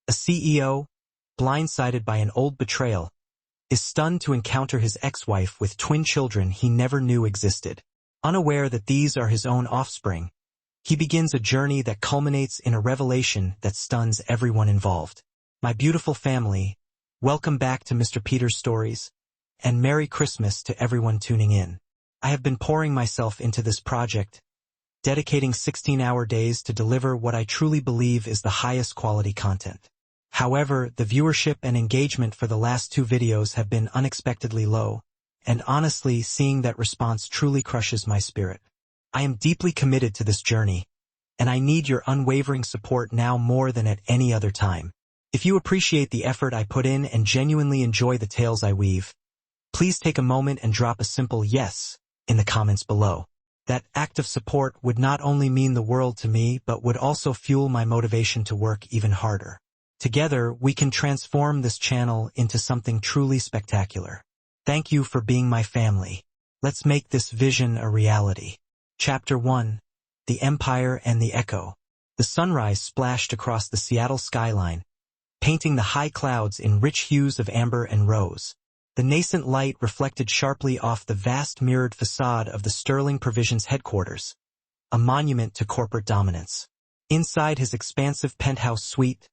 A CEO, blindsided by an old betrayal, is stunned to encounter his ex-wife with twin children he never knew existed. Unaware that these are his own offspring, he begins a journey that culminates in a revelation that stuns everyone involved. My beautiful family, welcome back to Mr. Peter's Stories, and Merry Christmas to everyone tuning in. I have been pouring myself into this project, dedicating 16-hour days to deliver what I truly believe is the highest quality content. However, the viewership and engagement for the last 2 videos have been unexpectedly low, and honestly, seeing that response truly crushes my spirit. I am deeply committed to this journey, and I need your unwavering support now more than at any other time. If you appreciate the effort I put in and genuinely enjoy the tales I weave, please take a moment and drop a simple yes in the comments below. That act of support would not only mean the world to me, but would also fuel my motivation to work even harder. Together, we can transform this channel into something truly spectacular. Thank you for being my family. Let's make this vision a reality. Chapter 1. The Empire and the Echo. The sunrise splashed across the Seattle skyline, painting the high clouds in rich hues of amber and rose. The nascent light reflected sharply off the vast mirrored facade of the Sterling Provisions headquarters, a monument to corporate dominance. Inside his expansive penthouse suite,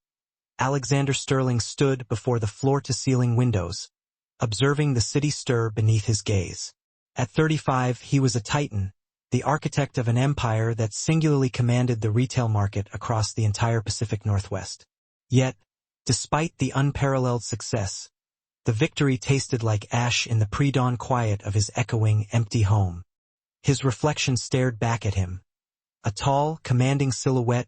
Alexander Sterling stood before the floor-to-ceiling windows, observing the city stir beneath his gaze. At 35, he was a titan, the architect of an empire that singularly commanded the retail market across the entire Pacific Northwest. Yet, despite the unparalleled success, the victory tasted like ash in the pre-dawn quiet of his echoing, empty home. His reflection stared back at him, a tall, commanding silhouette,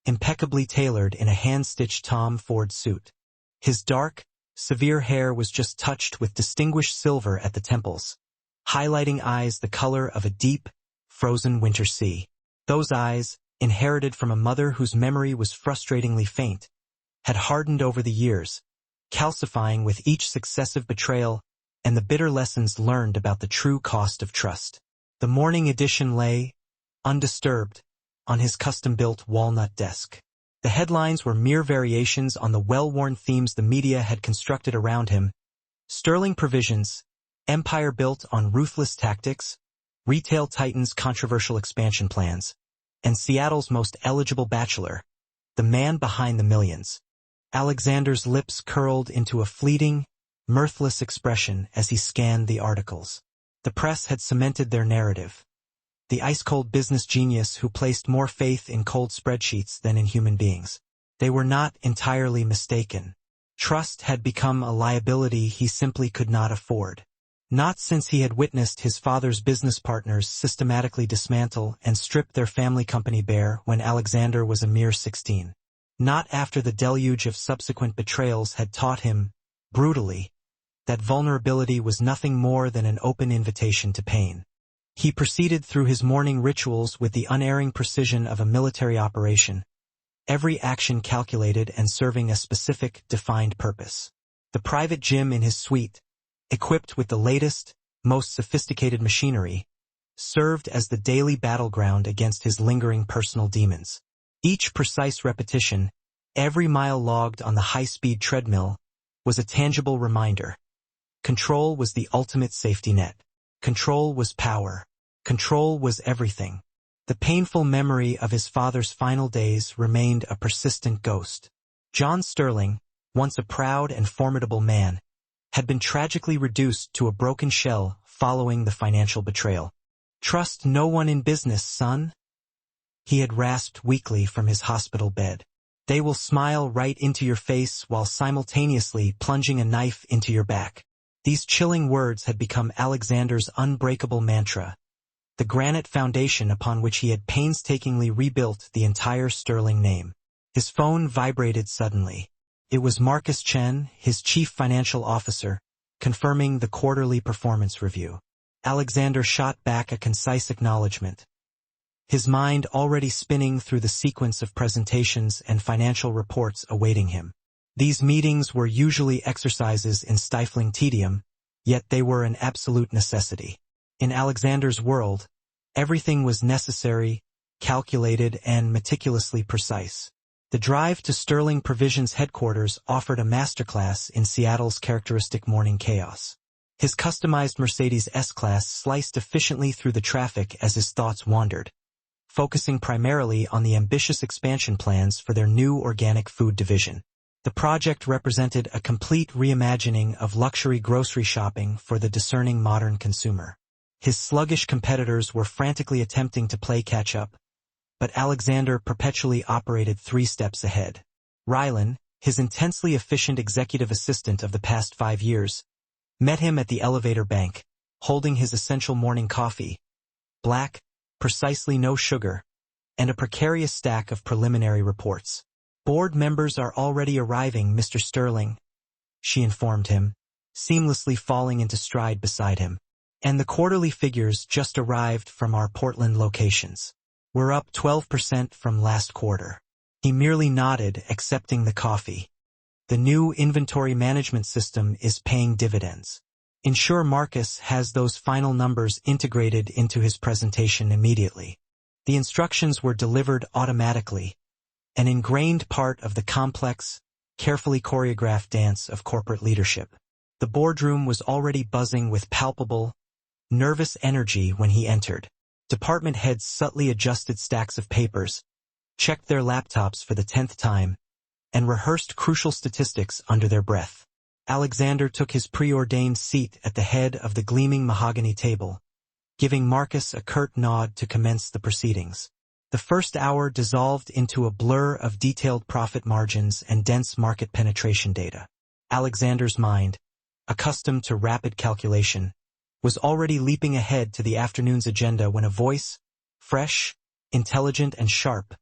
impeccably tailored in a hand-stitched Tom Ford suit. His dark, severe hair was just touched with distinguished silver at the temples, highlighting eyes the color of a deep, frozen winter sea. Those eyes, inherited from a mother whose memory was frustratingly faint, had hardened over the years, calcifying with each successive betrayal and the bitter lessons learned about the true cost of trust. The morning edition lay, undisturbed, on his custom-built walnut desk. The headlines were mere variations on the well-worn themes the media had constructed around him: Sterling Provisions, empire built on ruthless tactics, retail titans' controversial expansion plans, and Seattle's most eligible bachelor, the man behind the millions. Alexander's lips curled into a fleeting, mirthless expression as he scanned the articles. The press had cemented their narrative. The ice-cold business genius who placed more faith in cold spreadsheets than in human beings. They were not entirely mistaken. Trust had become a liability he simply could not afford. Not since he had witnessed his father's business partners systematically dismantle and strip their family company bare when Alexander was a mere 16. Not after the deluge of subsequent betrayals had taught him, brutally, that vulnerability was nothing more than an open invitation to pain. He proceeded through his morning rituals with the unerring precision of a military operation, every action calculated and serving a specific, defined purpose. The private gym in his suite, equipped with the latest, most sophisticated machinery, served as the daily battleground against his lingering personal demons. Each precise repetition, every mile logged on the high-speed treadmill, was a tangible reminder. Control was the ultimate safety net. Control was power. Control was everything. The painful memory of his father's final days remained a persistent ghost. John Sterling, once a proud and formidable man, had been tragically reduced to a broken shell following the financial betrayal. "Trust no one in business, son," he had rasped weakly from his hospital bed. "They will smile right into your face while simultaneously plunging a knife into your back." These chilling words had become Alexander's unbreakable mantra, the granite foundation upon which he had painstakingly rebuilt the entire Sterling name. His phone vibrated suddenly. It was Marcus Chen, his chief financial officer, confirming the quarterly performance review. Alexander shot back a concise acknowledgement, his mind already spinning through the sequence of presentations and financial reports awaiting him. These meetings were usually exercises in stifling tedium, yet they were an absolute necessity. In Alexander's world, everything was necessary, calculated, and meticulously precise. The drive to Sterling Provisions headquarters offered a masterclass in Seattle's characteristic morning chaos. His customized Mercedes S-Class sliced efficiently through the traffic as his thoughts wandered, focusing primarily on the ambitious expansion plans for their new organic food division. The project represented a complete reimagining of luxury grocery shopping for the discerning modern consumer. His sluggish competitors were frantically attempting to play catch-up, but Alexander perpetually operated 3 steps ahead. Rylan, his intensely efficient executive assistant of the past 5 years, met him at the elevator bank, holding his essential morning coffee, black, precisely no sugar, and a precarious stack of preliminary reports. "Board members are already arriving, Mr. Sterling," she informed him, seamlessly falling into stride beside him. "And the quarterly figures just arrived from our Portland locations. We're up 12% from last quarter." He merely nodded, accepting the coffee. "The new inventory management system is paying dividends. Ensure Marcus has those final numbers integrated into his presentation immediately." The instructions were delivered automatically, an ingrained part of the complex, carefully choreographed dance of corporate leadership. The boardroom was already buzzing with palpable, nervous energy when he entered. Department heads subtly adjusted stacks of papers, checked their laptops for the 10th time, and rehearsed crucial statistics under their breath. Alexander took his preordained seat at the head of the gleaming mahogany table, giving Marcus a curt nod to commence the proceedings. The first hour dissolved into a blur of detailed profit margins and dense market penetration data. Alexander's mind, accustomed to rapid calculation, was already leaping ahead to the afternoon's agenda when a voice, fresh, intelligent, and sharp,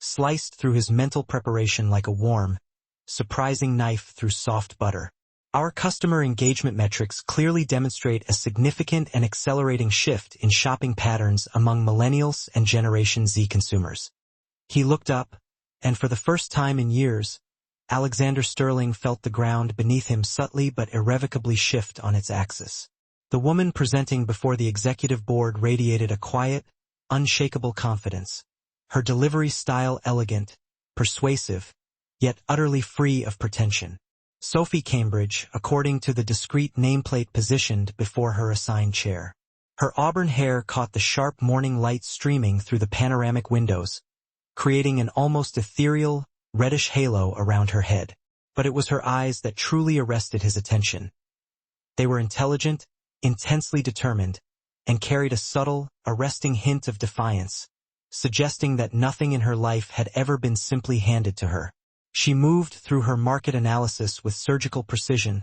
sliced through his mental preparation like a warm, surprising knife through soft butter. "Our customer engagement metrics clearly demonstrate a significant and accelerating shift in shopping patterns among millennials and Generation Z consumers." He looked up, and for the first time in years, Alexander Sterling felt the ground beneath him subtly but irrevocably shift on its axis. The woman presenting before the executive board radiated a quiet, unshakable confidence, her delivery style elegant, persuasive, yet utterly free of pretension. Sophie Cambridge, according to the discreet nameplate positioned before her assigned chair. Her auburn hair caught the sharp morning light streaming through the panoramic windows, creating an almost ethereal, reddish halo around her head. But it was her eyes that truly arrested his attention. They were intelligent, intensely determined, and carried a subtle, arresting hint of defiance, suggesting that nothing in her life had ever been simply handed to her. She moved through her market analysis with surgical precision,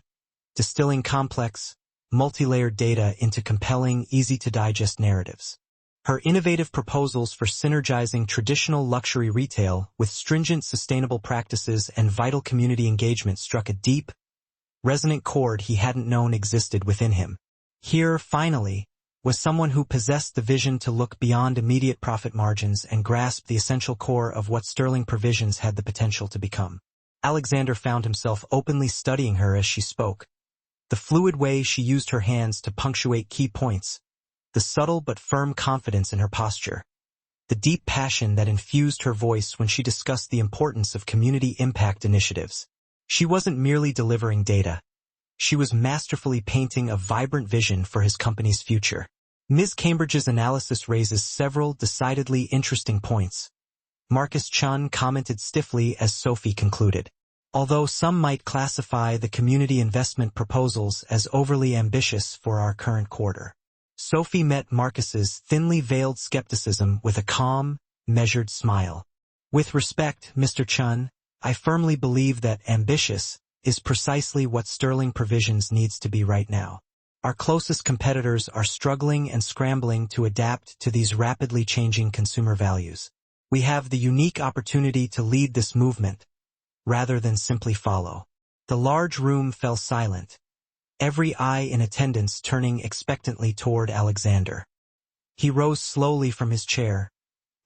distilling complex, multi-layered data into compelling, easy-to-digest narratives. Her innovative proposals for synergizing traditional luxury retail with stringent sustainable practices and vital community engagement struck a deep, resonant chord he hadn't known existed within him. Here, finally, was someone who possessed the vision to look beyond immediate profit margins and grasp the essential core of what Sterling Provisions had the potential to become. Alexander found himself openly studying her as she spoke. The fluid way she used her hands to punctuate key points, the subtle but firm confidence in her posture, the deep passion that infused her voice when she discussed the importance of community impact initiatives. She wasn't merely delivering data. She was masterfully painting a vibrant vision for his company's future. Ms. Cambridge's analysis raises several decidedly interesting points. Marcus Chun commented stiffly as Sophie concluded. Although some might classify the community investment proposals as overly ambitious for our current quarter, Sophie met Marcus's thinly veiled skepticism with a calm, measured smile. "With respect, Mr. Chun, I firmly believe that ambitious is precisely what Sterling Provisions needs to be right now. Our closest competitors are struggling and scrambling to adapt to these rapidly changing consumer values. We have the unique opportunity to lead this movement, rather than simply follow." The large room fell silent, every eye in attendance turning expectantly toward Alexander. He rose slowly from his chair,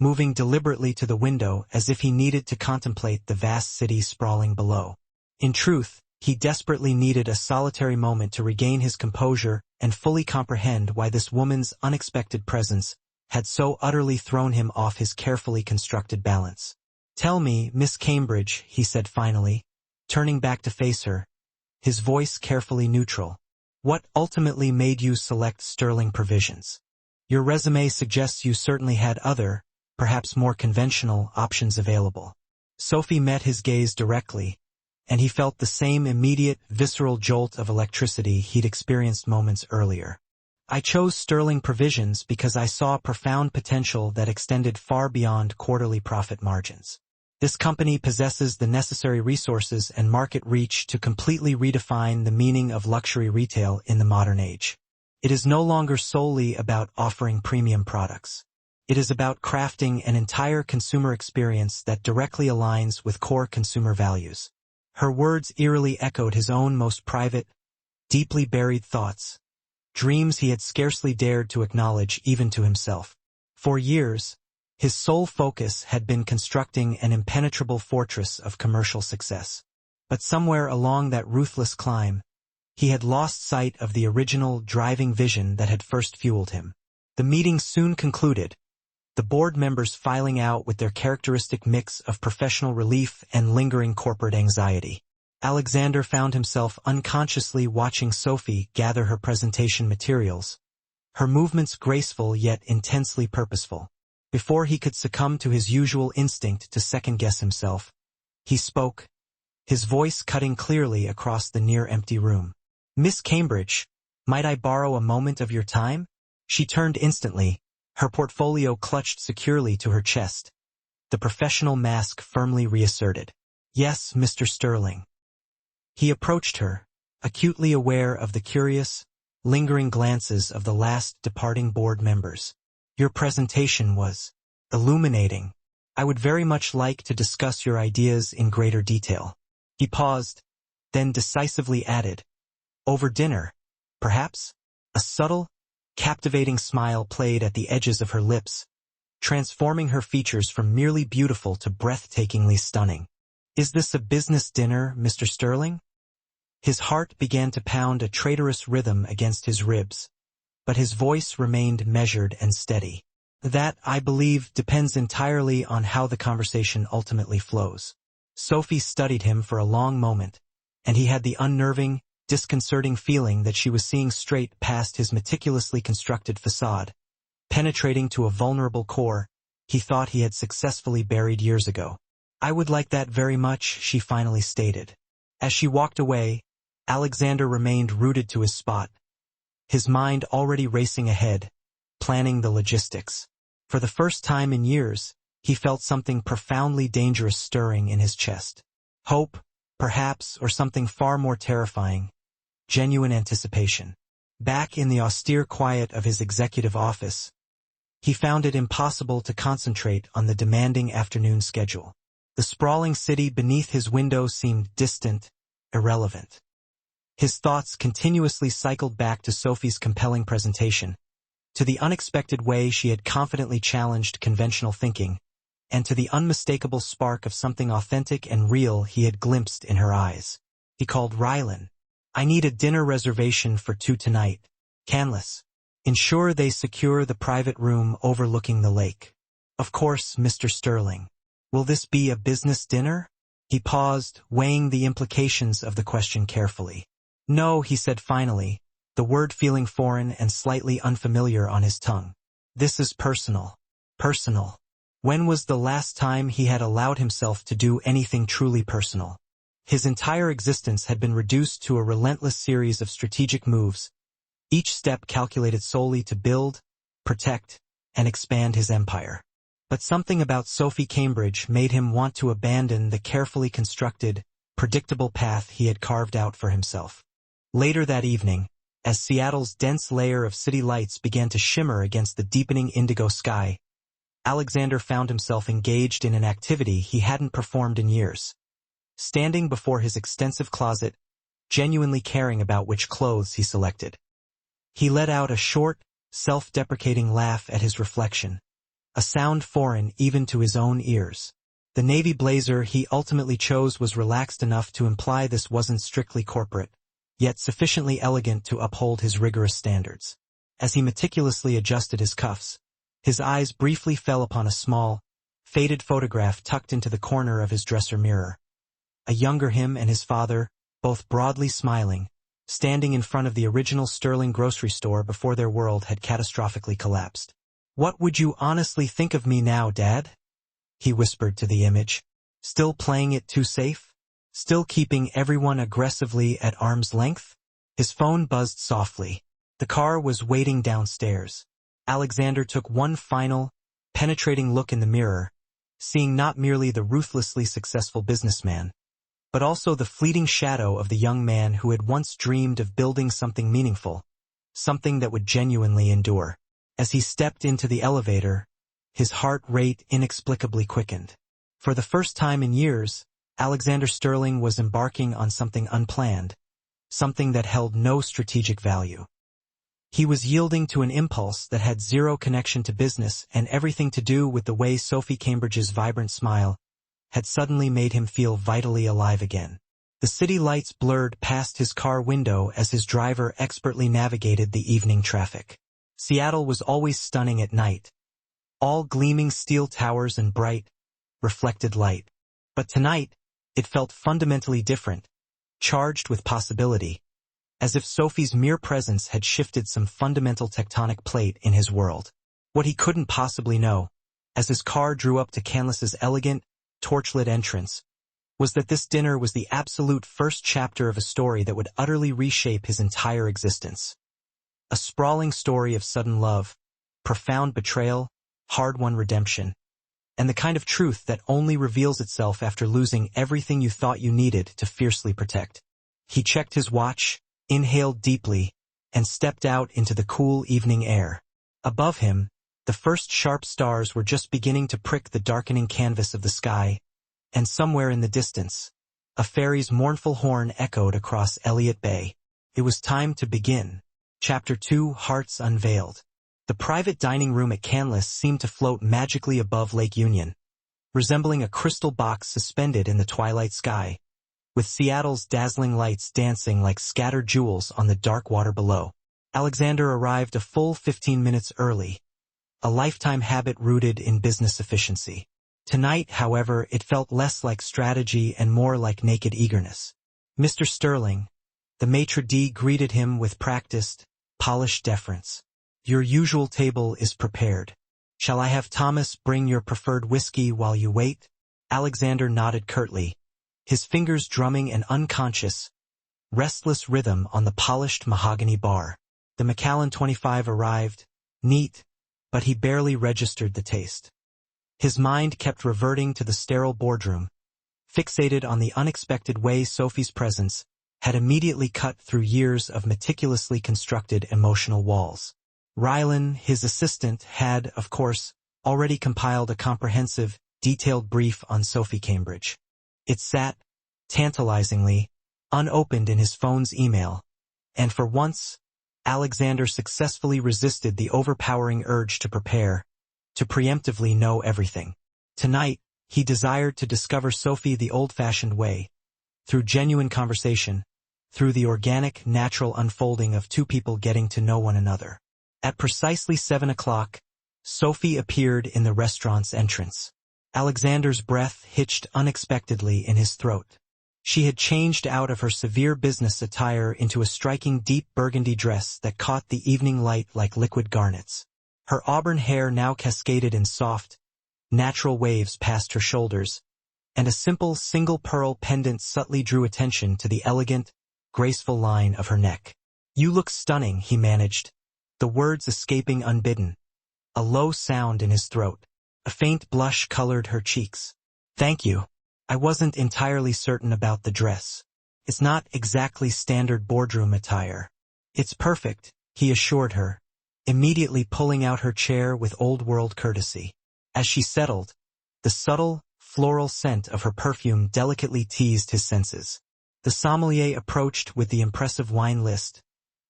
moving deliberately to the window as if he needed to contemplate the vast city sprawling below. In truth, he desperately needed a solitary moment to regain his composure and fully comprehend why this woman's unexpected presence had so utterly thrown him off his carefully constructed balance. "Tell me, Miss Cambridge," he said finally, turning back to face her, his voice carefully neutral. "What ultimately made you select Sterling Provisions? Your resume suggests you certainly had other, perhaps more conventional, options available." Sophie met his gaze directly, and he felt the same immediate, visceral jolt of electricity he'd experienced moments earlier. "I chose Sterling Provisions because I saw profound potential that extended far beyond quarterly profit margins. This company possesses the necessary resources and market reach to completely redefine the meaning of luxury retail in the modern age. It is no longer solely about offering premium products. It is about crafting an entire consumer experience that directly aligns with core consumer values." Her words eerily echoed his own most private, deeply buried thoughts, dreams he had scarcely dared to acknowledge even to himself. For years, his sole focus had been constructing an impenetrable fortress of commercial success. But somewhere along that ruthless climb, he had lost sight of the original driving vision that had first fueled him. The meeting soon concluded, the board members filing out with their characteristic mix of professional relief and lingering corporate anxiety. Alexander found himself unconsciously watching Sophie gather her presentation materials, her movements graceful yet intensely purposeful. Before he could succumb to his usual instinct to second-guess himself, he spoke, his voice cutting clearly across the near-empty room. "Miss Cambridge, might I borrow a moment of your time?" She turned instantly, her portfolio clutched securely to her chest, the professional mask firmly reasserted. "Yes, Mr. Sterling." He approached her, acutely aware of the curious, lingering glances of the last departing board members. "Your presentation was illuminating. I would very much like to discuss your ideas in greater detail." He paused, then decisively added, "Over dinner, perhaps?" A subtle, captivating smile played at the edges of her lips, transforming her features from merely beautiful to breathtakingly stunning. "Is this a business dinner, Mr. Sterling?" His heart began to pound a traitorous rhythm against his ribs, but his voice remained measured and steady. "That, I believe, depends entirely on how the conversation ultimately flows." Sophie studied him for a long moment, and he had the unnerving, disconcerting feeling that she was seeing straight past his meticulously constructed facade, penetrating to a vulnerable core he thought he had successfully buried years ago. "I would like that very much," she finally stated. As she walked away, Alexander remained rooted to his spot, his mind already racing ahead, planning the logistics. For the first time in years, he felt something profoundly dangerous stirring in his chest. Hope, perhaps, or something far more terrifying, genuine anticipation. Back in the austere quiet of his executive office, he found it impossible to concentrate on the demanding afternoon schedule. The sprawling city beneath his window seemed distant, irrelevant. His thoughts continuously cycled back to Sophie's compelling presentation, to the unexpected way she had confidently challenged conventional thinking, and to the unmistakable spark of something authentic and real he had glimpsed in her eyes. He called Rylan. "I need a dinner reservation for 2 tonight. Canless. Ensure they secure the private room overlooking the lake." "Of course, Mr. Sterling. Will this be a business dinner?" He paused, weighing the implications of the question carefully. "No," he said finally, the word feeling foreign and slightly unfamiliar on his tongue. "This is personal." Personal. When was the last time he had allowed himself to do anything truly personal? His entire existence had been reduced to a relentless series of strategic moves, each step calculated solely to build, protect, and expand his empire. But something about Sophie Cambridge made him want to abandon the carefully constructed, predictable path he had carved out for himself. Later that evening, as Seattle's dense layer of city lights began to shimmer against the deepening indigo sky, Alexander found himself engaged in an activity he hadn't performed in years. Standing before his extensive closet, genuinely caring about which clothes he selected. He let out a short, self-deprecating laugh at his reflection, a sound foreign even to his own ears. The navy blazer he ultimately chose was relaxed enough to imply this wasn't strictly corporate, yet sufficiently elegant to uphold his rigorous standards. As he meticulously adjusted his cuffs, his eyes briefly fell upon a small, faded photograph tucked into the corner of his dresser mirror. A younger him and his father, both broadly smiling, standing in front of the original Sterling grocery store before their world had catastrophically collapsed. "What would you honestly think of me now, Dad?" he whispered to the image. "Still playing it too safe? Still keeping everyone aggressively at arm's length?" His phone buzzed softly. The car was waiting downstairs. Alexander took one final, penetrating look in the mirror, seeing not merely the ruthlessly successful businessman, but also the fleeting shadow of the young man who had once dreamed of building something meaningful, something that would genuinely endure. As he stepped into the elevator, his heart rate inexplicably quickened. For the first time in years, Alexander Sterling was embarking on something unplanned, something that held no strategic value. He was yielding to an impulse that had zero connection to business and everything to do with the way Sophie Cambridge's vibrant smile had suddenly made him feel vitally alive again. The city lights blurred past his car window as his driver expertly navigated the evening traffic. Seattle was always stunning at night, all gleaming steel towers and bright, reflected light. But tonight, it felt fundamentally different, charged with possibility, as if Sophie's mere presence had shifted some fundamental tectonic plate in his world. What he couldn't possibly know, as his car drew up to Canlis's elegant, torchlit entrance, was that this dinner was the absolute first chapter of a story that would utterly reshape his entire existence. A sprawling story of sudden love, profound betrayal, hard-won redemption, and the kind of truth that only reveals itself after losing everything you thought you needed to fiercely protect. He checked his watch, inhaled deeply, and stepped out into the cool evening air. Above him, the first sharp stars were just beginning to prick the darkening canvas of the sky, and somewhere in the distance, a ferry's mournful horn echoed across Elliott Bay. It was time to begin. Chapter 2: Hearts Unveiled. The private dining room at Canlis seemed to float magically above Lake Union, resembling a crystal box suspended in the twilight sky, with Seattle's dazzling lights dancing like scattered jewels on the dark water below. Alexander arrived a full 15 minutes early, a lifetime habit rooted in business efficiency. Tonight, however, it felt less like strategy and more like naked eagerness. "Mr. Sterling," the maitre d' greeted him with practiced, polished deference. "Your usual table is prepared. Shall I have Thomas bring your preferred whiskey while you wait?" Alexander nodded curtly, his fingers drumming an unconscious, restless rhythm on the polished mahogany bar. The Macallan 25 arrived, neat, but he barely registered the taste. His mind kept reverting to the sterile boardroom, fixated on the unexpected way Sophie's presence had immediately cut through years of meticulously constructed emotional walls. Rylan, his assistant, had, of course, already compiled a comprehensive, detailed brief on Sophie Cambridge. It sat, tantalizingly, unopened in his phone's email, and for once, Alexander successfully resisted the overpowering urge to prepare, to preemptively know everything. Tonight, he desired to discover Sophie the old-fashioned way, through genuine conversation, through the organic, natural unfolding of two people getting to know one another. At precisely 7 o'clock, Sophie appeared in the restaurant's entrance. Alexander's breath hitched unexpectedly in his throat. She had changed out of her severe business attire into a striking deep burgundy dress that caught the evening light like liquid garnets. Her auburn hair now cascaded in soft, natural waves past her shoulders, and a simple single pearl pendant subtly drew attention to the elegant, graceful line of her neck. "You look stunning," he managed, the words escaping unbidden, a low sound in his throat. A faint blush colored her cheeks. "Thank you. I wasn't entirely certain about the dress. It's not exactly standard boardroom attire." "It's perfect," he assured her, immediately pulling out her chair with old-world courtesy. As she settled, the subtle, floral scent of her perfume delicately teased his senses. The sommelier approached with the impressive wine list,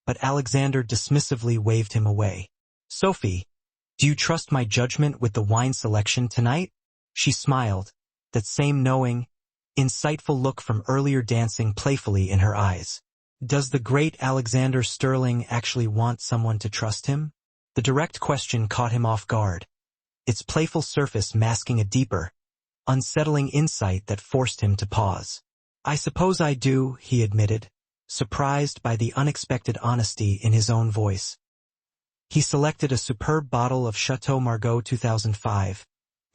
but Alexander dismissively waved him away. "Sophie, do you trust my judgment with the wine selection tonight?" She smiled, that same knowing, insightful look from earlier dancing playfully in her eyes. Does the great Alexander Sterling actually want someone to trust him? The direct question caught him off guard. its playful surface masking a deeper, unsettling insight that forced him to pause. "I suppose I do," he admitted, surprised by the unexpected honesty in his own voice. He selected a superb bottle of Chateau Margaux 2005,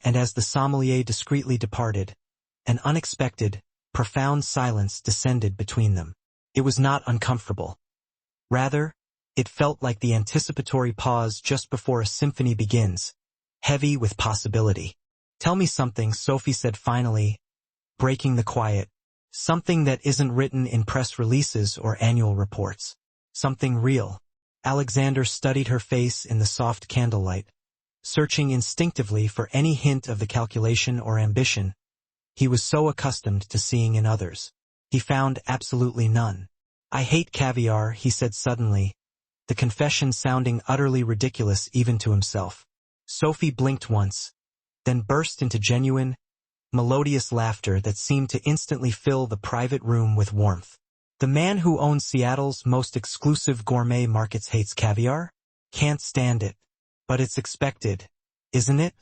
and as the sommelier discreetly departed, an unexpected, profound silence descended between them. It was not uncomfortable. Rather, it felt like the anticipatory pause just before a symphony begins, heavy with possibility. "Tell me something," Sophie said finally, breaking the quiet. "Something that isn't written in press releases or annual reports. Something real." Alexander studied her face in the soft candlelight, searching instinctively for any hint of the calculation or ambition he was so accustomed to seeing in others. He found absolutely none. "I hate caviar," he said suddenly, the confession sounding utterly ridiculous even to himself. Sophie blinked once, then burst into genuine, melodious laughter that seemed to instantly fill the private room with warmth. "The man who owns Seattle's most exclusive gourmet markets hates caviar? Can't stand it. But it's expected, isn't it?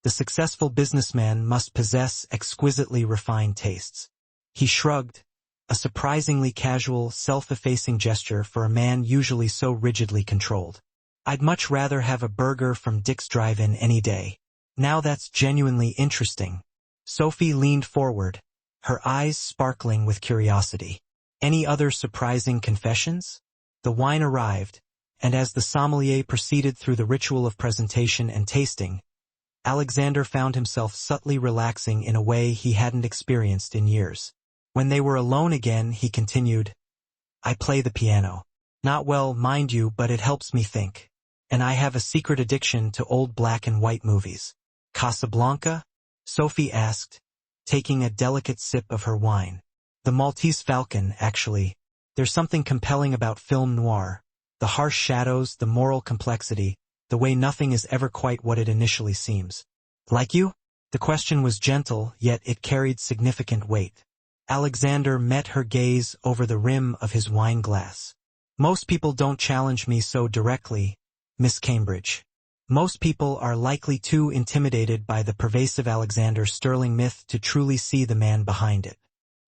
The successful businessman must possess exquisitely refined tastes." He shrugged, a surprisingly casual, self-effacing gesture for a man usually so rigidly controlled. "I'd much rather have a burger from Dick's Drive-In any day." "Now that's genuinely interesting." Sophie leaned forward, her eyes sparkling with curiosity. "Any other surprising confessions?" The wine arrived, and as the sommelier proceeded through the ritual of presentation and tasting, Alexander found himself subtly relaxing in a way he hadn't experienced in years. When they were alone again, he continued, "I play the piano. Not well, mind you, but it helps me think. And I have a secret addiction to old black and white movies." "Casablanca?" Sophie asked, taking a delicate sip of her wine. "The Maltese Falcon, actually. There's something compelling about film noir. The harsh shadows, the moral complexity, the way nothing is ever quite what it initially seems." "Like you?" The question was gentle, yet it carried significant weight. Alexander met her gaze over the rim of his wine glass. "Most people don't challenge me so directly, Miss Cambridge. Most people are likely too intimidated by the pervasive Alexander Sterling myth to truly see the man behind it."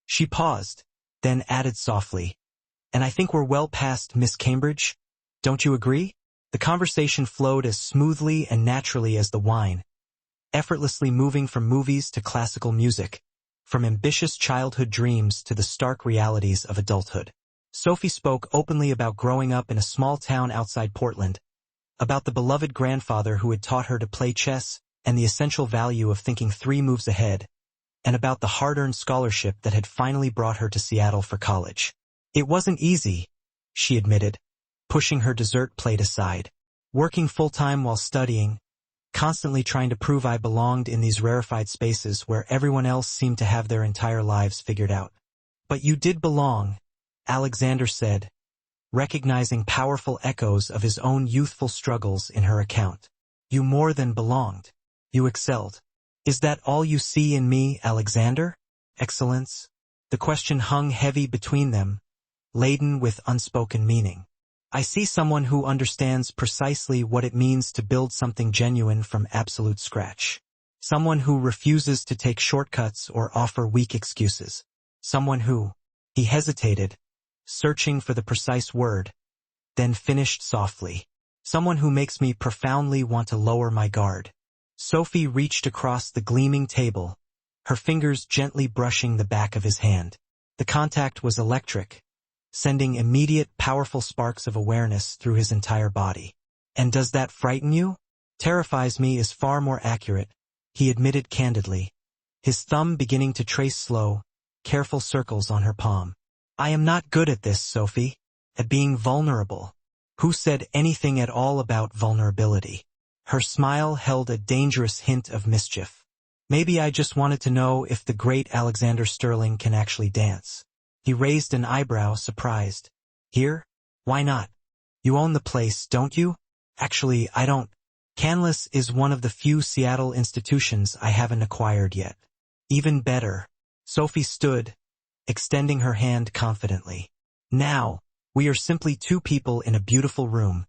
She paused, then added softly, "And I think we're well past Miss Cambridge. Don't you agree?" The conversation flowed as smoothly and naturally as the wine, effortlessly moving from movies to classical music, from ambitious childhood dreams to the stark realities of adulthood. Sophie spoke openly about growing up in a small town outside Portland, about the beloved grandfather who had taught her to play chess and the essential value of thinking 3 moves ahead, and about the hard-earned scholarship that had finally brought her to Seattle for college. "It wasn't easy," she admitted, pushing her dessert plate aside. "Working full-time while studying, constantly trying to prove I belonged in these rarefied spaces where everyone else seemed to have their entire lives figured out." "But you did belong," Alexander said, recognizing powerful echoes of his own youthful struggles in her account. "You more than belonged. You excelled." "Is that all you see in me, Alexander? Excellence?" The question hung heavy between them, laden with unspoken meaning. "I see someone who understands precisely what it means to build something genuine from absolute scratch. Someone who refuses to take shortcuts or offer weak excuses. Someone who—" He hesitated, searching for the precise word, then finished softly. "Someone who makes me profoundly want to lower my guard." Sophie reached across the gleaming table, her fingers gently brushing the back of his hand. The contact was electric, sending immediate, powerful sparks of awareness through his entire body. "And does that frighten you?" "Terrifies me" is far more accurate, he admitted candidly, his thumb beginning to trace slow, careful circles on her palm. "I am not good at this, Sophie, at being vulnerable." Who said anything at all about vulnerability? Her smile held a dangerous hint of mischief. "Maybe I just wanted to know if the great Alexander Sterling can actually dance." He raised an eyebrow, surprised. "Here? Why not? You own the place, don't you?" "Actually, I don't. Canlis is one of the few Seattle institutions I haven't acquired yet." "Even better." Sophie stood, extending her hand confidently. "Now, we are simply 2 people in a beautiful room,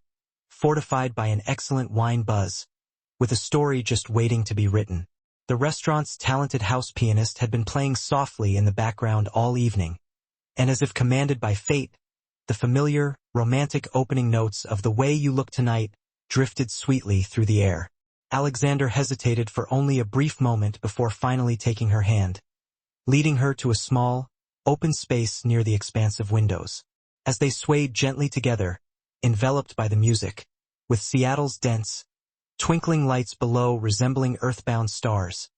fortified by an excellent wine buzz, with a story just waiting to be written. The restaurant's talented house pianist had been playing softly in the background all evening, and as if commanded by fate, the familiar, romantic opening notes of "The Way You Look Tonight" drifted sweetly through the air. Alexander hesitated for only a brief moment before finally taking her hand, leading her to a small, open space near the expansive windows. As they swayed gently together, enveloped by the music, with Seattle's dense, twinkling lights below resembling earthbound stars,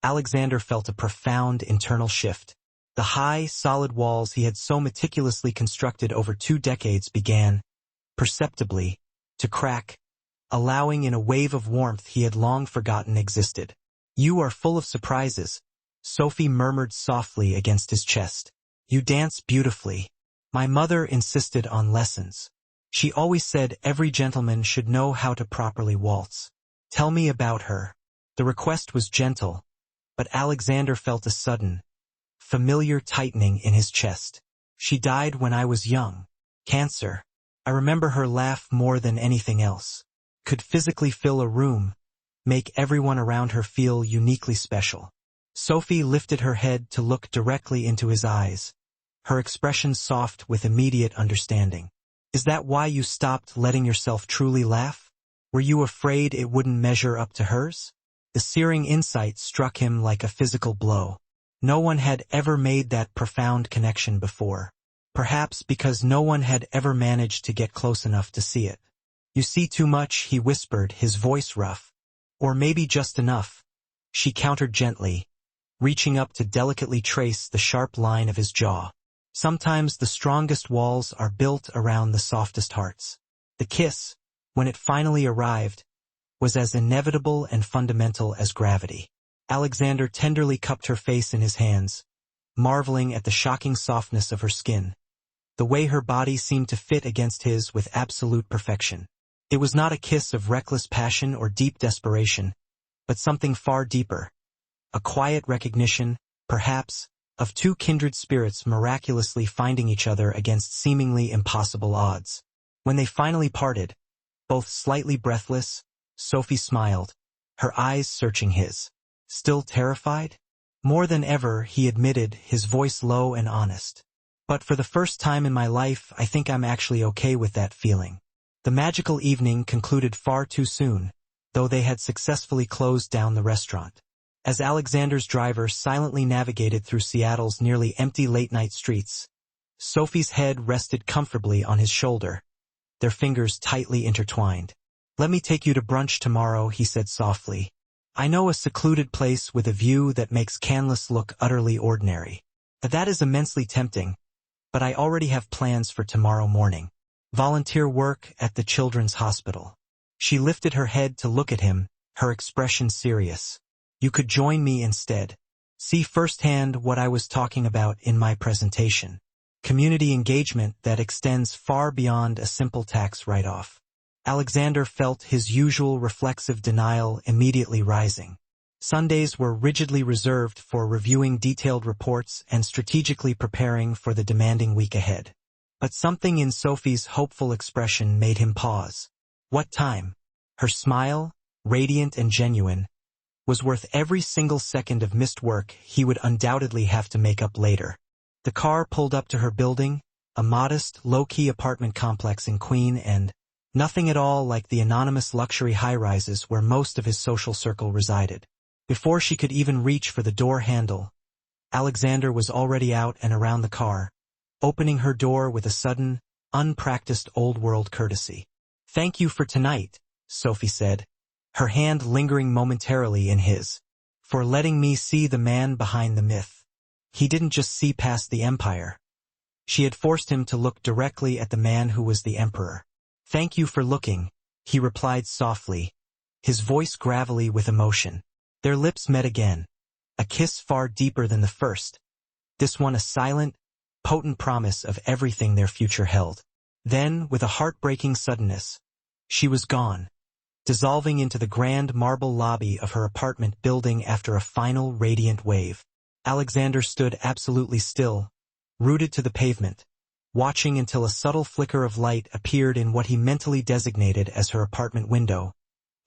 Alexander felt a profound internal shift. The high, solid walls he had so meticulously constructed over 2 decades began, perceptibly, to crack, allowing in a wave of warmth he had long forgotten existed. "You are full of surprises," Sophie murmured softly against his chest. "You dance beautifully. My mother insisted on lessons. She always said every gentleman should know how to properly waltz. Tell me about her." The request was gentle, but Alexander felt a sudden, familiar tightening in his chest. "She died when I was young. Cancer. I remember her laugh more than anything else. Could physically fill a room, make everyone around her feel uniquely special." Sophie lifted her head to look directly into his eyes, her expression soft with immediate understanding. "Is that why you stopped letting yourself truly laugh? Were you afraid it wouldn't measure up to hers?" The searing insight struck him like a physical blow. No one had ever made that profound connection before. Perhaps because no one had ever managed to get close enough to see it. "You see too much," he whispered, his voice rough. "Or maybe just enough," she countered gently, reaching up to delicately trace the sharp line of his jaw. "Sometimes the strongest walls are built around the softest hearts." The kiss, when it finally arrived, was as inevitable and fundamental as gravity. Alexander tenderly cupped her face in his hands, marveling at the shocking softness of her skin, the way her body seemed to fit against his with absolute perfection. It was not a kiss of reckless passion or deep desperation, but something far deeper, a quiet recognition, perhaps, of 2 kindred spirits miraculously finding each other against seemingly impossible odds. When they finally parted, both slightly breathless, Sophie smiled, her eyes searching his. "Still terrified?" "More than ever," he admitted, his voice low and honest. "But for the first time in my life, I think I'm actually okay with that feeling." The magical evening concluded far too soon, though they had successfully closed down the restaurant. As Alexander's driver silently navigated through Seattle's nearly empty late-night streets, Sophie's head rested comfortably on his shoulder, their fingers tightly intertwined. "Let me take you to brunch tomorrow," he said softly. "I know a secluded place with a view that makes Canlis look utterly ordinary." "That is immensely tempting, but I already have plans for tomorrow morning. Volunteer work at the Children's Hospital." She lifted her head to look at him, her expression serious. "You could join me instead. See firsthand what I was talking about in my presentation. Community engagement that extends far beyond a simple tax write-off." Alexander felt his usual reflexive denial immediately rising. Sundays were rigidly reserved for reviewing detailed reports and strategically preparing for the demanding week ahead. But something in Sophie's hopeful expression made him pause. "What time?" Her smile, radiant and genuine, was worth every single second of missed work he would undoubtedly have to make up later. The car pulled up to her building, a modest, low-key apartment complex in Queen, and nothing at all like the anonymous luxury high-rises where most of his social circle resided. Before she could even reach for the door handle, Alexander was already out and around the car, opening her door with a sudden, unpracticed old-world courtesy. "Thank you for tonight," Sophie said, her hand lingering momentarily in his, "for letting me see the man behind the myth." He didn't just see past the empire. She had forced him to look directly at the man who was the emperor. "Thank you for looking," he replied softly, his voice gravelly with emotion. Their lips met again, a kiss far deeper than the first, this one a silent, potent promise of everything their future held. Then, with a heartbreaking suddenness, she was gone, dissolving into the grand marble lobby of her apartment building after a final radiant wave. Alexander stood absolutely still, rooted to the pavement, watching until a subtle flicker of light appeared in what he mentally designated as her apartment window,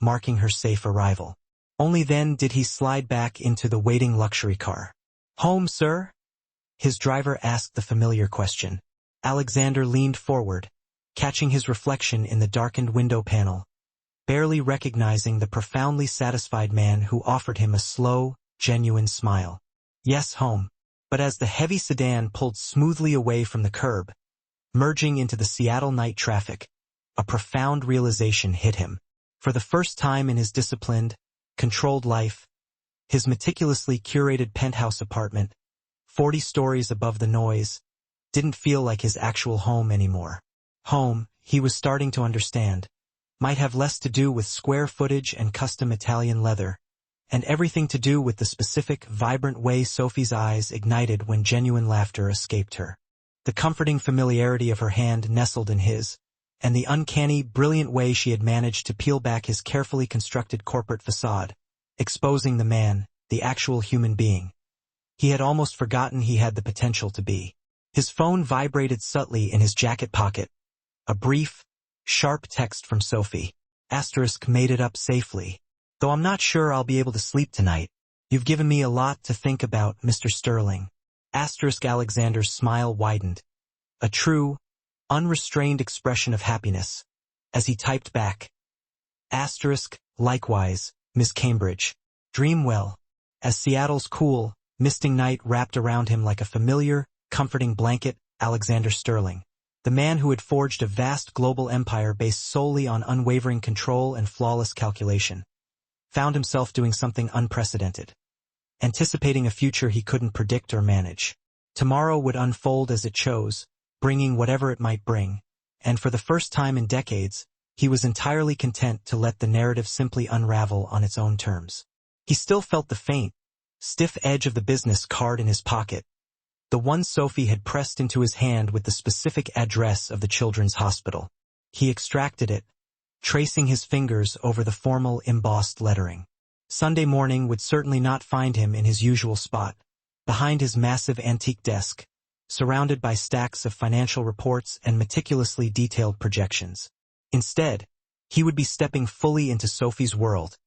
marking her safe arrival. Only then did he slide back into the waiting luxury car. "Home, sir?" His driver asked the familiar question. Alexander leaned forward, catching his reflection in the darkened window panel, barely recognizing the profoundly satisfied man who offered him a slow, genuine smile. "Yes, home." But as the heavy sedan pulled smoothly away from the curb, merging into the Seattle night traffic, a profound realization hit him. For the first time in his disciplined, controlled life, his meticulously curated penthouse apartment, 40 stories above the noise, didn't feel like his actual home anymore. Home, he was starting to understand, might have less to do with square footage and custom Italian leather, and everything to do with the specific, vibrant way Sophie's eyes ignited when genuine laughter escaped her. The comforting familiarity of her hand nestled in his, and the uncanny, brilliant way she had managed to peel back his carefully constructed corporate facade, exposing the man, the actual human being he had almost forgotten he had the potential to be. His phone vibrated subtly in his jacket pocket. A brief, sharp text from Sophie. * "Made it up safely. Though I'm not sure I'll be able to sleep tonight. You've given me a lot to think about, Mr. Sterling." Alexander's smile widened. A true, unrestrained expression of happiness, as he typed back. * "Likewise, Miss Cambridge. Dream well." As Seattle's cool, misting night wrapped around him like a familiar, comforting blanket, Alexander Sterling, the man who had forged a vast global empire based solely on unwavering control and flawless calculation, found himself doing something unprecedented, anticipating a future he couldn't predict or manage. Tomorrow would unfold as it chose, bringing whatever it might bring, and for the first time in decades, he was entirely content to let the narrative simply unravel on its own terms. He still felt the faint, stiff edge of the business card in his pocket, the one Sophie had pressed into his hand with the specific address of the children's hospital. He extracted it, tracing his fingers over the formal embossed lettering. Sunday morning would certainly not find him in his usual spot, behind his massive antique desk, surrounded by stacks of financial reports and meticulously detailed projections. Instead, he would be stepping fully into Sophie's world,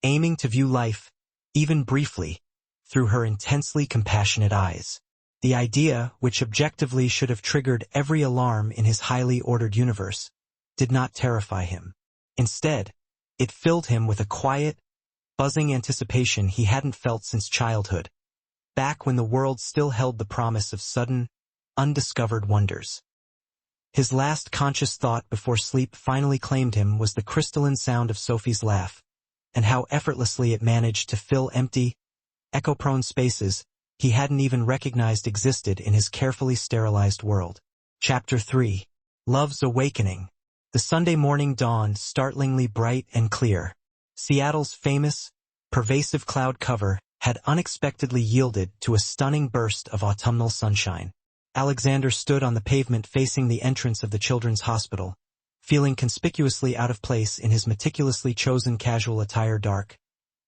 aiming to view life, even briefly, through her intensely compassionate eyes. The idea, which objectively should have triggered every alarm in his highly ordered universe, did not terrify him. Instead, it filled him with a quiet, buzzing anticipation he hadn't felt since childhood, back when the world still held the promise of sudden, undiscovered wonders. His last conscious thought before sleep finally claimed him was the crystalline sound of Sophie's laugh, and how effortlessly it managed to fill empty, echo-prone spaces he hadn't even recognized existed in his carefully sterilized world. Chapter 3. Love's Awakening. The Sunday morning dawned startlingly bright and clear. Seattle's famous, pervasive cloud cover had unexpectedly yielded to a stunning burst of autumnal sunshine. Alexander stood on the pavement facing the entrance of the children's hospital, feeling conspicuously out of place in his meticulously chosen casual attire, dark,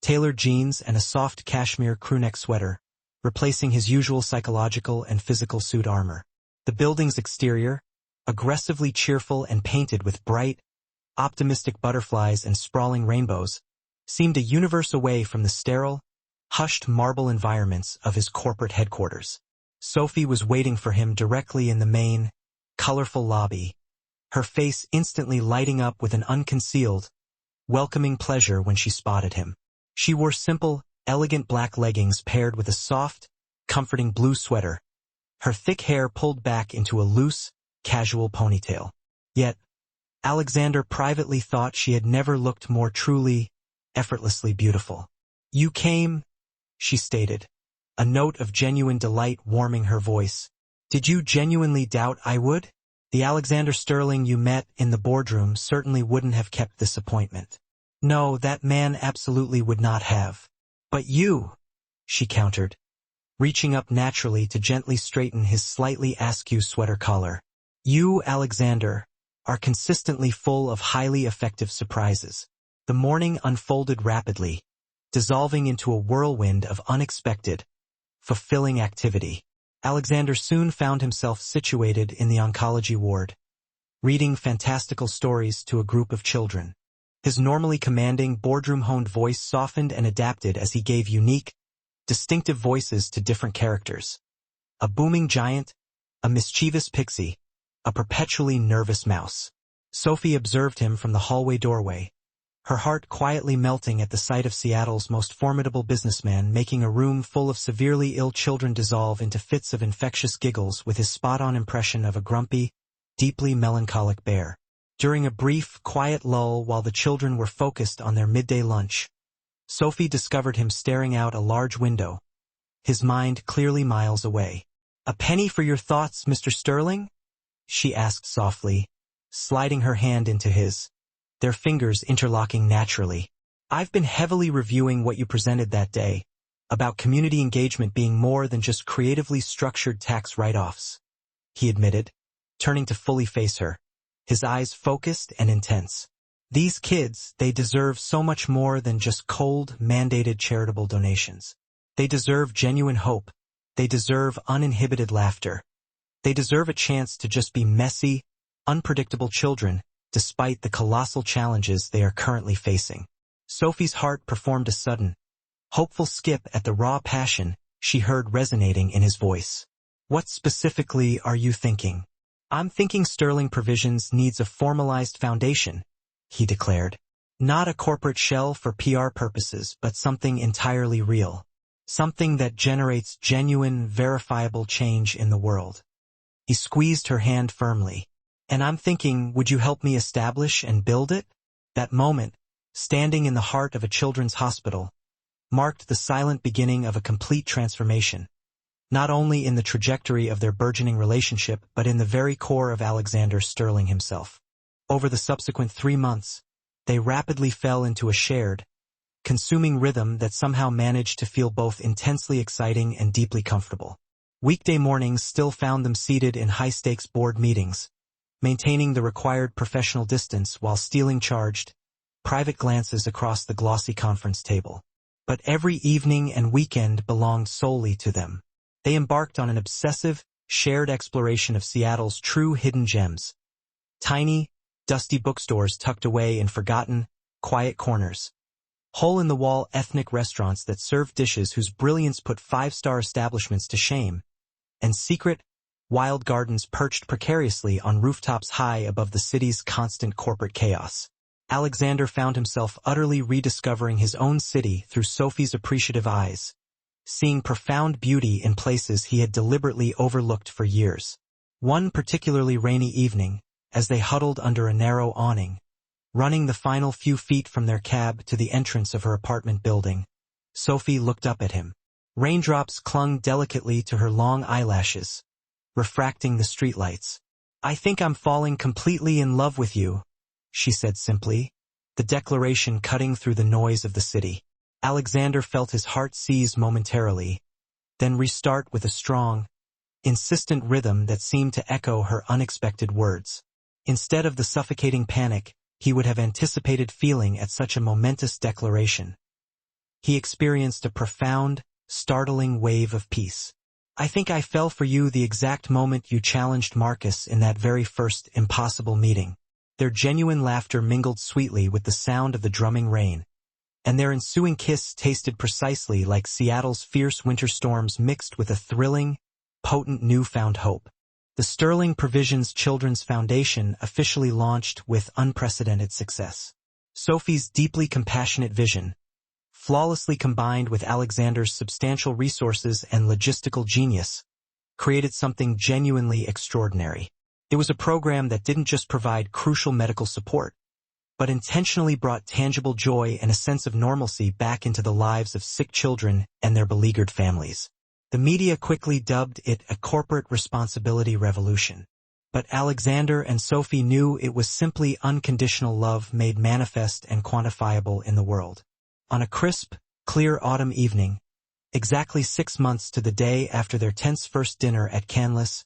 tailored jeans and a soft cashmere crewneck sweater, replacing his usual psychological and physical suit armor. The building's exterior, aggressively cheerful and painted with bright, optimistic butterflies and sprawling rainbows, seemed a universe away from the sterile, hushed marble environments of his corporate headquarters. Sophie was waiting for him directly in the main, colorful lobby, her face instantly lighting up with an unconcealed, welcoming pleasure when she spotted him. She wore simple, elegant black leggings paired with a soft, comforting blue sweater, her thick hair pulled back into a loose, casual ponytail. Yet, Alexander privately thought she had never looked more truly, effortlessly beautiful. "You came," she stated, a note of genuine delight warming her voice. "Did you genuinely doubt I would? The Alexander Sterling you met in the boardroom certainly wouldn't have kept this appointment. No, that man absolutely would not have. But you," she countered, reaching up naturally to gently straighten his slightly askew sweater collar. "You, Alexander, are consistently full of highly effective surprises." The morning unfolded rapidly, dissolving into a whirlwind of unexpected, fulfilling activity. Alexander soon found himself situated in the oncology ward, reading fantastical stories to a group of children. His normally commanding, boardroom-honed voice softened and adapted as he gave unique, distinctive voices to different characters. A booming giant, a mischievous pixie, a perpetually nervous mouse. Sophie observed him from the hallway doorway, her heart quietly melting at the sight of Seattle's most formidable businessman making a room full of severely ill children dissolve into fits of infectious giggles with his spot-on impression of a grumpy, deeply melancholic bear. During a brief, quiet lull while the children were focused on their midday lunch, Sophie discovered him staring out a large window, his mind clearly miles away. "A penny for your thoughts, Mr. Sterling?" she asked softly, sliding her hand into his, their fingers interlocking naturally. "I've been heavily reviewing what you presented that day, about community engagement being more than just creatively structured tax write-offs," he admitted, turning to fully face her, his eyes focused and intense. "These kids, they deserve so much more than just cold, mandated charitable donations. They deserve genuine hope. They deserve uninhibited laughter. They deserve a chance to just be messy, unpredictable children, despite the colossal challenges they are currently facing." Sophie's heart performed a sudden, hopeful skip at the raw passion she heard resonating in his voice. "What specifically are you thinking?" "I'm thinking Sterling Provisions needs a formalized foundation," he declared. "Not a corporate shell for PR purposes, but something entirely real. Something that generates genuine, verifiable change in the world." He squeezed her hand firmly. "And I'm thinking, would you help me establish and build it?" That moment, standing in the heart of a children's hospital, marked the silent beginning of a complete transformation, not only in the trajectory of their burgeoning relationship but in the very core of Alexander Sterling himself. Over the subsequent 3 months, they rapidly fell into a shared, consuming rhythm that somehow managed to feel both intensely exciting and deeply comfortable. Weekday mornings still found them seated in high-stakes board meetings, maintaining the required professional distance while stealing charged, private glances across the glossy conference table. But every evening and weekend belonged solely to them. They embarked on an obsessive, shared exploration of Seattle's true hidden gems. Tiny, dusty bookstores tucked away in forgotten, quiet corners. Hole-in-the-wall ethnic restaurants that served dishes whose brilliance put 5-star establishments to shame. And secret, wild gardens perched precariously on rooftops high above the city's constant corporate chaos. Alexander found himself utterly rediscovering his own city through Sophie's appreciative eyes, seeing profound beauty in places he had deliberately overlooked for years. One particularly rainy evening, as they huddled under a narrow awning, running the final few feet from their cab to the entrance of her apartment building, Sophie looked up at him. Raindrops clung delicately to her long eyelashes, refracting the streetlights. "I think I'm falling completely in love with you," she said simply, the declaration cutting through the noise of the city. Alexander felt his heart seize momentarily, then restart with a strong, insistent rhythm that seemed to echo her unexpected words. Instead of the suffocating panic he would have anticipated feeling at such a momentous declaration, he experienced a profound, startling wave of peace. "I think I fell for you the exact moment you challenged Marcus in that very first impossible meeting." Their genuine laughter mingled sweetly with the sound of the drumming rain, and their ensuing kiss tasted precisely like Seattle's fierce winter storms mixed with a thrilling, potent newfound hope. The Sterling Provisions Children's Foundation officially launched with unprecedented success. Sophie's deeply compassionate vision, flawlessly combined with Alexander's substantial resources and logistical genius, created something genuinely extraordinary. It was a program that didn't just provide crucial medical support, but intentionally brought tangible joy and a sense of normalcy back into the lives of sick children and their beleaguered families. The media quickly dubbed it a corporate responsibility revolution. But Alexander and Sophie knew it was simply unconditional love made manifest and quantifiable in the world. On a crisp, clear autumn evening, exactly 6 months to the day after their tense first dinner at Canlis,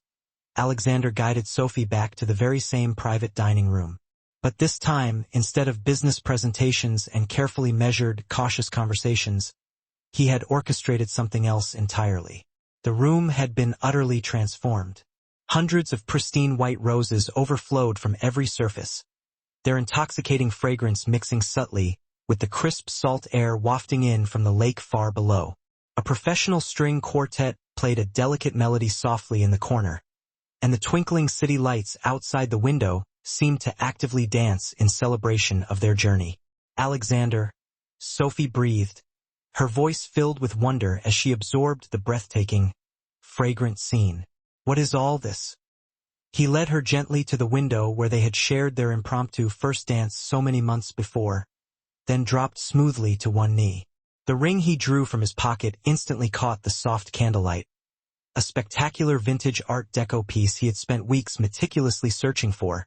Alexander guided Sophie back to the very same private dining room. But this time, instead of business presentations and carefully measured, cautious conversations, he had orchestrated something else entirely. The room had been utterly transformed. Hundreds of pristine white roses overflowed from every surface, their intoxicating fragrance mixing subtly with the crisp salt air wafting in from the lake far below. A professional string quartet played a delicate melody softly in the corner, and the twinkling city lights outside the window seemed to actively dance in celebration of their journey. Alexander, Sophie breathed, her voice filled with wonder as she absorbed the breathtaking, fragrant scene. What is all this? He led her gently to the window where they had shared their impromptu first dance so many months before, then dropped smoothly to one knee. The ring he drew from his pocket instantly caught the soft candlelight, a spectacular vintage Art Deco piece he had spent weeks meticulously searching for,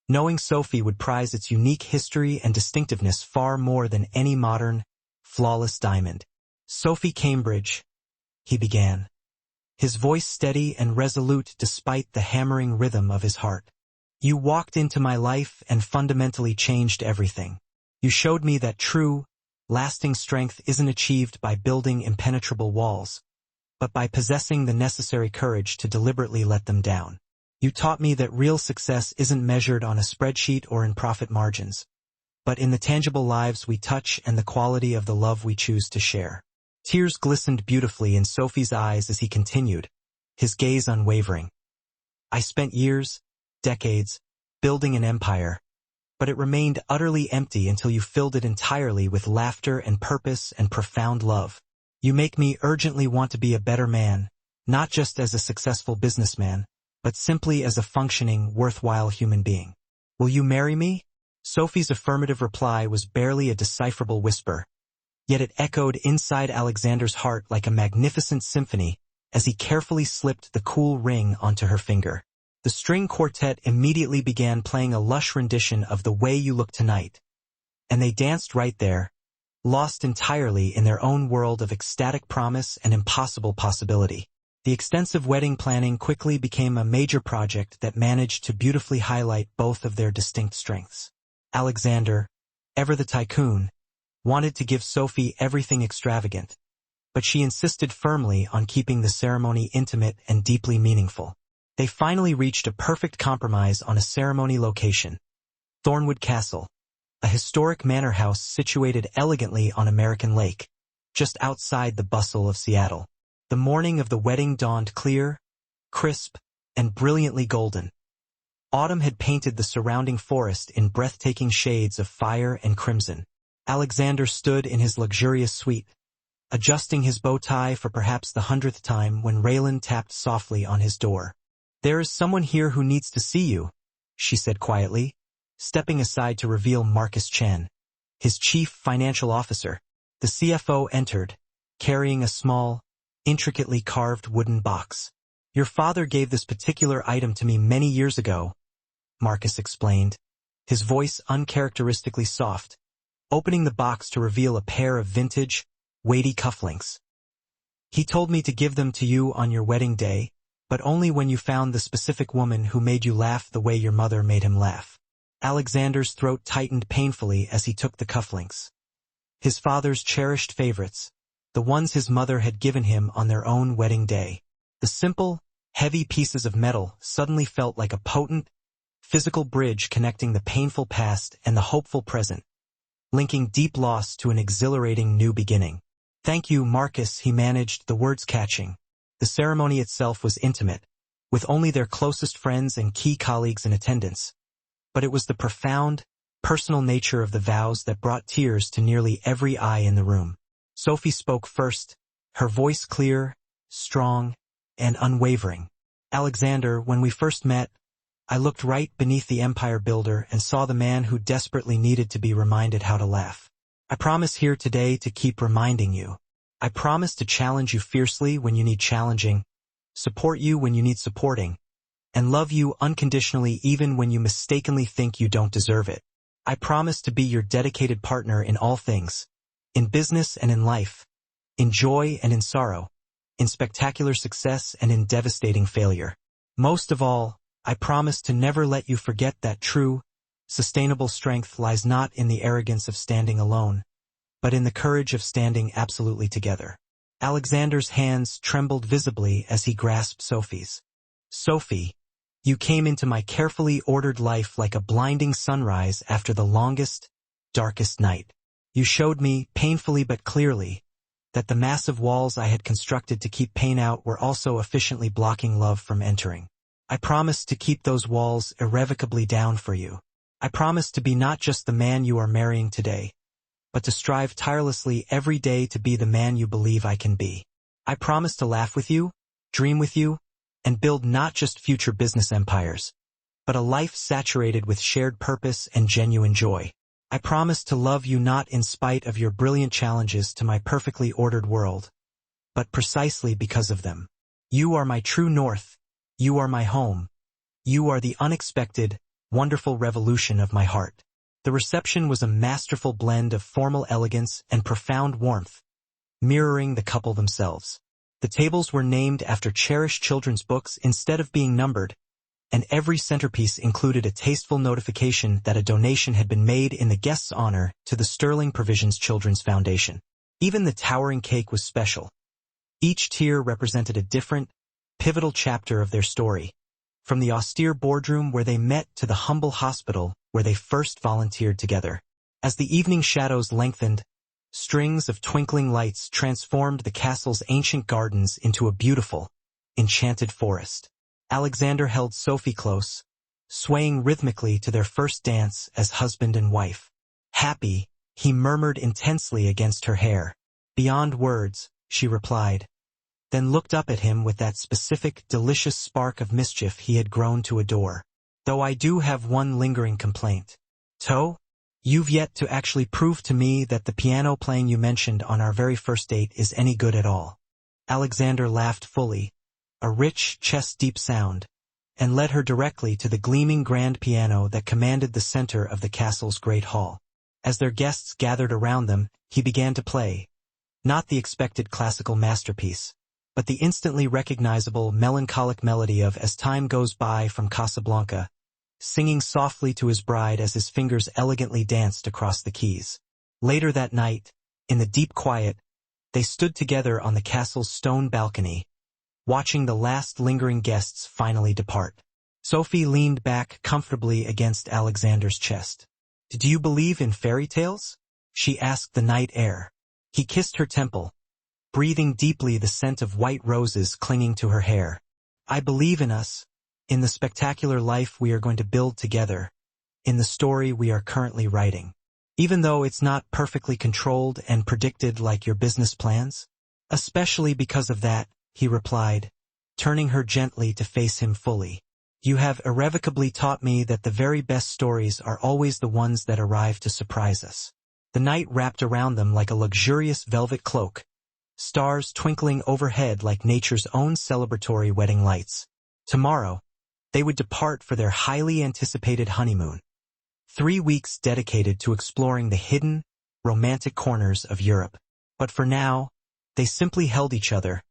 knowing Sophie would prize its unique history and distinctiveness far more than any modern, flawless diamond. "Sophie Cambridge," he began, his voice steady and resolute despite the hammering rhythm of his heart. "You walked into my life and fundamentally changed everything. You showed me that true, lasting strength isn't achieved by building impenetrable walls, but by possessing the necessary courage to deliberately let them down. You taught me that real success isn't measured on a spreadsheet or in profit margins, but in the tangible lives we touch and the quality of the love we choose to share." Tears glistened beautifully in Sophie's eyes as he continued, his gaze unwavering. "I spent years, decades, building an empire, but it remained utterly empty until you filled it entirely with laughter and purpose and profound love. You make me urgently want to be a better man, not just as a successful businessman, but simply as a functioning, worthwhile human being. Will you marry me?" Sophie's affirmative reply was barely a decipherable whisper, yet it echoed inside Alexander's heart like a magnificent symphony as he carefully slipped the cool ring onto her finger. The string quartet immediately began playing a lush rendition of "The Way You Look Tonight," and they danced right there, lost entirely in their own world of ecstatic promise and impossible possibility. The extensive wedding planning quickly became a major project that managed to beautifully highlight both of their distinct strengths. Alexander, ever the tycoon, wanted to give Sophie everything extravagant, but she insisted firmly on keeping the ceremony intimate and deeply meaningful. They finally reached a perfect compromise on a ceremony location: Thornwood Castle, a historic manor house situated elegantly on American Lake, just outside the bustle of Seattle. The morning of the wedding dawned clear, crisp, and brilliantly golden. Autumn had painted the surrounding forest in breathtaking shades of fire and crimson. Alexander stood in his luxurious suite, adjusting his bow tie for perhaps the 100th time when Raylan tapped softly on his door. "There is someone here who needs to see you," she said quietly, stepping aside to reveal Marcus Chen, his chief financial officer. The CFO entered, carrying a small, intricately carved wooden box. "Your father gave this particular item to me many years ago," Marcus explained, his voice uncharacteristically soft, opening the box to reveal a pair of vintage, weighty cufflinks. "He told me to give them to you on your wedding day, but only when you found the specific woman who made you laugh the way your mother made him laugh." Alexander's throat tightened painfully as he took the cufflinks. His father's cherished favorites, the ones his mother had given him on their own wedding day. The simple, heavy pieces of metal suddenly felt like a potent, physical bridge connecting the painful past and the hopeful present, linking deep loss to an exhilarating new beginning. "Thank you, Marcus," he managed, the words catching. The ceremony itself was intimate, with only their closest friends and key colleagues in attendance, but it was the profound, personal nature of the vows that brought tears to nearly every eye in the room. Sophie spoke first, her voice clear, strong, and unwavering. "Alexander, when we first met, I looked right beneath the empire builder and saw the man who desperately needed to be reminded how to laugh. I promise here today to keep reminding you. I promise to challenge you fiercely when you need challenging, support you when you need supporting, and love you unconditionally even when you mistakenly think you don't deserve it. I promise to be your dedicated partner in all things, in business and in life, in joy and in sorrow, in spectacular success and in devastating failure. Most of all, I promise to never let you forget that true, sustainable strength lies not in the arrogance of standing alone, but in the courage of standing absolutely together." Alexander's hands trembled visibly as he grasped Sophie's. "Sophie," You came into my carefully ordered life like a blinding sunrise after the longest, darkest night. You showed me, painfully but clearly, that the massive walls I had constructed to keep pain out were also efficiently blocking love from entering. I promised to keep those walls irrevocably down for you. I promised to be not just the man you are marrying today, but to strive tirelessly every day to be the man you believe I can be. I promised to laugh with you, dream with you, and build not just future business empires, but a life saturated with shared purpose and genuine joy. I promised to love you not in spite of your brilliant challenges to my perfectly ordered world, but precisely because of them. You are my true north. You are my home. You are the unexpected, wonderful revolution of my heart. The reception was a masterful blend of formal elegance and profound warmth, mirroring the couple themselves. The tables were named after cherished children's books instead of being numbered, and every centerpiece included a tasteful notification that a donation had been made in the guest's honor to the Sterling Provisions Children's Foundation. Even the towering cake was special. Each tier represented a different, pivotal chapter of their story, from the austere boardroom where they met to the humble hospital where they first volunteered together. As the evening shadows lengthened, strings of twinkling lights transformed the castle's ancient gardens into a beautiful, enchanted forest. Alexander held Sophie close, swaying rhythmically to their first dance as husband and wife. Happy, he murmured intensely against her hair. Beyond words, she replied, then looked up at him with that specific, delicious spark of mischief he had grown to adore. Though I do have one lingering complaint. Toe? You've yet to actually prove to me that the piano playing you mentioned on our very first date is any good at all. Alexander laughed fully, a rich, chest-deep sound, and led her directly to the gleaming grand piano that commanded the center of the castle's great hall. As their guests gathered around them, he began to play, not the expected classical masterpiece, but the instantly recognizable melancholic melody of As Time Goes By from Casablanca, singing softly to his bride as his fingers elegantly danced across the keys. Later that night, in the deep quiet, they stood together on the castle's stone balcony, watching the last lingering guests finally depart. Sophie leaned back comfortably against Alexander's chest. "Do you believe in fairy tales?" she asked the night air. He kissed her temple, breathing deeply the scent of white roses clinging to her hair. "I believe in us, in the spectacular life we are going to build together, in the story we are currently writing. Even though it's not perfectly controlled and predicted like your business plans." "Especially because of that," he replied, turning her gently to face him fully. "You have irrevocably taught me that the very best stories are always the ones that arrive to surprise us." The night wrapped around them like a luxurious velvet cloak, stars twinkling overhead like nature's own celebratory wedding lights. Tomorrow, they would depart for their highly anticipated honeymoon. 3 weeks dedicated to exploring the hidden, romantic corners of Europe. But for now, they simply held each other,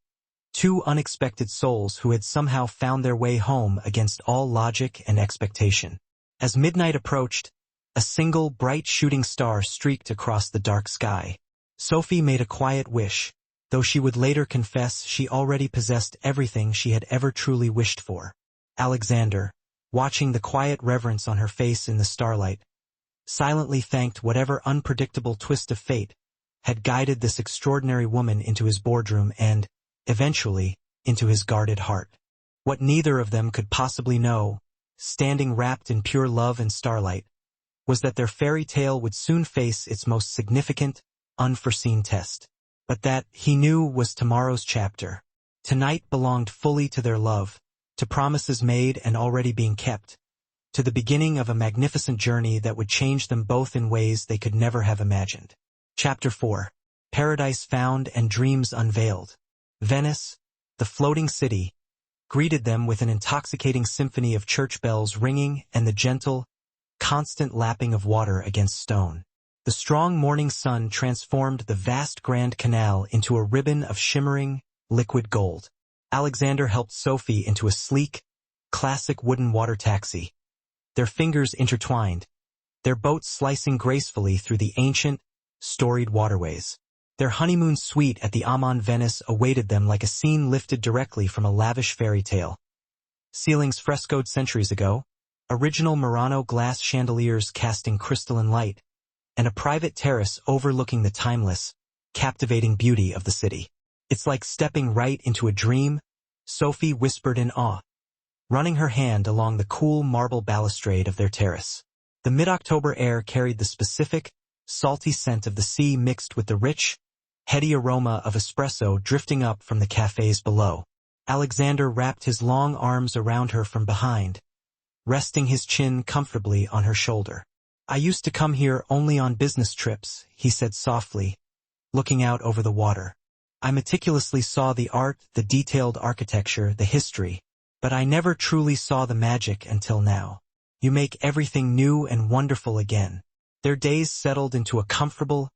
two unexpected souls who had somehow found their way home against all logic and expectation. As midnight approached, a single bright shooting star streaked across the dark sky. Sophie made a quiet wish, though she would later confess she already possessed everything she had ever truly wished for. Alexander, watching the quiet reverence on her face in the starlight, silently thanked whatever unpredictable twist of fate had guided this extraordinary woman into his boardroom and, eventually, into his guarded heart. What neither of them could possibly know, standing wrapped in pure love and starlight, was that their fairy tale would soon face its most significant, unforeseen test. But that, he knew, was tomorrow's chapter. Tonight belonged fully to their love, to promises made and already being kept, to the beginning of a magnificent journey that would change them both in ways they could never have imagined. Chapter 4. Paradise Found and Dreams Unveiled. Venice, the floating city, greeted them with an intoxicating symphony of church bells ringing and the gentle, constant lapping of water against stone. The strong morning sun transformed the vast Grand Canal into a ribbon of shimmering, liquid gold. Alexander helped Sophie into a sleek, classic wooden water taxi, their fingers intertwined, their boat slicing gracefully through the ancient, storied waterways. Their honeymoon suite at the Amman Venice awaited them like a scene lifted directly from a lavish fairy tale. ceilings frescoed centuries ago, original Murano glass chandeliers casting crystalline light, and a private terrace overlooking the timeless, captivating beauty of the city. It's like stepping right into a dream, Sophie whispered in awe, running her hand along the cool marble balustrade of their terrace. The mid-October air carried the specific, salty scent of the sea mixed with the rich, heady aroma of espresso drifting up from the cafes below. Alexander wrapped his long arms around her from behind, resting his chin comfortably on her shoulder. I used to come here only on business trips, he said softly, looking out over the water. I meticulously saw the art, the detailed architecture, the history, but I never truly saw the magic until now. You make everything new and wonderful again. Their days settled into a comfortable,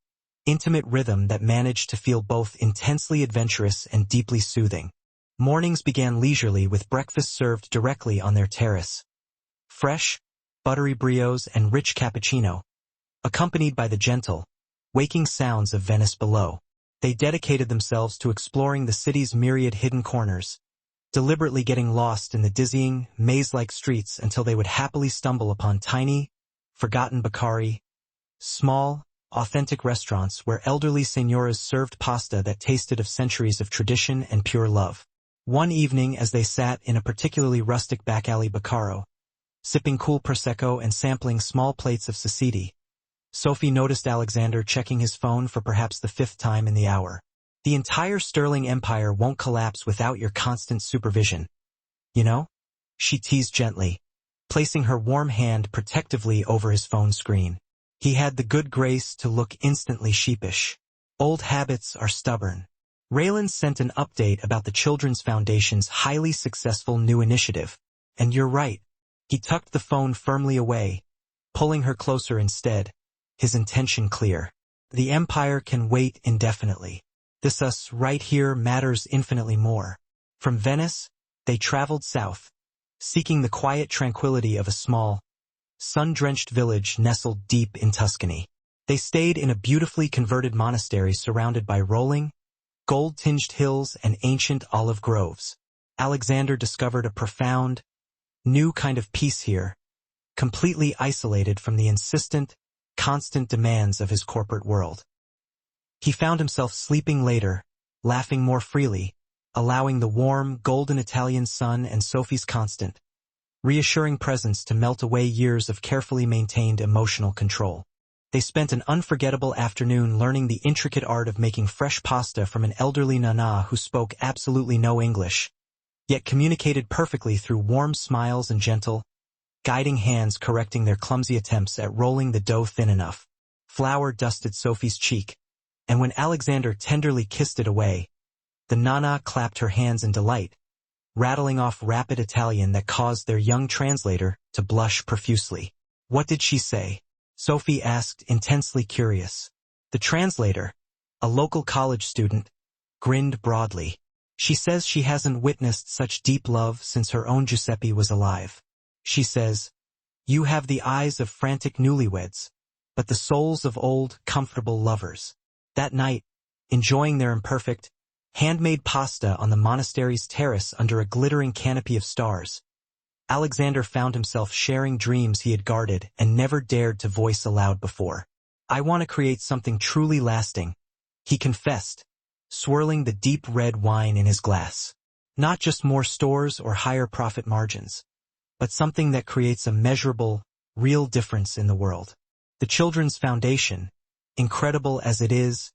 intimate rhythm that managed to feel both intensely adventurous and deeply soothing. Mornings began leisurely with breakfast served directly on their terrace. Fresh, buttery brioches and rich cappuccino, accompanied by the gentle, waking sounds of Venice below. They dedicated themselves to exploring the city's myriad hidden corners, deliberately getting lost in the dizzying, maze-like streets until they would happily stumble upon tiny, forgotten Baccari, small, authentic restaurants where elderly senoras served pasta that tasted of centuries of tradition and pure love. One evening as they sat in a particularly rustic back alley Baccaro, sipping cool Prosecco and sampling small plates of tzatziki, Sophie noticed Alexander checking his phone for perhaps the 5th time in the hour. The entire Sterling Empire won't collapse without your constant supervision. You know? She teased gently, placing her warm hand protectively over his phone screen. He had the good grace to look instantly sheepish. Old habits are stubborn. Raylan sent an update about the Children's Foundation's highly successful new initiative. And you're right. He tucked the phone firmly away, pulling her closer instead, his intention clear. The Empire can wait indefinitely. This us right here matters infinitely more. From Venice, they traveled south, seeking the quiet tranquility of a small, sun-drenched village nestled deep in Tuscany. They stayed in a beautifully converted monastery surrounded by rolling, gold-tinged hills and ancient olive groves. Alexander discovered a profound, new kind of peace here, completely isolated from the insistent, constant demands of his corporate world. He found himself sleeping later, laughing more freely, allowing the warm, golden Italian sun and Sophie's constant, reassuring presence to melt away years of carefully maintained emotional control. They spent an unforgettable afternoon learning the intricate art of making fresh pasta from an elderly nana who spoke absolutely no English, yet communicated perfectly through warm smiles and gentle, guiding hands correcting their clumsy attempts at rolling the dough thin enough. Flour dusted Sophie's cheek, and when Alexander tenderly kissed it away, the nana clapped her hands in delight, rattling off rapid Italian that caused their young translator to blush profusely. What did she say? Sophie asked, intensely curious. The translator, a local college student, grinned broadly. She says she hasn't witnessed such deep love since her own Giuseppe was alive. She says, you have the eyes of frantic newlyweds, but the souls of old, comfortable lovers. That night, enjoying their imperfect, handmade pasta on the monastery's terrace under a glittering canopy of stars, Alexander found himself sharing dreams he had guarded and never dared to voice aloud before. I want to create something truly lasting, he confessed, swirling the deep red wine in his glass. Not just more stores or higher profit margins, but something that creates a measurable, real difference in the world. The Children's Foundation, incredible as it is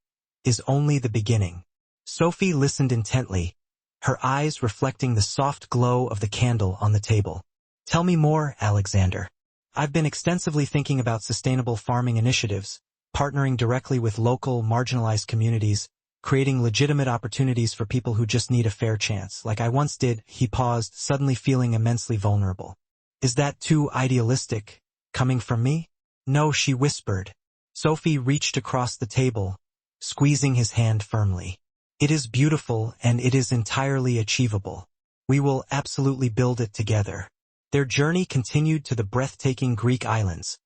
only the beginning. Sophie listened intently, her eyes reflecting the soft glow of the candle on the table. Tell me more, Alexander. I've been extensively thinking about sustainable farming initiatives, partnering directly with local, marginalized communities, creating legitimate opportunities for people who just need a fair chance, like I once did. He paused, suddenly feeling immensely vulnerable. Is that too idealistic, coming from me? No, she whispered. Sophie reached across the table, squeezing his hand firmly. It is beautiful and it is entirely achievable. We will absolutely build it together. Their journey continued to the breathtaking Greek islands,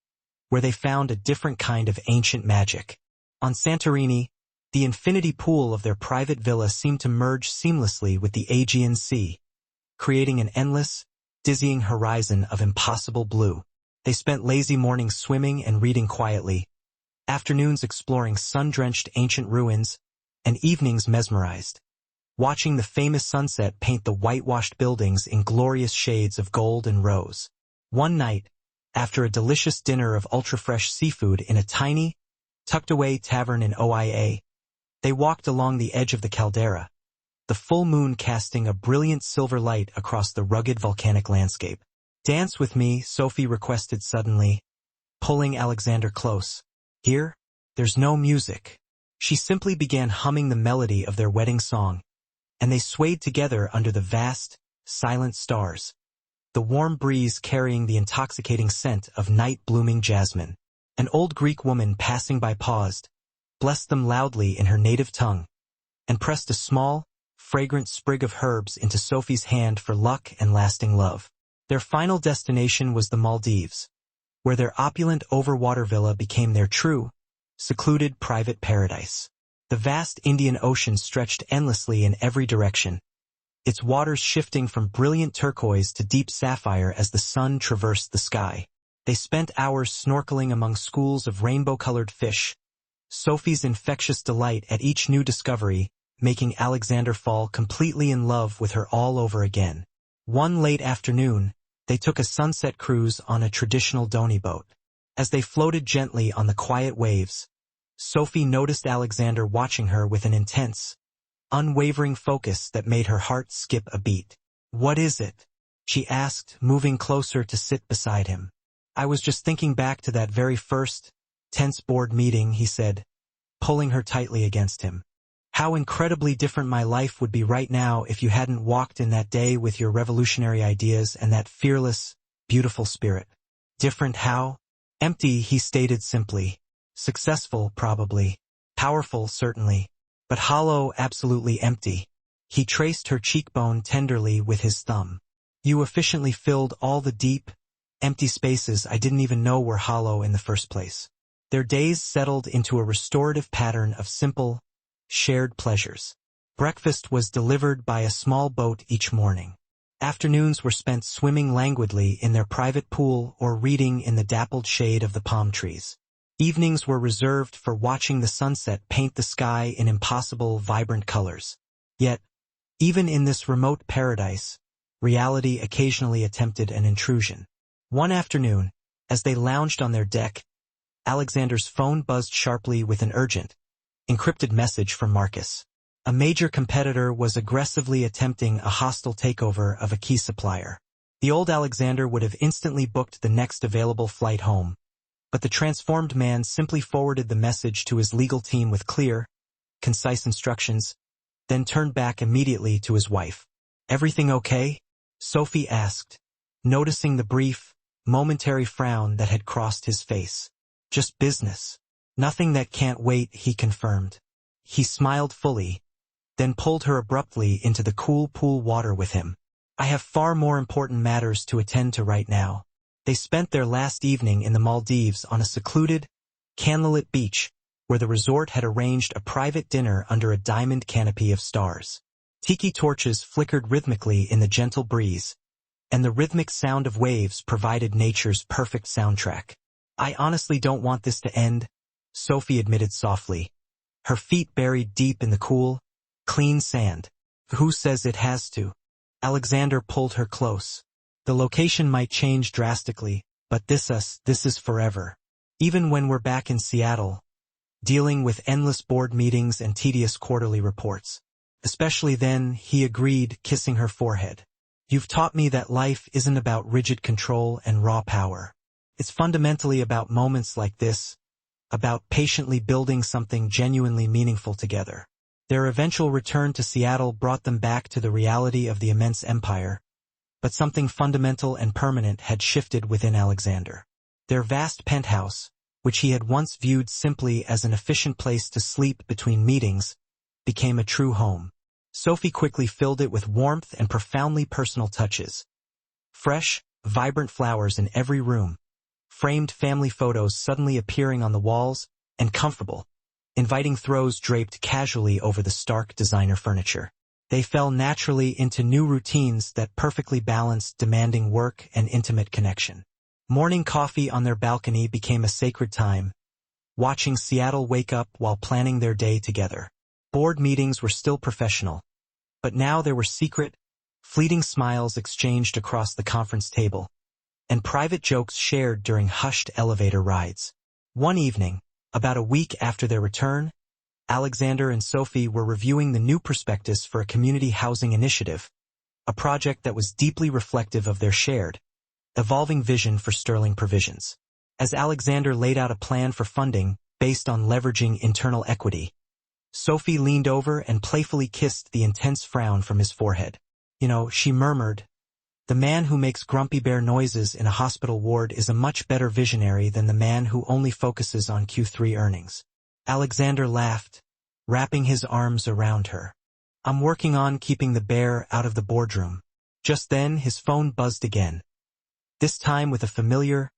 where they found a different kind of ancient magic. On Santorini, the infinity pool of their private villa seemed to merge seamlessly with the Aegean Sea, creating an endless, dizzying horizon of impossible blue. They spent lazy mornings swimming and reading quietly, afternoons exploring sun-drenched ancient ruins, and evenings mesmerized, watching the famous sunset paint the whitewashed buildings in glorious shades of gold and rose. One night, after a delicious dinner of ultra-fresh seafood in a tiny, tucked-away tavern in OIA, they walked along the edge of the caldera, the full moon casting a brilliant silver light across the rugged volcanic landscape. "Dance with me," Sophie requested suddenly, pulling Alexander close. "Here, there's no music." She simply began humming the melody of their wedding song, and they swayed together under the vast, silent stars, the warm breeze carrying the intoxicating scent of night-blooming jasmine. An old Greek woman passing by paused, blessed them loudly in her native tongue, and pressed a small, fragrant sprig of herbs into Sophie's hand for luck and lasting love. Their final destination was the Maldives, where their opulent overwater villa became their true, secluded private paradise. The vast Indian Ocean stretched endlessly in every direction, its waters shifting from brilliant turquoise to deep sapphire as the sun traversed the sky. They spent hours snorkeling among schools of rainbow-colored fish, Sophie's infectious delight at each new discovery making Alexander fall completely in love with her all over again. One late afternoon, they took a sunset cruise on a traditional dhoni boat. As they floated gently on the quiet waves, Sophie noticed Alexander watching her with an intense, unwavering focus that made her heart skip a beat. "What is it?" she asked, moving closer to sit beside him. "I was just thinking back to that very first, tense board meeting," he said, pulling her tightly against him. "How incredibly different my life would be right now if you hadn't walked in that day with your revolutionary ideas and that fearless, beautiful spirit." "Different how?" "Empty," he stated simply. "Successful, probably. Powerful, certainly. But hollow, absolutely empty." He traced her cheekbone tenderly with his thumb. "You efficiently filled all the deep, empty spaces I didn't even know were hollow in the first place." Their days settled into a restorative pattern of simple, shared pleasures. Breakfast was delivered by a small boat each morning. Afternoons were spent swimming languidly in their private pool or reading in the dappled shade of the palm trees. Evenings were reserved for watching the sunset paint the sky in impossible, vibrant colors. Yet, even in this remote paradise, reality occasionally attempted an intrusion. One afternoon, as they lounged on their deck, Alexander's phone buzzed sharply with an urgent, encrypted message from Marcus. A major competitor was aggressively attempting a hostile takeover of a key supplier. The old Alexander would have instantly booked the next available flight home, but the transformed man simply forwarded the message to his legal team with clear, concise instructions, then turned back immediately to his wife. "Everything okay?" Sophie asked, noticing the brief, momentary frown that had crossed his face. "Just business. Nothing that can't wait," he confirmed. He smiled fully, then pulled her abruptly into the cool pool water with him. "I have far more important matters to attend to right now." They spent their last evening in the Maldives on a secluded, candlelit beach, where the resort had arranged a private dinner under a diamond canopy of stars. Tiki torches flickered rhythmically in the gentle breeze, and the rhythmic sound of waves provided nature's perfect soundtrack. "I honestly don't want this to end," Sophie admitted softly, her feet buried deep in the cool, clean sand. "Who says it has to?" Alexander pulled her close. "The location might change drastically, but this is forever. Even when we're back in Seattle, dealing with endless board meetings and tedious quarterly reports. Especially then," he agreed, kissing her forehead. "You've taught me that life isn't about rigid control and raw power. It's fundamentally about moments like this, about patiently building something genuinely meaningful together." Their eventual return to Seattle brought them back to the reality of the immense empire, but something fundamental and permanent had shifted within Alexander. Their vast penthouse, which he had once viewed simply as an efficient place to sleep between meetings, became a true home. Sophie quickly filled it with warmth and profoundly personal touches. Fresh, vibrant flowers in every room, framed family photos suddenly appearing on the walls, and comfortable, inviting throws draped casually over the stark designer furniture. They fell naturally into new routines that perfectly balanced demanding work and intimate connection. Morning coffee on their balcony became a sacred time, watching Seattle wake up while planning their day together. Board meetings were still professional, but now there were secret, fleeting smiles exchanged across the conference table, and private jokes shared during hushed elevator rides. One evening, about a week after their return, Alexander and Sophie were reviewing the new prospectus for a community housing initiative, a project that was deeply reflective of their shared, evolving vision for Sterling Provisions. As Alexander laid out a plan for funding based on leveraging internal equity, Sophie leaned over and playfully kissed the intense frown from his forehead. She murmured, "The man who makes grumpy bear noises in a hospital ward is a much better visionary than the man who only focuses on Q3 earnings." Alexander laughed, wrapping his arms around her. "I'm working on keeping the bear out of the boardroom." Just then his phone buzzed again, this time with a familiar,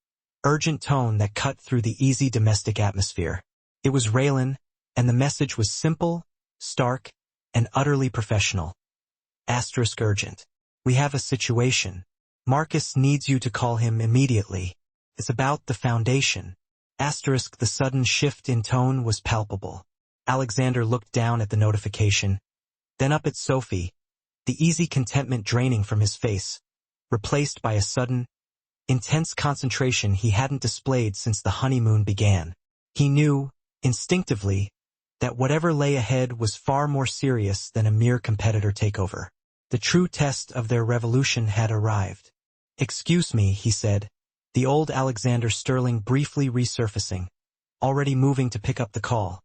urgent tone that cut through the easy domestic atmosphere. It was Raylan, and the message was simple, stark, and utterly professional. *urgent. We have a situation. Marcus needs you to call him immediately. It's about the foundation. *. The sudden shift in tone was palpable. Alexander looked down at the notification, then up at Sophie, the easy contentment draining from his face, replaced by a sudden, intense concentration he hadn't displayed since the honeymoon began. He knew, instinctively, that whatever lay ahead was far more serious than a mere competitor takeover. The true test of their revolution had arrived. "Excuse me," he said, the old Alexander Sterling briefly resurfacing, already moving to pick up the call,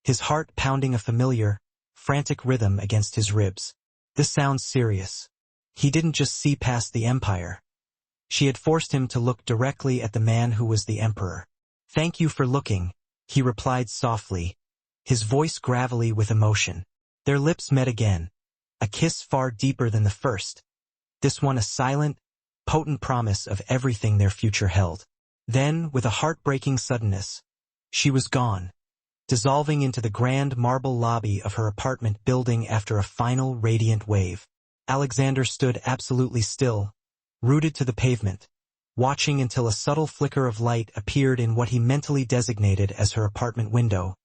his heart pounding a familiar, frantic rhythm against his ribs. "This sounds serious." He didn't just see past the empire. She had forced him to look directly at the man who was the emperor. "Thank you for looking," he replied softly, his voice gravelly with emotion. Their lips met again, a kiss far deeper than the first, this one a silent, potent promise of everything their future held. Then, with a heartbreaking suddenness, she was gone, dissolving into the grand marble lobby of her apartment building after a final radiant wave. Alexander stood absolutely still, rooted to the pavement, watching until a subtle flicker of light appeared in what he mentally designated as her apartment window,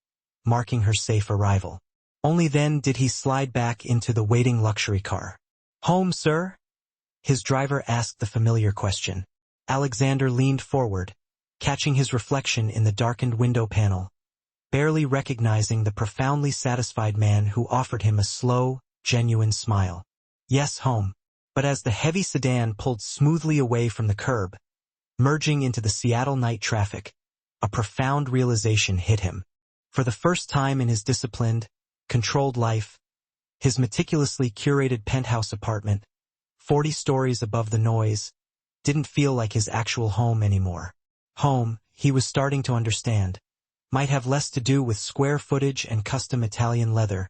marking her safe arrival. Only then did he slide back into the waiting luxury car. "Home, sir?" His driver asked the familiar question. Alexander leaned forward, catching his reflection in the darkened window panel, barely recognizing the profoundly satisfied man who offered him a slow, genuine smile. "Yes, home." But as the heavy sedan pulled smoothly away from the curb, merging into the Seattle night traffic, a profound realization hit him. For the first time in his disciplined, controlled life, his meticulously curated penthouse apartment, 40 stories above the noise, didn't feel like his actual home anymore. Home, he was starting to understand, might have less to do with square footage and custom Italian leather,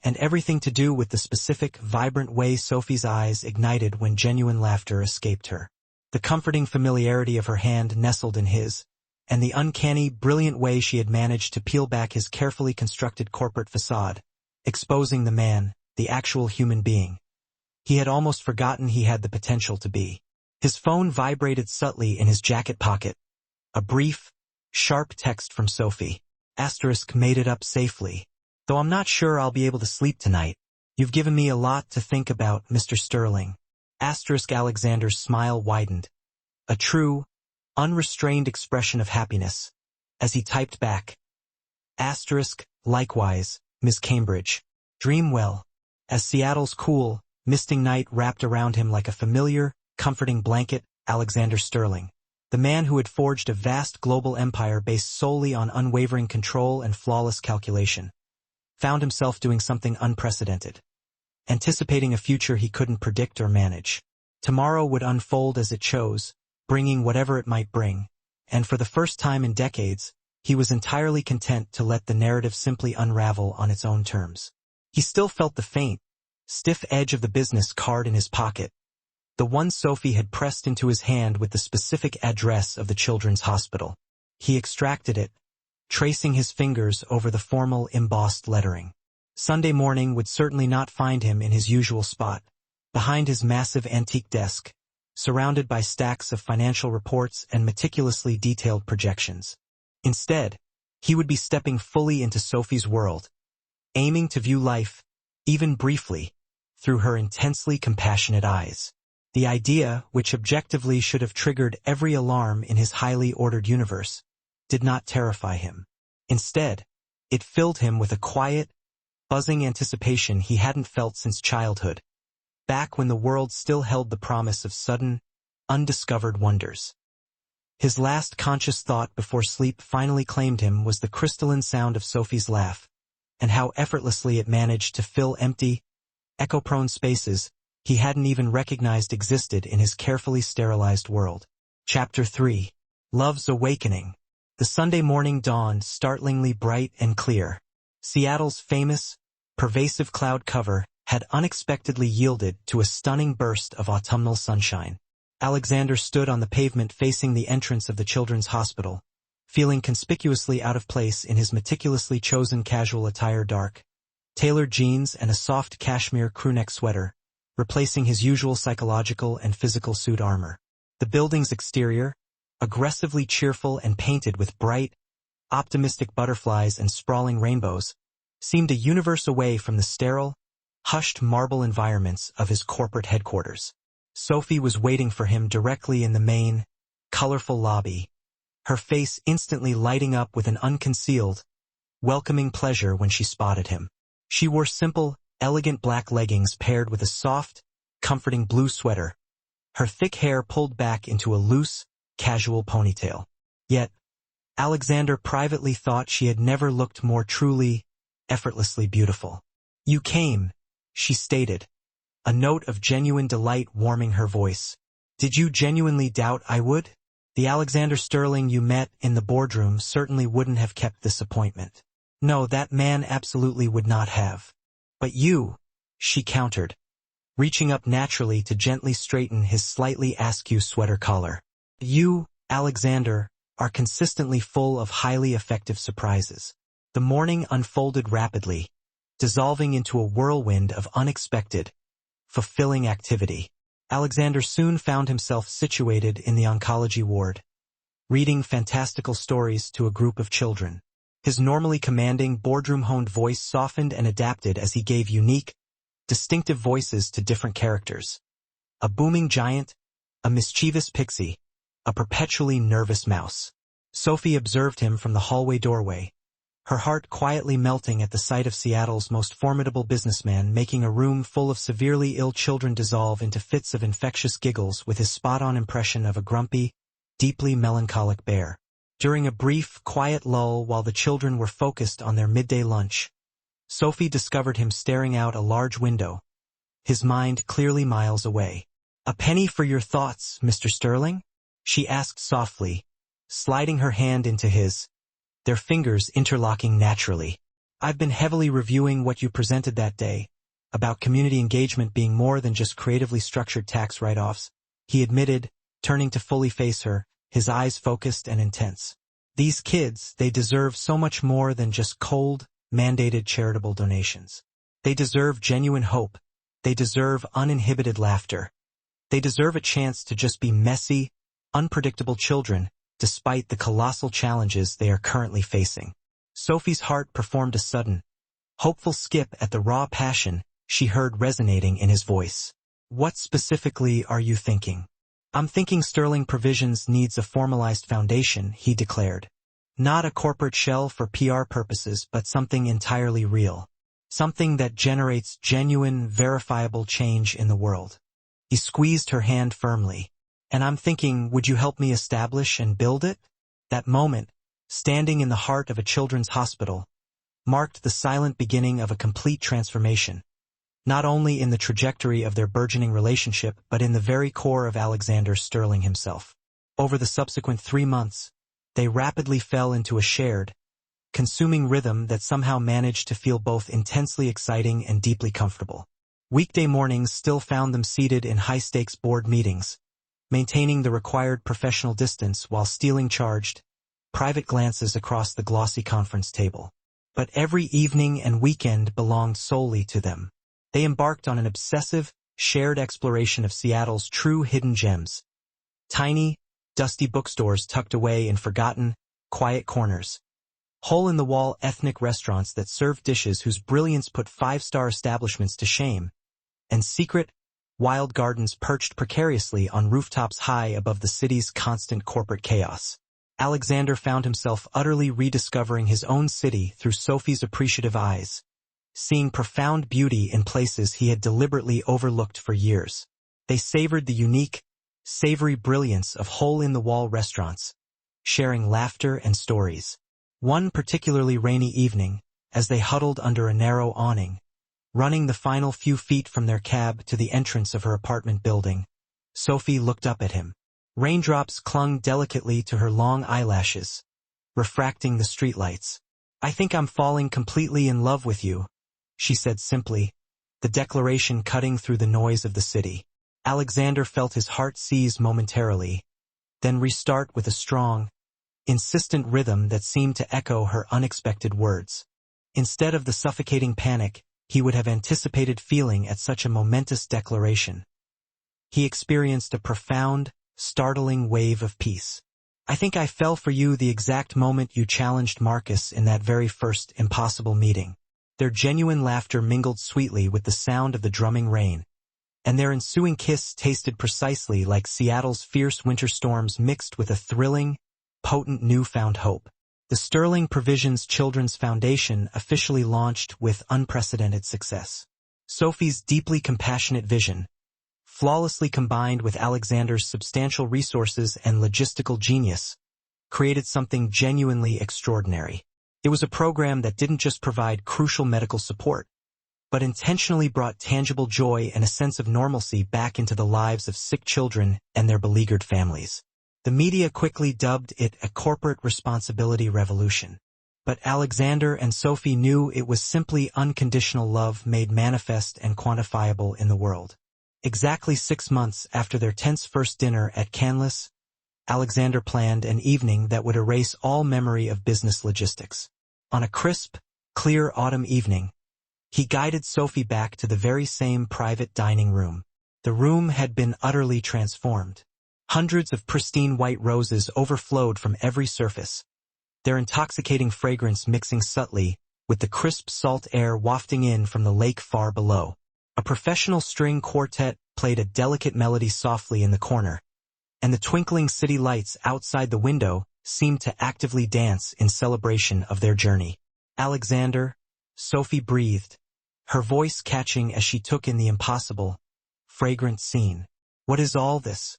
and everything to do with the specific, vibrant way Sophie's eyes ignited when genuine laughter escaped her. The comforting familiarity of her hand nestled in his, and the uncanny, brilliant way she had managed to peel back his carefully constructed corporate facade, exposing the man, the actual human being he had almost forgotten he had the potential to be. His phone vibrated subtly in his jacket pocket. A brief, sharp text from Sophie. "Made it up safely. Though I'm not sure I'll be able to sleep tonight. You've given me a lot to think about, Mr. Sterling." Alexander's smile widened, a true, unrestrained expression of happiness, as he typed back, "Likewise, Miss Cambridge. Dream well." As Seattle's cool, misting night wrapped around him like a familiar, comforting blanket, Alexander Sterling, the man who had forged a vast global empire based solely on unwavering control and flawless calculation, found himself doing something unprecedented, anticipating a future he couldn't predict or manage. Tomorrow would unfold as it chose, bringing whatever it might bring, and for the first time in decades, he was entirely content to let the narrative simply unravel on its own terms. He still felt the faint, stiff edge of the business card in his pocket, the one Sophie had pressed into his hand with the specific address of the children's hospital. He extracted it, tracing his fingers over the formal embossed lettering. Sunday morning would certainly not find him in his usual spot, behind his massive antique desk, surrounded by stacks of financial reports and meticulously detailed projections. Instead, he would be stepping fully into Sophie's world, aiming to view life, even briefly, through her intensely compassionate eyes. The idea, which objectively should have triggered every alarm in his highly ordered universe, did not terrify him. Instead, it filled him with a quiet, buzzing anticipation he hadn't felt since childhood, back when the world still held the promise of sudden, undiscovered wonders. His last conscious thought before sleep finally claimed him was the crystalline sound of Sophie's laugh, and how effortlessly it managed to fill empty, echo-prone spaces he hadn't even recognized existed in his carefully sterilized world. Chapter 3. Love's Awakening. The Sunday morning dawned startlingly bright and clear. Seattle's famous, pervasive cloud cover had unexpectedly yielded to a stunning burst of autumnal sunshine. Alexander stood on the pavement facing the entrance of the children's hospital, feeling conspicuously out of place in his meticulously chosen casual attire, dark, tailored jeans and a soft cashmere crewneck sweater, replacing his usual psychological and physical suit armor. The building's exterior, aggressively cheerful and painted with bright, optimistic butterflies and sprawling rainbows, seemed a universe away from the sterile, hushed marble environments of his corporate headquarters. Sophie was waiting for him directly in the main, colorful lobby, her face instantly lighting up with an unconcealed, welcoming pleasure when she spotted him. She wore simple, elegant black leggings paired with a soft, comforting blue sweater, her thick hair pulled back into a loose, casual ponytail. Yet, Alexander privately thought she had never looked more truly, effortlessly beautiful. "You came," she stated, a note of genuine delight warming her voice. "Did you genuinely doubt I would? The Alexander Sterling you met in the boardroom certainly wouldn't have kept this appointment. No, that man absolutely would not have. But you," she countered, reaching up naturally to gently straighten his slightly askew sweater collar. "You, Alexander, are consistently full of highly effective surprises." The morning unfolded rapidly, dissolving into a whirlwind of unexpected, fulfilling activity. Alexander soon found himself situated in the oncology ward, reading fantastical stories to a group of children. His normally commanding, boardroom-honed voice softened and adapted as he gave unique, distinctive voices to different characters. A booming giant, a mischievous pixie, a perpetually nervous mouse. Sophie observed him from the hallway doorway, her heart quietly melting at the sight of Seattle's most formidable businessman making a room full of severely ill children dissolve into fits of infectious giggles with his spot-on impression of a grumpy, deeply melancholic bear. During a brief, quiet lull while the children were focused on their midday lunch, Sophie discovered him staring out a large window, his mind clearly miles away. "A penny for your thoughts, Mr. Sterling?" she asked softly, sliding her hand into his, their fingers interlocking naturally. "I've been heavily reviewing what you presented that day, about community engagement being more than just creatively structured tax write-offs," he admitted, turning to fully face her, his eyes focused and intense. "These kids, they deserve so much more than just cold, mandated charitable donations. They deserve genuine hope. They deserve uninhibited laughter. They deserve a chance to just be messy, unpredictable children, despite the colossal challenges they are currently facing." Sophie's heart performed a sudden, hopeful skip at the raw passion she heard resonating in his voice. "What specifically are you thinking?" "I'm thinking Sterling Provisions needs a formalized foundation," he declared. "Not a corporate shell for PR purposes, but something entirely real. Something that generates genuine, verifiable change in the world." He squeezed her hand firmly. "And I'm thinking, would you help me establish and build it?" That moment, standing in the heart of a children's hospital, marked the silent beginning of a complete transformation, not only in the trajectory of their burgeoning relationship but in the very core of Alexander Sterling himself. Over the subsequent 3 months, they rapidly fell into a shared, consuming rhythm that somehow managed to feel both intensely exciting and deeply comfortable. Weekday mornings still found them seated in high-stakes board meetings, maintaining the required professional distance while stealing charged, private glances across the glossy conference table. but every evening and weekend belonged solely to them. They embarked on an obsessive, shared exploration of Seattle's true hidden gems. Tiny, dusty bookstores tucked away in forgotten, quiet corners. Hole-in-the-wall ethnic restaurants that served dishes whose brilliance put five-star establishments to shame. And secret, wild gardens perched precariously on rooftops high above the city's constant corporate chaos. Alexander found himself utterly rediscovering his own city through Sophie's appreciative eyes, seeing profound beauty in places he had deliberately overlooked for years. They savored the unique, savory brilliance of hole-in-the-wall restaurants, sharing laughter and stories. One particularly rainy evening, as they huddled under a narrow awning, running the final few feet from their cab to the entrance of her apartment building, Sophie looked up at him. Raindrops clung delicately to her long eyelashes, refracting the streetlights. "I think I'm falling completely in love with you," she said simply, the declaration cutting through the noise of the city. Alexander felt his heart seize momentarily, then restart with a strong, insistent rhythm that seemed to echo her unexpected words. Instead of the suffocating panic he would have anticipated feeling at such a momentous declaration, he experienced a profound, startling wave of peace. "I think I fell for you the exact moment you challenged Marcus in that very first impossible meeting." Their genuine laughter mingled sweetly with the sound of the drumming rain, and their ensuing kiss tasted precisely like Seattle's fierce winter storms mixed with a thrilling, potent newfound hope. The Sterling Provisions Children's Foundation officially launched with unprecedented success. Sophie's deeply compassionate vision, flawlessly combined with Alexander's substantial resources and logistical genius, created something genuinely extraordinary. It was a program that didn't just provide crucial medical support, but intentionally brought tangible joy and a sense of normalcy back into the lives of sick children and their beleaguered families. The media quickly dubbed it a corporate responsibility revolution. But Alexander and Sophie knew it was simply unconditional love made manifest and quantifiable in the world. Exactly 6 months after their tense first dinner at Canlis, Alexander planned an evening that would erase all memory of business logistics. On a crisp, clear autumn evening, he guided Sophie back to the very same private dining room. The room had been utterly transformed. Hundreds of pristine white roses overflowed from every surface, their intoxicating fragrance mixing subtly with the crisp salt air wafting in from the lake far below. A professional string quartet played a delicate melody softly in the corner, and the twinkling city lights outside the window seemed to actively dance in celebration of their journey. "Alexander," Sophie breathed, her voice catching as she took in the impossible, fragrant scene. "What is all this?"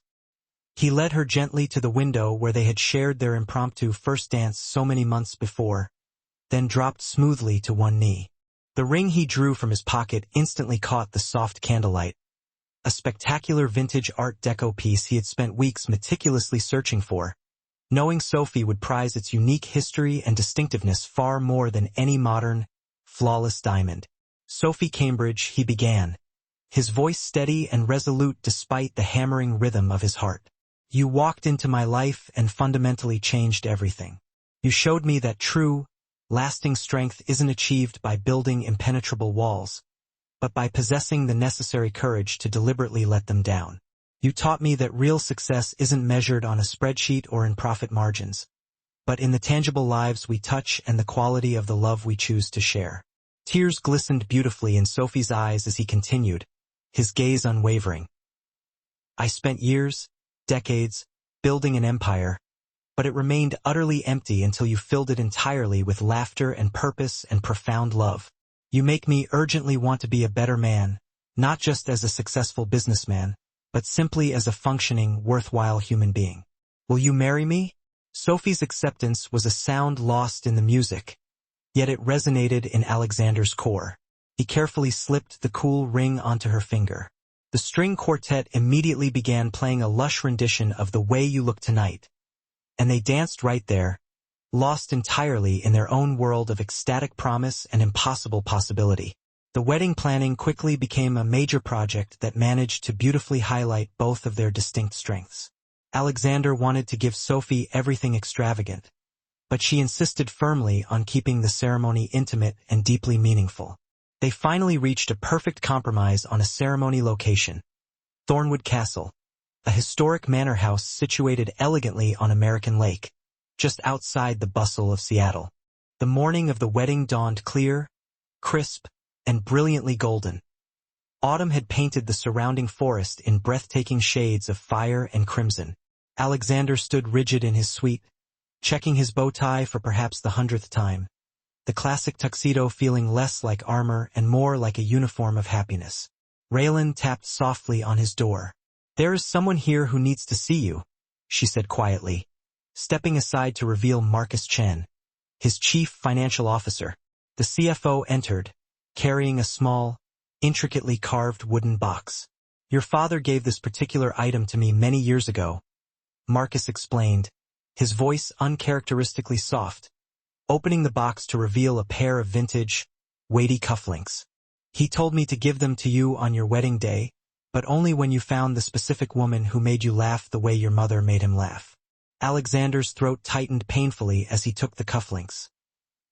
He led her gently to the window where they had shared their impromptu first dance so many months before, then dropped smoothly to one knee. The ring he drew from his pocket instantly caught the soft candlelight, a spectacular vintage Art Deco piece he had spent weeks meticulously searching for, knowing Sophie would prize its unique history and distinctiveness far more than any modern, flawless diamond. "Sophie Cambridge," he began, his voice steady and resolute despite the hammering rhythm of his heart. "You walked into my life and fundamentally changed everything. You showed me that true, lasting strength isn't achieved by building impenetrable walls, but by possessing the necessary courage to deliberately let them down. You taught me that real success isn't measured on a spreadsheet or in profit margins, but in the tangible lives we touch and the quality of the love we choose to share." Tears glistened beautifully in Sophie's eyes as he continued, his gaze unwavering. "I spent years, decades, building an empire, but it remained utterly empty until you filled it entirely with laughter and purpose and profound love. You make me urgently want to be a better man, not just as a successful businessman, but simply as a functioning, worthwhile human being. Will you marry me?" Sophie's acceptance was a sound lost in the music, yet it resonated in Alexander's core. He carefully slipped the cool ring onto her finger. The string quartet immediately began playing a lush rendition of "The Way You Look Tonight," and they danced right there, lost entirely in their own world of ecstatic promise and impossible possibility. The wedding planning quickly became a major project that managed to beautifully highlight both of their distinct strengths. Alexander wanted to give Sophie everything extravagant, but she insisted firmly on keeping the ceremony intimate and deeply meaningful. They finally reached a perfect compromise on a ceremony location: Thornwood Castle, a historic manor house situated elegantly on American Lake, just outside the bustle of Seattle. The morning of the wedding dawned clear, crisp, and brilliantly golden. Autumn had painted the surrounding forest in breathtaking shades of fire and crimson. Alexander stood rigid in his suite, checking his bow tie for perhaps the 100th time, the classic tuxedo feeling less like armor and more like a uniform of happiness. Raylan tapped softly on his door. "There is someone here who needs to see you," she said quietly, stepping aside to reveal Marcus Chen, his chief financial officer. The CFO entered, carrying a small, intricately carved wooden box. "Your father gave this particular item to me many years ago," Marcus explained, his voice uncharacteristically soft, opening the box to reveal a pair of vintage, weighty cufflinks. "He told me to give them to you on your wedding day, but only when you found the specific woman who made you laugh the way your mother made him laugh." Alexander's throat tightened painfully as he took the cufflinks.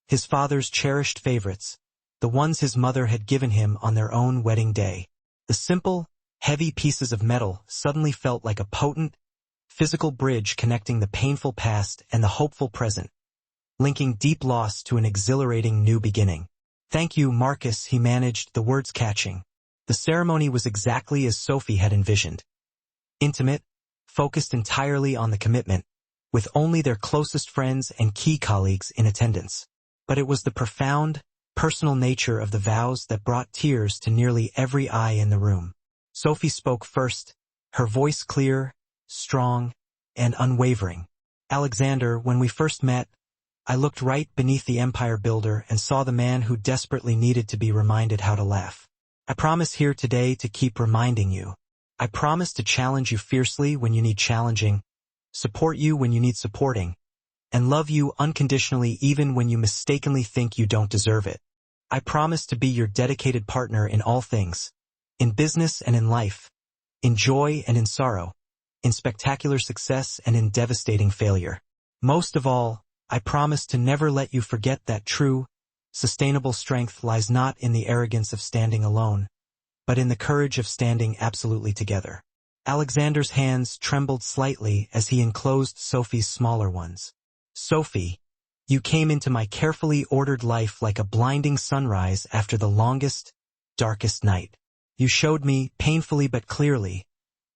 His father's cherished favorites, the ones his mother had given him on their own wedding day. The simple, heavy pieces of metal suddenly felt like a potent, physical bridge connecting the painful past and the hopeful present, linking deep loss to an exhilarating new beginning. "Thank you, Marcus," he managed, the words catching. The ceremony was exactly as Sophie had envisioned. Intimate, focused entirely on the commitment, with only their closest friends and key colleagues in attendance. But it was the profound, personal nature of the vows that brought tears to nearly every eye in the room. Sophie spoke first, her voice clear, strong, and unwavering. "Alexander, when we first met, I looked right beneath the empire builder and saw the man who desperately needed to be reminded how to laugh. I promise here today to keep reminding you. I promise to challenge you fiercely when you need challenging, support you when you need supporting, and love you unconditionally even when you mistakenly think you don't deserve it. I promise to be your dedicated partner in all things, in business and in life, in joy and in sorrow, in spectacular success and in devastating failure. Most of all, I promise to never let you forget that true, sustainable strength lies not in the arrogance of standing alone, but in the courage of standing absolutely together." Alexander's hands trembled slightly as he enclosed Sophie's smaller ones. "Sophie, you came into my carefully ordered life like a blinding sunrise after the longest, darkest night. You showed me, painfully but clearly,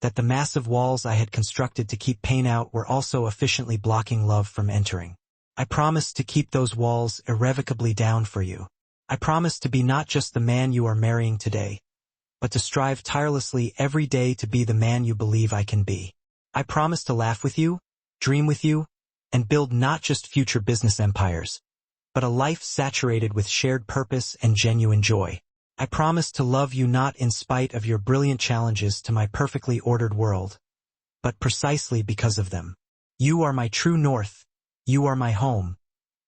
that the massive walls I had constructed to keep pain out were also efficiently blocking love from entering. I promise to keep those walls irrevocably down for you. I promise to be not just the man you are marrying today, but to strive tirelessly every day to be the man you believe I can be. I promise to laugh with you, dream with you, and build not just future business empires, but a life saturated with shared purpose and genuine joy. I promise to love you not in spite of your brilliant challenges to my perfectly ordered world, but precisely because of them. You are my true north. You are my home.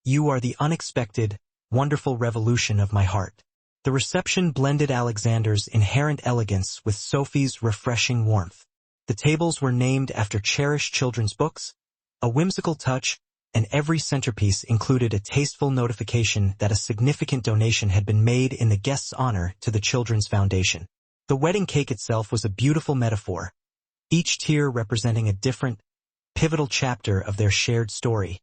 You are the unexpected, wonderful revolution of my heart." The reception blended Alexander's inherent elegance with Sophie's refreshing warmth. The tables were named after cherished children's books, a whimsical touch, and every centerpiece included a tasteful notification that a significant donation had been made in the guest's honor to the Children's Foundation. The wedding cake itself was a beautiful metaphor, each tier representing a different, pivotal chapter of their shared story.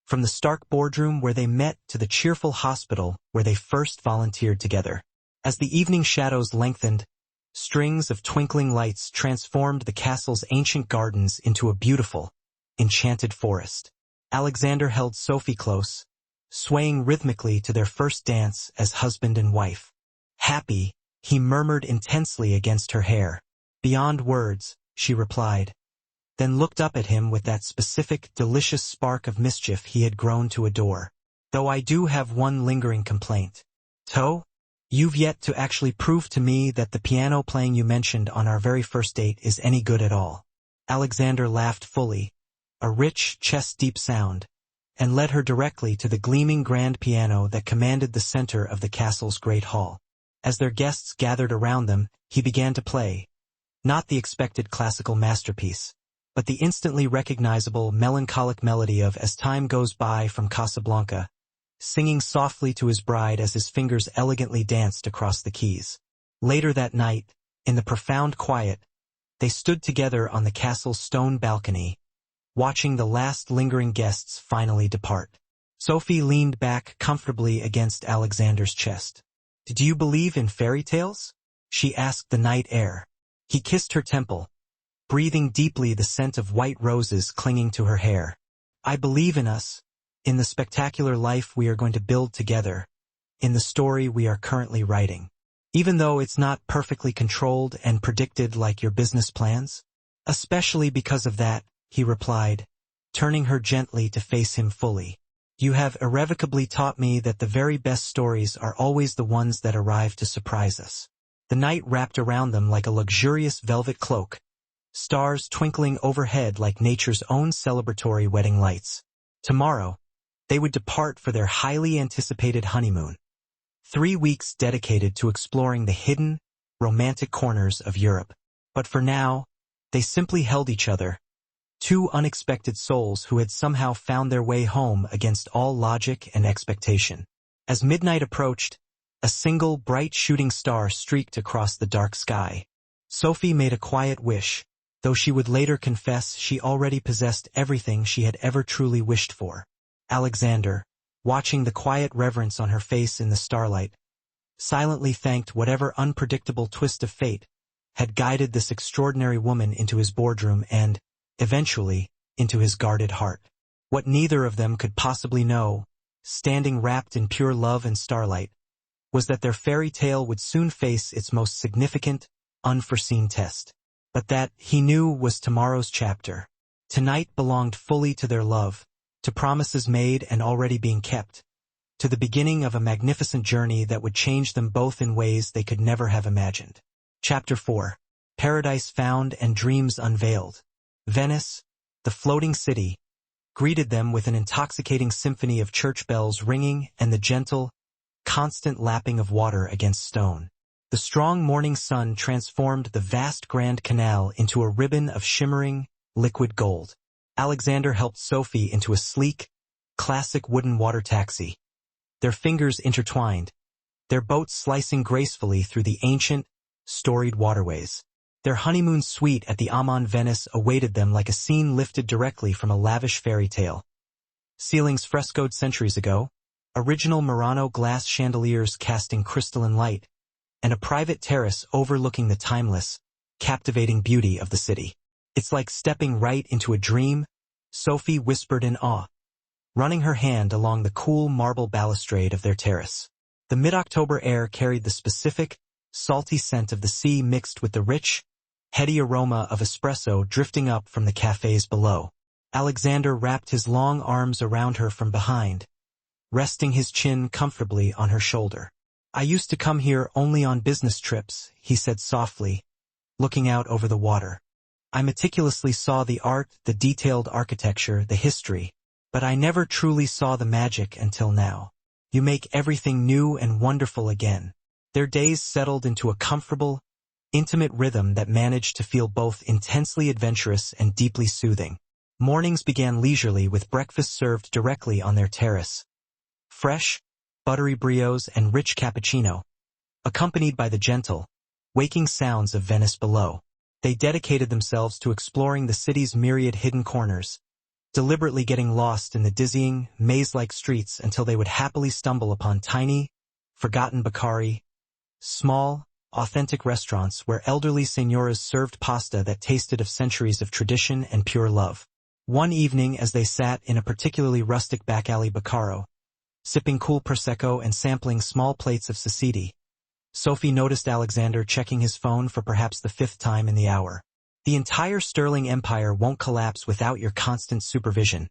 From the stark boardroom where they met to the cheerful hospital where they first volunteered together. As the evening shadows lengthened, strings of twinkling lights transformed the castle's ancient gardens into a beautiful, enchanted forest. Alexander held Sophie close, swaying rhythmically to their first dance as husband and wife. "Happy," he murmured intensely against her hair. "Beyond words," she replied, then looked up at him with that specific, delicious spark of mischief he had grown to adore. "Though I do have one lingering complaint. Toe, you've yet to actually prove to me that the piano playing you mentioned on our very first date is any good at all." Alexander laughed fully, a rich, chest-deep sound, and led her directly to the gleaming grand piano that commanded the center of the castle's great hall. As their guests gathered around them, he began to play, not the expected classical masterpiece, but the instantly recognizable melancholic melody of As Time Goes By from Casablanca, singing softly to his bride as his fingers elegantly danced across the keys. Later that night, in the profound quiet, they stood together on the castle's stone balcony, watching the last lingering guests finally depart. Sophie leaned back comfortably against Alexander's chest. "Do you believe in fairy tales?" she asked the night air. He kissed her temple, breathing deeply the scent of white roses clinging to her hair. "I believe in us, in the spectacular life we are going to build together, in the story we are currently writing. Even though it's not perfectly controlled and predicted like your business plans." "Especially because of that," he replied, turning her gently to face him fully. "You have irrevocably taught me that the very best stories are always the ones that arrive to surprise us." The night wrapped around them like a luxurious velvet cloak, stars twinkling overhead like nature's own celebratory wedding lights. Tomorrow, they would depart for their highly anticipated honeymoon. 3 weeks dedicated to exploring the hidden, romantic corners of Europe. But for now, they simply held each other, two unexpected souls who had somehow found their way home against all logic and expectation. As midnight approached, a single bright shooting star streaked across the dark sky. Sophie made a quiet wish, though she would later confess she already possessed everything she had ever truly wished for. Alexander, watching the quiet reverence on her face in the starlight, silently thanked whatever unpredictable twist of fate had guided this extraordinary woman into his boardroom and, eventually, into his guarded heart. What neither of them could possibly know, standing wrapped in pure love and starlight, was that their fairy tale would soon face its most significant, unforeseen test. But that, he knew, was tomorrow's chapter. Tonight belonged fully to their love, to promises made and already being kept, to the beginning of a magnificent journey that would change them both in ways they could never have imagined. Chapter 4. Paradise Found and Dreams Unveiled. Venice, the floating city, greeted them with an intoxicating symphony of church bells ringing and the gentle, constant lapping of water against stone. The strong morning sun transformed the vast Grand Canal into a ribbon of shimmering, liquid gold. Alexander helped Sophie into a sleek, classic wooden water taxi, their fingers intertwined, their boat slicing gracefully through the ancient, storied waterways. Their honeymoon suite at the Amman Venice awaited them like a scene lifted directly from a lavish fairy tale. Ceilings frescoed centuries ago, original Murano glass chandeliers casting crystalline light, and a private terrace overlooking the timeless, captivating beauty of the city. "It's like stepping right into a dream," Sophie whispered in awe, running her hand along the cool marble balustrade of their terrace. The mid-October air carried the specific, salty scent of the sea mixed with the rich, heady aroma of espresso drifting up from the cafes below. Alexander wrapped his long arms around her from behind, resting his chin comfortably on her shoulder. "I used to come here only on business trips," he said softly, looking out over the water. "I meticulously saw the art, the detailed architecture, the history, but I never truly saw the magic until now. You make everything new and wonderful again." Their days settled into a comfortable, intimate rhythm that managed to feel both intensely adventurous and deeply soothing. Mornings began leisurely with breakfast served directly on their terrace. Fresh, buttery brioches and rich cappuccino, accompanied by the gentle, waking sounds of Venice below. They dedicated themselves to exploring the city's myriad hidden corners, deliberately getting lost in the dizzying, maze-like streets until they would happily stumble upon tiny, forgotten baccari, small, authentic restaurants where elderly senoras served pasta that tasted of centuries of tradition and pure love. One evening, as they sat in a particularly rustic back-alley baccaro, sipping cool prosecco and sampling small plates of sasidi, Sophie noticed Alexander checking his phone for perhaps the 5th time in the hour. "The entire sterling empire won't collapse without your constant supervision,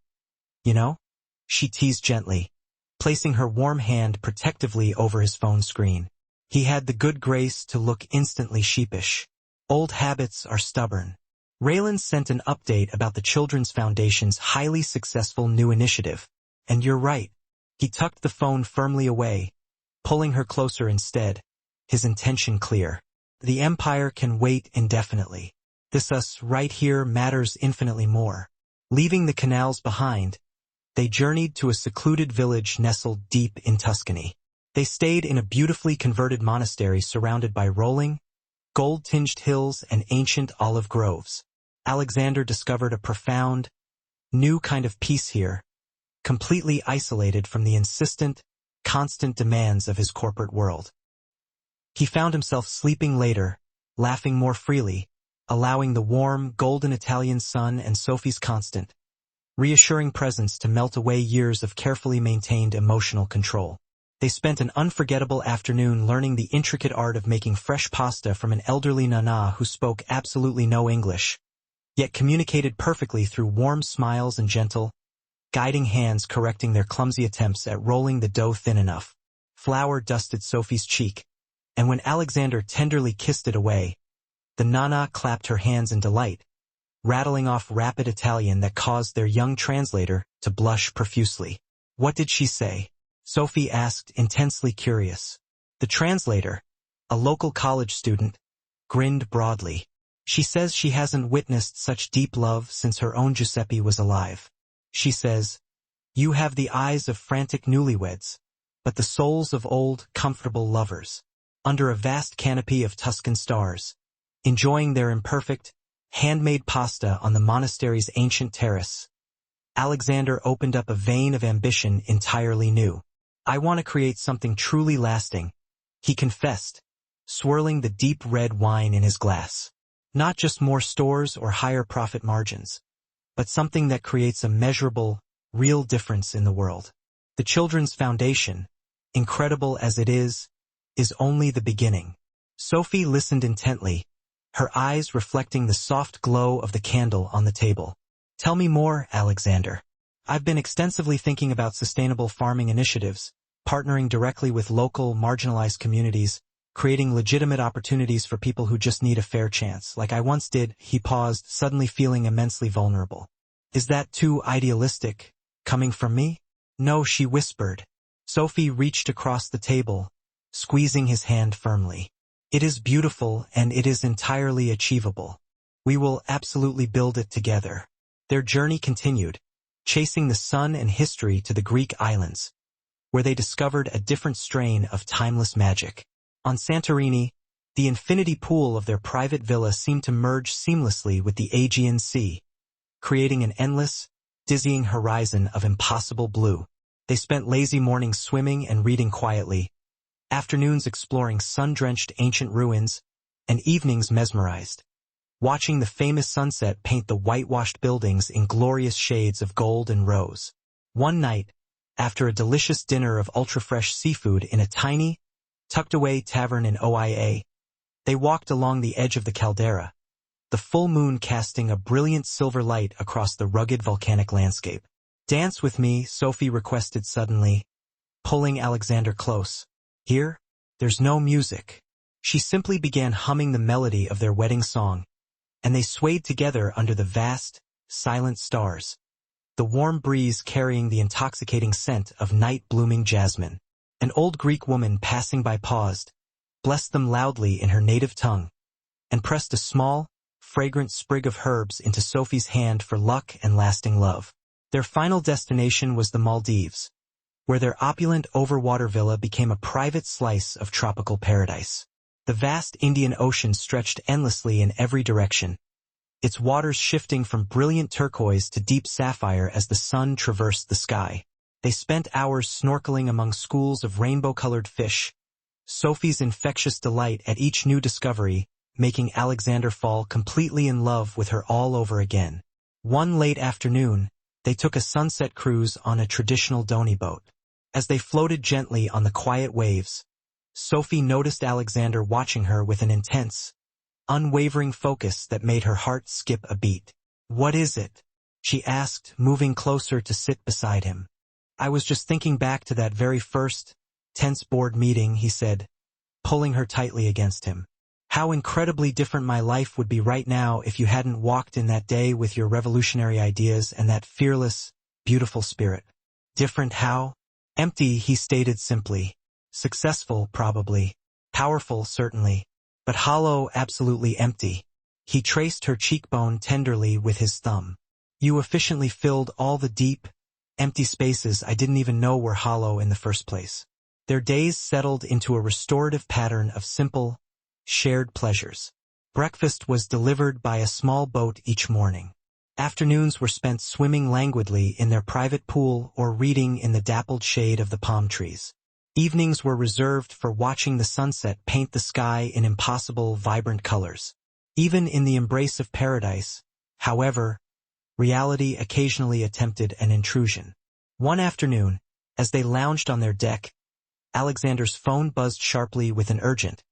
you know?" she teased gently, placing her warm hand protectively over his phone screen. He had the good grace to look instantly sheepish. "Old habits are stubborn." Raylan sent an update about the Children's Foundation's highly successful new initiative. "And you're right." He tucked the phone firmly away, pulling her closer instead, his intention clear. "The empire can wait indefinitely." This us right here matters infinitely more. Leaving the canals behind, they journeyed to a secluded village nestled deep in Tuscany. They stayed in a beautifully converted monastery surrounded by rolling, gold-tinged hills and ancient olive groves. Alexander discovered a profound, new kind of peace here, completely isolated from the insistent, constant demands of his corporate world. He found himself sleeping later, laughing more freely, allowing the warm, golden Italian sun and Sophie's constant, reassuring presence to melt away years of carefully maintained emotional control. They spent an unforgettable afternoon learning the intricate art of making fresh pasta from an elderly nana who spoke absolutely no English, yet communicated perfectly through warm smiles and gentle, guiding hands correcting their clumsy attempts at rolling the dough thin enough. Flour dusted Sophie's cheek, and when Alexander tenderly kissed it away, the nana clapped her hands in delight, rattling off rapid Italian that caused their young translator to blush profusely. What did she say? Sophie asked, intensely curious. The translator, a local college student, grinned broadly. She says she hasn't witnessed such deep love since her own Giuseppe was alive. She says, "You have the eyes of frantic newlyweds, but the souls of old, comfortable lovers." Under a vast canopy of Tuscan stars, enjoying their imperfect, handmade pasta on the monastery's ancient terrace, Alexander opened up a vein of ambition entirely new. "I want to create something truly lasting," he confessed, swirling the deep red wine in his glass. "Not just more stores or higher profit margins, but something that creates a measurable, real difference in the world." The children's foundation, incredible as it is only the beginning. Sophie listened intently, her eyes reflecting the soft glow of the candle on the table. "Tell me more, Alexander." "I've been extensively thinking about sustainable farming initiatives, partnering directly with local, marginalized communities, creating legitimate opportunities for people who just need a fair chance, like I once did." He paused, suddenly feeling immensely vulnerable. "Is that too idealistic, coming from me?" "No," she whispered. Sophie reached across the table, squeezing his hand firmly. "It is beautiful and it is entirely achievable. We will absolutely build it together." Their journey continued, chasing the sun and history to the Greek islands, where they discovered a different strain of timeless magic. On Santorini, the infinity pool of their private villa seemed to merge seamlessly with the Aegean Sea, creating an endless, dizzying horizon of impossible blue. They spent lazy mornings swimming and reading quietly, afternoons exploring sun-drenched ancient ruins, and evenings mesmerized, watching the famous sunset paint the whitewashed buildings in glorious shades of gold and rose. One night, after a delicious dinner of ultra-fresh seafood in a tiny, tucked-away tavern in Oia, they walked along the edge of the caldera, the full moon casting a brilliant silver light across the rugged volcanic landscape. "Dance with me," Sophie requested suddenly, pulling Alexander close. "Here, there's no music." She simply began humming the melody of their wedding song, and they swayed together under the vast, silent stars, the warm breeze carrying the intoxicating scent of night-blooming jasmine. An old Greek woman passing by paused, blessed them loudly in her native tongue, and pressed a small, fragrant sprig of herbs into Sophie's hand for luck and lasting love. Their final destination was the Maldives, where their opulent overwater villa became a private slice of tropical paradise. The vast Indian Ocean stretched endlessly in every direction, its waters shifting from brilliant turquoise to deep sapphire as the sun traversed the sky. They spent hours snorkeling among schools of rainbow-colored fish, Sophie's infectious delight at each new discovery making Alexander fall completely in love with her all over again. One late afternoon, they took a sunset cruise on a traditional dhonie boat. As they floated gently on the quiet waves, Sophie noticed Alexander watching her with an intense, unwavering focus that made her heart skip a beat. "What is it?" she asked, moving closer to sit beside him. "I was just thinking back to that very first, tense board meeting," he said, pulling her tightly against him. "How incredibly different my life would be right now if you hadn't walked in that day with your revolutionary ideas and that fearless, beautiful spirit." "Different how?" "Empty," he stated simply. "Successful, probably. Powerful, certainly. But hollow, absolutely empty." He traced her cheekbone tenderly with his thumb. You efficiently filled all the deep, empty spaces I didn't even know were hollow in the first place. Their days settled into a restorative pattern of simple, shared pleasures. Breakfast was delivered by a small boat each morning. Afternoons were spent swimming languidly in their private pool or reading in the dappled shade of the palm trees. Evenings were reserved for watching the sunset paint the sky in impossible, vibrant colors. Even in the embrace of paradise, however, reality occasionally attempted an intrusion. One afternoon, as they lounged on their deck, Alexander's phone buzzed sharply with an urgent,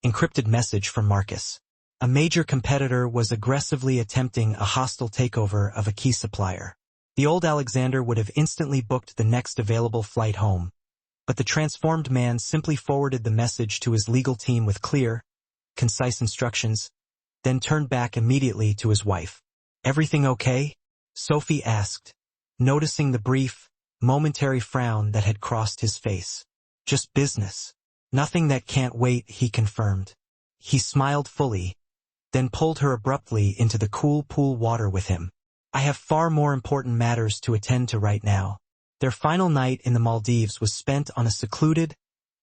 encrypted message from Marcus. A major competitor was aggressively attempting a hostile takeover of a key supplier. The old Alexander would have instantly booked the next available flight home, but the transformed man simply forwarded the message to his legal team with clear, concise instructions, then turned back immediately to his wife. "Everything okay?" Sophie asked, noticing the brief, momentary frown that had crossed his face. "Just business. Nothing that can't wait," he confirmed. He smiled fully, then pulled her abruptly into the cool pool water with him. "I have far more important matters to attend to right now." Their final night in the Maldives was spent on a secluded,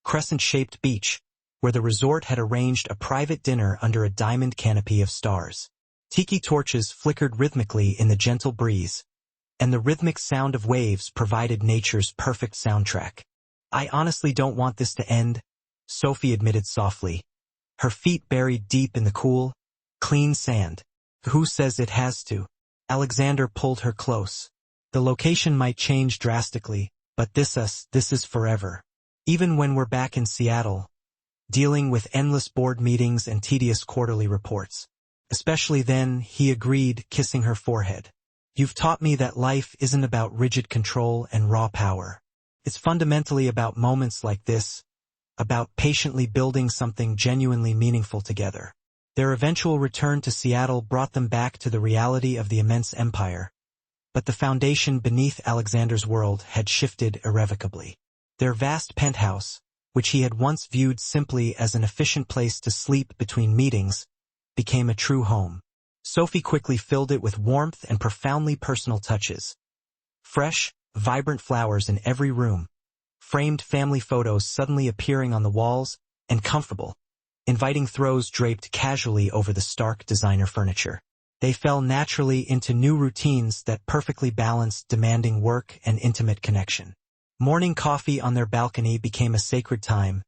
crescent-shaped beach, where the resort had arranged a private dinner under a diamond canopy of stars. Tiki torches flickered rhythmically in the gentle breeze, and the rhythmic sound of waves provided nature's perfect soundtrack. "I honestly don't want this to end," Sophie admitted softly, her feet buried deep in the cool, clean sand. "Who says it has to?" Alexander pulled her close. "The location might change drastically, but this is forever. Even when we're back in Seattle, dealing with endless board meetings and tedious quarterly reports. Especially then," he agreed, kissing her forehead. "You've taught me that life isn't about rigid control and raw power. It's fundamentally about moments like this, about patiently building something genuinely meaningful together." Their eventual return to Seattle brought them back to the reality of the immense empire, but the foundation beneath Alexander's world had shifted irrevocably. Their vast penthouse, which he had once viewed simply as an efficient place to sleep between meetings, became a true home. Sophie quickly filled it with warmth and profoundly personal touches. Fresh, vibrant flowers in every room, framed family photos suddenly appearing on the walls, and comfortable, inviting throws draped casually over the stark designer furniture. They fell naturally into new routines that perfectly balanced demanding work and intimate connection. Morning coffee on their balcony became a sacred time,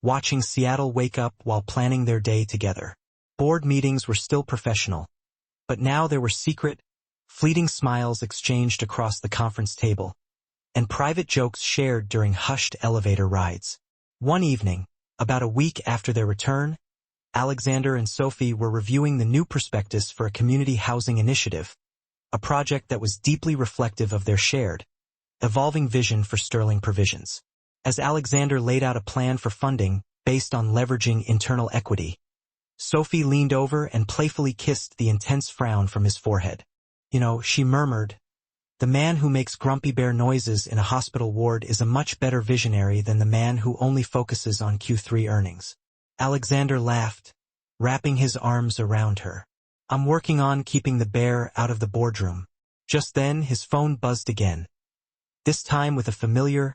watching Seattle wake up while planning their day together. Board meetings were still professional, but now there were secret, fleeting smiles exchanged across the conference table, and private jokes shared during hushed elevator rides. One evening, about a week after their return, Alexander and Sophie were reviewing the new prospectus for a community housing initiative, a project that was deeply reflective of their shared, evolving vision for Sterling Provisions. As Alexander laid out a plan for funding based on leveraging internal equity, Sophie leaned over and playfully kissed the intense frown from his forehead. "You know," she murmured, "the man who makes grumpy bear noises in a hospital ward is a much better visionary than the man who only focuses on Q3 earnings." Alexander laughed, wrapping his arms around her. "I'm working on keeping the bear out of the boardroom." Just then his phone buzzed again, this time with a familiar,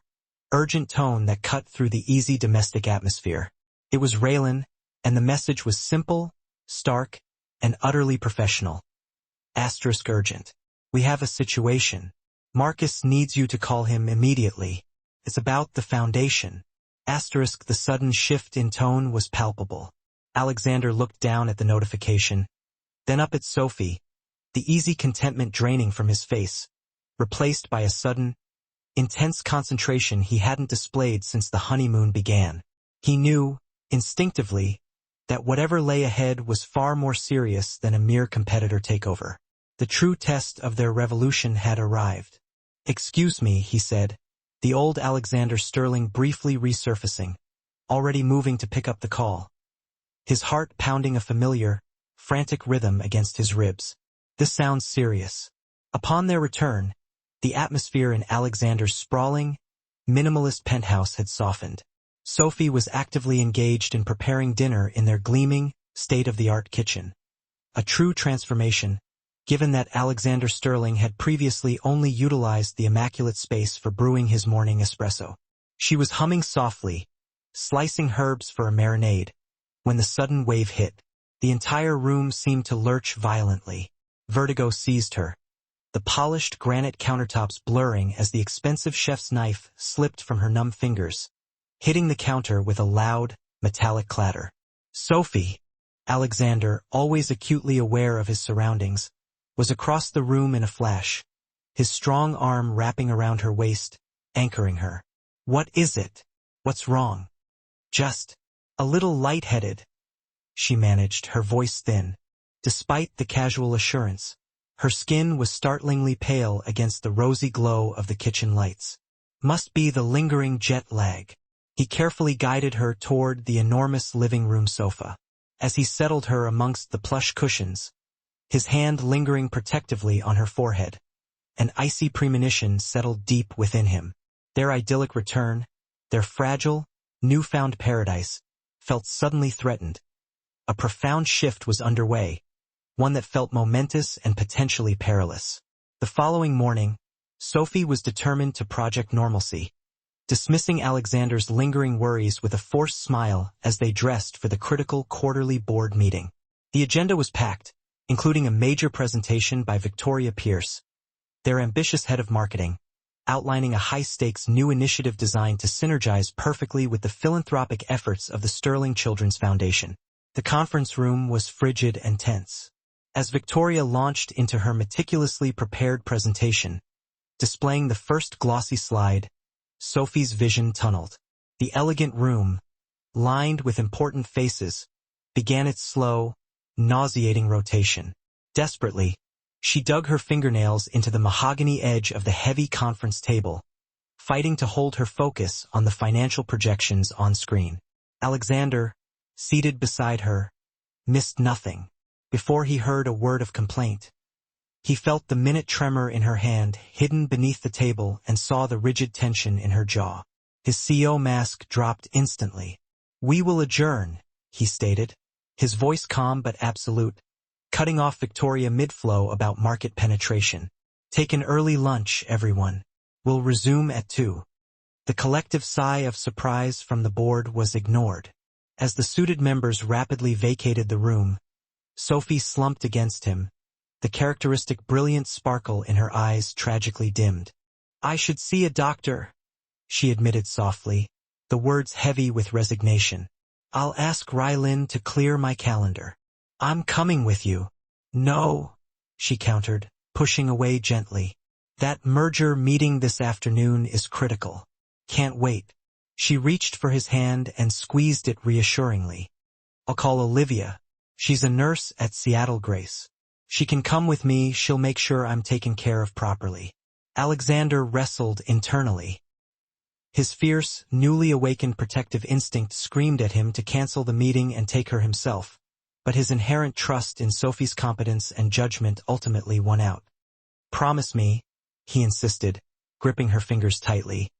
urgent tone that cut through the easy domestic atmosphere. It was Raylan, and the message was simple, stark, and utterly professional. *urgent. We have a situation. Marcus needs you to call him immediately. It's about the foundation. The sudden shift in tone was palpable. Alexander looked down at the notification, then up at Sophie, the easy contentment draining from his face, replaced by a sudden, intense concentration he hadn't displayed since the honeymoon began. He knew, instinctively, that whatever lay ahead was far more serious than a mere competitor takeover. The true test of their revolution had arrived. "Excuse me," he said, the old Alexander Sterling briefly resurfacing, already moving to pick up the call, his heart pounding a familiar, frantic rhythm against his ribs. "This sounds serious." Upon their return, the atmosphere in Alexander's sprawling, minimalist penthouse had softened. Sophie was actively engaged in preparing dinner in their gleaming, state-of-the-art kitchen. A true transformation, given that Alexander Sterling had previously only utilized the immaculate space for brewing his morning espresso. She was humming softly, slicing herbs for a marinade, when the sudden wave hit. The entire room seemed to lurch violently. Vertigo seized her, the polished granite countertops blurring as the expensive chef's knife slipped from her numb fingers, hitting the counter with a loud, metallic clatter. Sophie, Alexander, always acutely aware of his surroundings, was across the room in a flash, his strong arm wrapping around her waist, anchoring her. "What is it? What's wrong?" "Just a little lightheaded," she managed, her voice thin. Despite the casual assurance, her skin was startlingly pale against the rosy glow of the kitchen lights. "Must be the lingering jet lag." He carefully guided her toward the enormous living room sofa. As he settled her amongst the plush cushions, his hand lingering protectively on her forehead, an icy premonition settled deep within him. Their idyllic return, their fragile, newfound paradise, felt suddenly threatened. A profound shift was underway, one that felt momentous and potentially perilous. The following morning, Sophie was determined to project normalcy, dismissing Alexander's lingering worries with a forced smile as they dressed for the critical quarterly board meeting. The agenda was packed, including a major presentation by Victoria Pierce, their ambitious head of marketing, outlining a high-stakes new initiative designed to synergize perfectly with the philanthropic efforts of the Sterling Children's Foundation. The conference room was frigid and tense. As Victoria launched into her meticulously prepared presentation, displaying the first glossy slide, Sophie's vision tunneled. The elegant room, lined with important faces, began its slow, nauseating rotation. Desperately, she dug her fingernails into the mahogany edge of the heavy conference table, fighting to hold her focus on the financial projections on screen. Alexander, seated beside her, missed nothing. Before he heard a word of complaint, he felt the minute tremor in her hand hidden beneath the table and saw the rigid tension in her jaw. His CEO mask dropped instantly. "We will adjourn," he stated, his voice calm but absolute, cutting off Victoria mid-flow about market penetration. "Take an early lunch, everyone. We'll resume at 2. The collective sigh of surprise from the board was ignored. As the suited members rapidly vacated the room, Sophie slumped against him, the characteristic brilliant sparkle in her eyes tragically dimmed. "I should see a doctor," she admitted softly, the words heavy with resignation. "I'll ask Rylin to clear my calendar." "I'm coming with you." "No," she countered, pushing away gently. "That merger meeting this afternoon is critical. Can't wait." She reached for his hand and squeezed it reassuringly. "I'll call Olivia. She's a nurse at Seattle Grace. She can come with me, she'll make sure I'm taken care of properly." Alexander wrestled internally. His fierce, newly awakened protective instinct screamed at him to cancel the meeting and take her himself, but his inherent trust in Sophie's competence and judgment ultimately won out. "Promise me," he insisted, gripping her fingers tightly.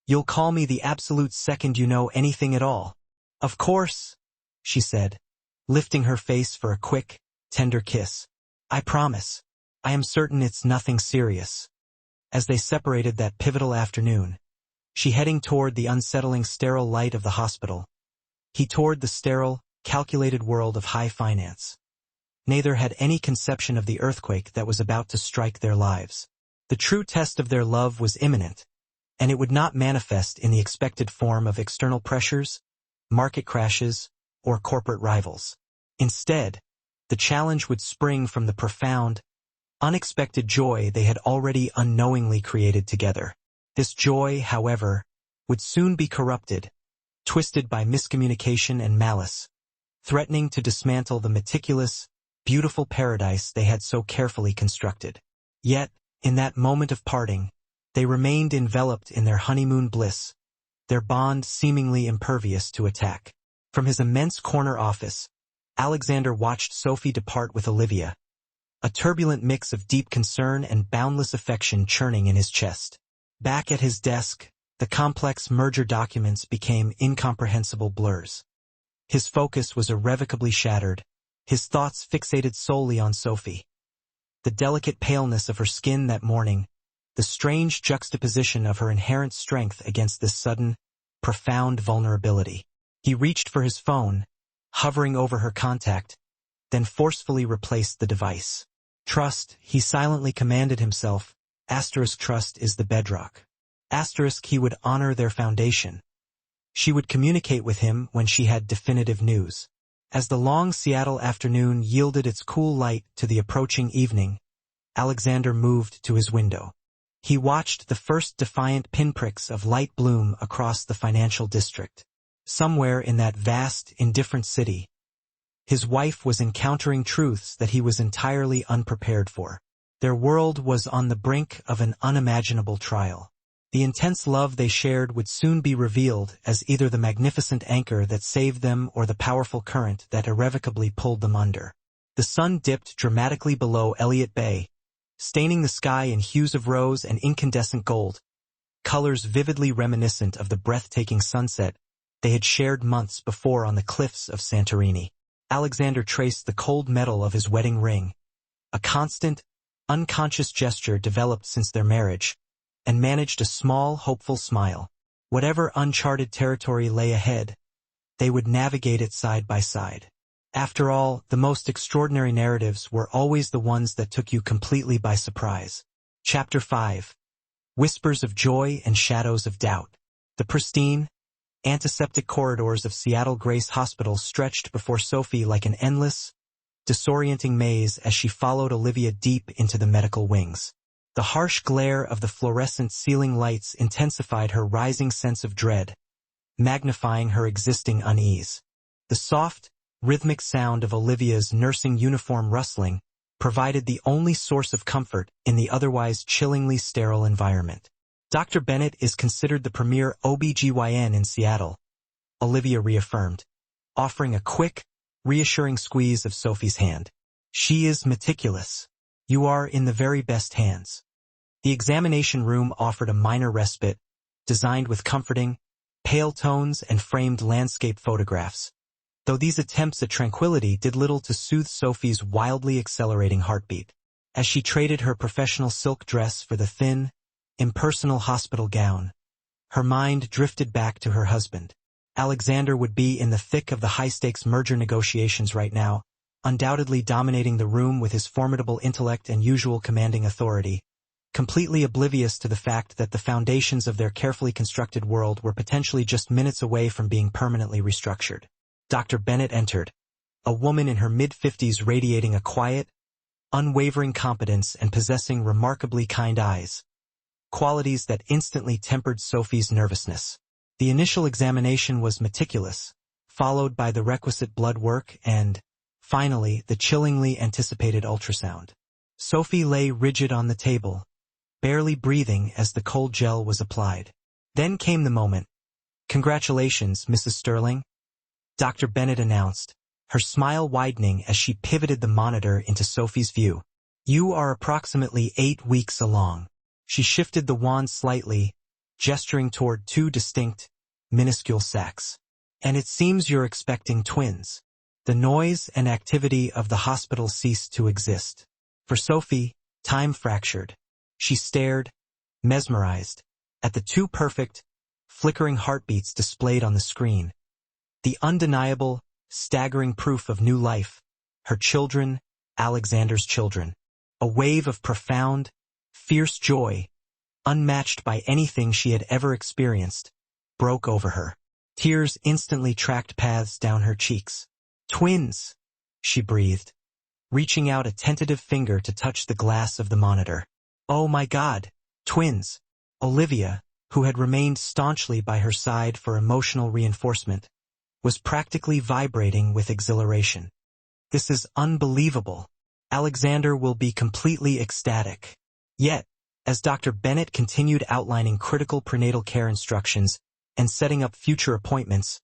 "You'll call me the absolute second you know anything at all." "Of course," she said, lifting her face for a quick, tender kiss. "I promise. I am certain it's nothing serious." As they separated that pivotal afternoon, she heading toward the unsettling sterile light of the hospital, he toward the sterile, calculated world of high finance. Neither had any conception of the earthquake that was about to strike their lives. The true test of their love was imminent, and it would not manifest in the expected form of external pressures, market crashes, or corporate rivals. Instead, the challenge would spring from the profound, unexpected joy they had already unknowingly created together. This joy, however, would soon be corrupted, twisted by miscommunication and malice, threatening to dismantle the meticulous, beautiful paradise they had so carefully constructed. Yet, in that moment of parting, they remained enveloped in their honeymoon bliss, their bond seemingly impervious to attack. From his immense corner office, Alexander watched Sophie depart with Olivia, a turbulent mix of deep concern and boundless affection churning in his chest. Back at his desk, the complex merger documents became incomprehensible blurs. His focus was irrevocably shattered, his thoughts fixated solely on Sophie. The delicate paleness of her skin that morning, the strange juxtaposition of her inherent strength against this sudden, profound vulnerability. He reached for his phone, hovering over her contact, then forcefully replaced the device. Trust, he silently commanded himself. Trust is the bedrock. He would honor their foundation. She would communicate with him when she had definitive news. As the long Seattle afternoon yielded its cool light to the approaching evening, Alexander moved to his window. He watched the first defiant pinpricks of light bloom across the financial district. Somewhere in that vast, indifferent city, his wife was encountering truths that he was entirely unprepared for. Their world was on the brink of an unimaginable trial. The intense love they shared would soon be revealed as either the magnificent anchor that saved them or the powerful current that irrevocably pulled them under. The sun dipped dramatically below Elliott Bay, staining the sky in hues of rose and incandescent gold, colors vividly reminiscent of the breathtaking sunset they had shared months before on the cliffs of Santorini. Alexander traced the cold metal of his wedding ring, a constant, unconscious gesture developed since their marriage, and managed a small, hopeful smile. Whatever uncharted territory lay ahead, they would navigate it side by side. After all, the most extraordinary narratives were always the ones that took you completely by surprise. Chapter 5. Whispers of Joy and Shadows of Doubt. The pristine, antiseptic corridors of Seattle Grace Hospital stretched before Sophie like an endless, disorienting maze as she followed Olivia deep into the medical wings. The harsh glare of the fluorescent ceiling lights intensified her rising sense of dread, magnifying her existing unease. The soft, rhythmic sound of Olivia's nursing uniform rustling provided the only source of comfort in the otherwise chillingly sterile environment. Dr. Bennett is considered the premier OB/GYN in Seattle, Olivia reaffirmed, offering a quick, reassuring squeeze of Sophie's hand. She is meticulous. You are in the very best hands. The examination room offered a minor respite, designed with comforting, pale tones and framed landscape photographs, though these attempts at tranquility did little to soothe Sophie's wildly accelerating heartbeat. As she traded her professional silk dress for the thin, impersonal hospital gown, her mind drifted back to her husband. Alexander would be in the thick of the high-stakes merger negotiations right now, undoubtedly dominating the room with his formidable intellect and usual commanding authority, completely oblivious to the fact that the foundations of their carefully constructed world were potentially just minutes away from being permanently restructured. Dr. Bennett entered, a woman in her mid-50s radiating a quiet, unwavering competence and possessing remarkably kind eyes, qualities that instantly tempered Sophie's nervousness. The initial examination was meticulous, followed by the requisite blood work and, finally, the chillingly anticipated ultrasound. Sophie lay rigid on the table, barely breathing as the cold gel was applied. Then came the moment. "Congratulations, Mrs. Sterling," Dr. Bennett announced, her smile widening as she pivoted the monitor into Sophie's view. "You are approximately 8 weeks along." She shifted the wand slightly, gesturing toward 2 distinct, minuscule sacs. "And it seems you're expecting twins." The noise and activity of the hospital ceased to exist. For Sophie, time fractured. She stared, mesmerized, at the 2 perfect, flickering heartbeats displayed on the screen. The undeniable, staggering proof of new life, her children, Alexander's children. A wave of profound, fierce joy, unmatched by anything she had ever experienced, broke over her. Tears instantly tracked paths down her cheeks. "Twins," she breathed, reaching out a tentative finger to touch the glass of the monitor. "Oh my God, twins!" Olivia, who had remained staunchly by her side for emotional reinforcement, was practically vibrating with exhilaration. "This is unbelievable. Alexander will be completely ecstatic." Yet, as Dr. Bennett continued outlining critical prenatal care instructions and setting up future appointments,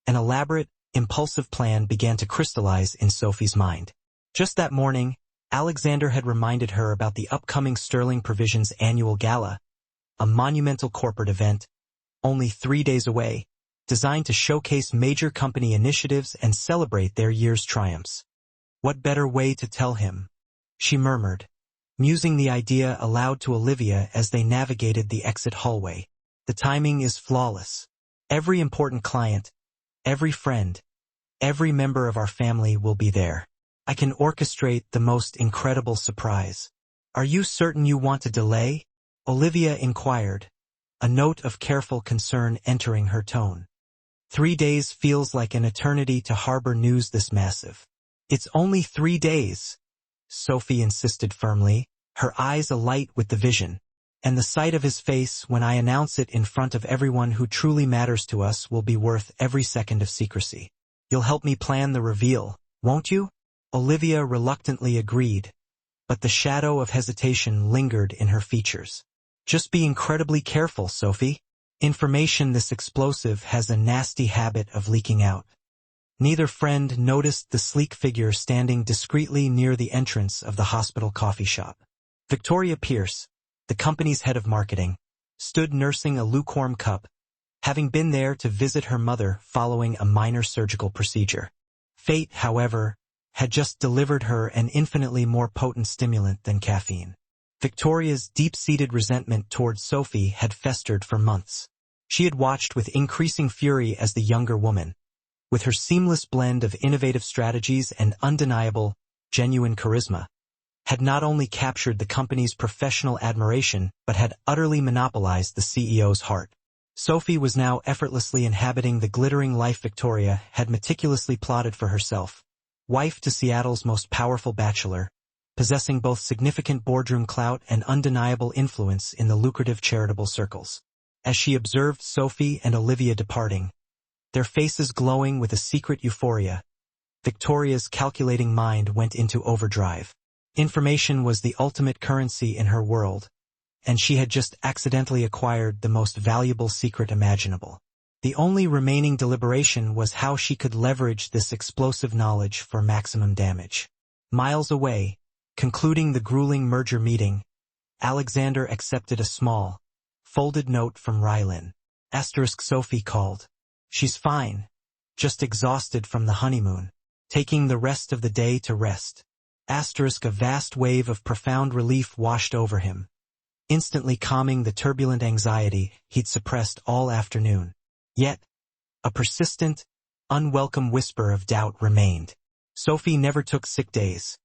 an elaborate, impulsive plan began to crystallize in Sophie's mind. Just that morning, Alexander had reminded her about the upcoming Sterling Provisions annual gala, a monumental corporate event, only 3 days away, designed to showcase major company initiatives and celebrate their year's triumphs. What better way to tell him? She murmured, musing the idea aloud to Olivia as they navigated the exit hallway. The timing is flawless. Every important client, every friend, every member of our family will be there. I can orchestrate the most incredible surprise. Are you certain you want to delay? Olivia inquired, a note of careful concern entering her tone. 3 days feels like an eternity to harbor news this massive. It's only 3 days, Sophie insisted firmly, her eyes alight with the vision. And the sight of his face when I announce it in front of everyone who truly matters to us will be worth every second of secrecy. You'll help me plan the reveal, won't you? Olivia reluctantly agreed, but the shadow of hesitation lingered in her features. Just be incredibly careful, Sophie. Information this explosive has a nasty habit of leaking out. Neither friend noticed the sleek figure standing discreetly near the entrance of the hospital coffee shop. Victoria Pierce, the company's head of marketing, stood nursing a lukewarm cup, having been there to visit her mother following a minor surgical procedure. Fate, however, had just delivered her an infinitely more potent stimulant than caffeine. Victoria's deep-seated resentment towards Sophie had festered for months. She had watched with increasing fury as the younger woman, with her seamless blend of innovative strategies and undeniable, genuine charisma, had not only captured the company's professional admiration but had utterly monopolized the CEO's heart. Sophie was now effortlessly inhabiting the glittering life Victoria had meticulously plotted for herself. Wife to Seattle's most powerful bachelor, possessing both significant boardroom clout and undeniable influence in the lucrative charitable circles. As she observed Sophie and Olivia departing, their faces glowing with a secret euphoria, Victoria's calculating mind went into overdrive. Information was the ultimate currency in her world, and she had just accidentally acquired the most valuable secret imaginable. The only remaining deliberation was how she could leverage this explosive knowledge for maximum damage. Miles away, concluding the grueling merger meeting, Alexander accepted a small, folded note from Rylin. Sophie called. She's fine, just exhausted from the honeymoon, taking the rest of the day to rest. A vast wave of profound relief washed over him, instantly calming the turbulent anxiety he'd suppressed all afternoon. Yet, a persistent, unwelcome whisper of doubt remained. Sophie never took sick days.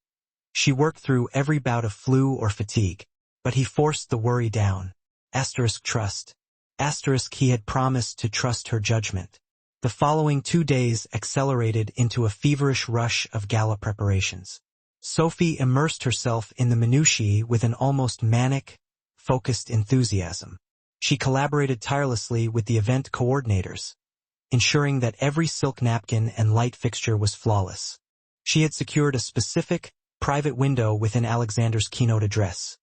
She worked through every bout of flu or fatigue, but he forced the worry down. Trust. He had promised to trust her judgment. The following 2 days accelerated into a feverish rush of gala preparations. Sophie immersed herself in the minutiae with an almost manic, focused enthusiasm. She collaborated tirelessly with the event coordinators, ensuring that every silk napkin and light fixture was flawless. She had secured a specific, private window within Alexander's keynote address.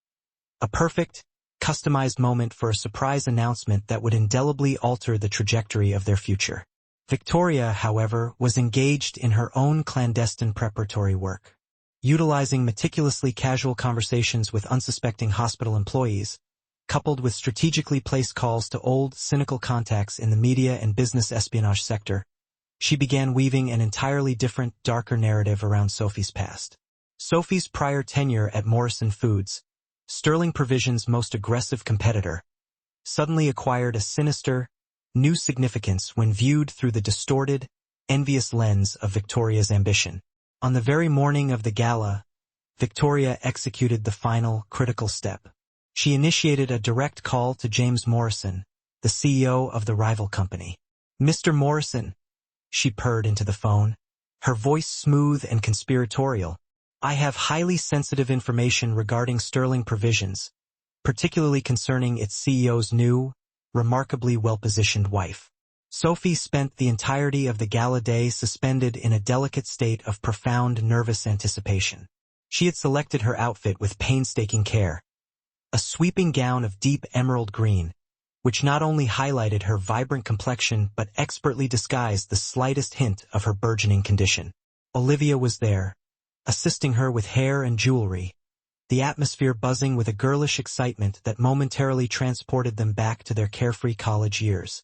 A perfect, customized moment for a surprise announcement that would indelibly alter the trajectory of their future. Victoria, however, was engaged in her own clandestine preparatory work. Utilizing meticulously casual conversations with unsuspecting hospital employees, coupled with strategically placed calls to old, cynical contacts in the media and business espionage sector, she began weaving an entirely different, darker narrative around Sophie's past. Sophie's prior tenure at Morrison Foods, Sterling Provisions' most aggressive competitor, suddenly acquired a sinister, new significance when viewed through the distorted, envious lens of Victoria's ambition. On the very morning of the gala, Victoria executed the final, critical step. She initiated a direct call to James Morrison, the CEO of the rival company. "Mr. Morrison," she purred into the phone, her voice smooth and conspiratorial, "I have highly sensitive information regarding Sterling Provisions, particularly concerning its CEO's new, remarkably well-positioned wife." Sophie spent the entirety of the gala day suspended in a delicate state of profound nervous anticipation. She had selected her outfit with painstaking care. A sweeping gown of deep emerald green, which not only highlighted her vibrant complexion but expertly disguised the slightest hint of her burgeoning condition. Olivia was there, assisting her with hair and jewelry, the atmosphere buzzing with a girlish excitement that momentarily transported them back to their carefree college years.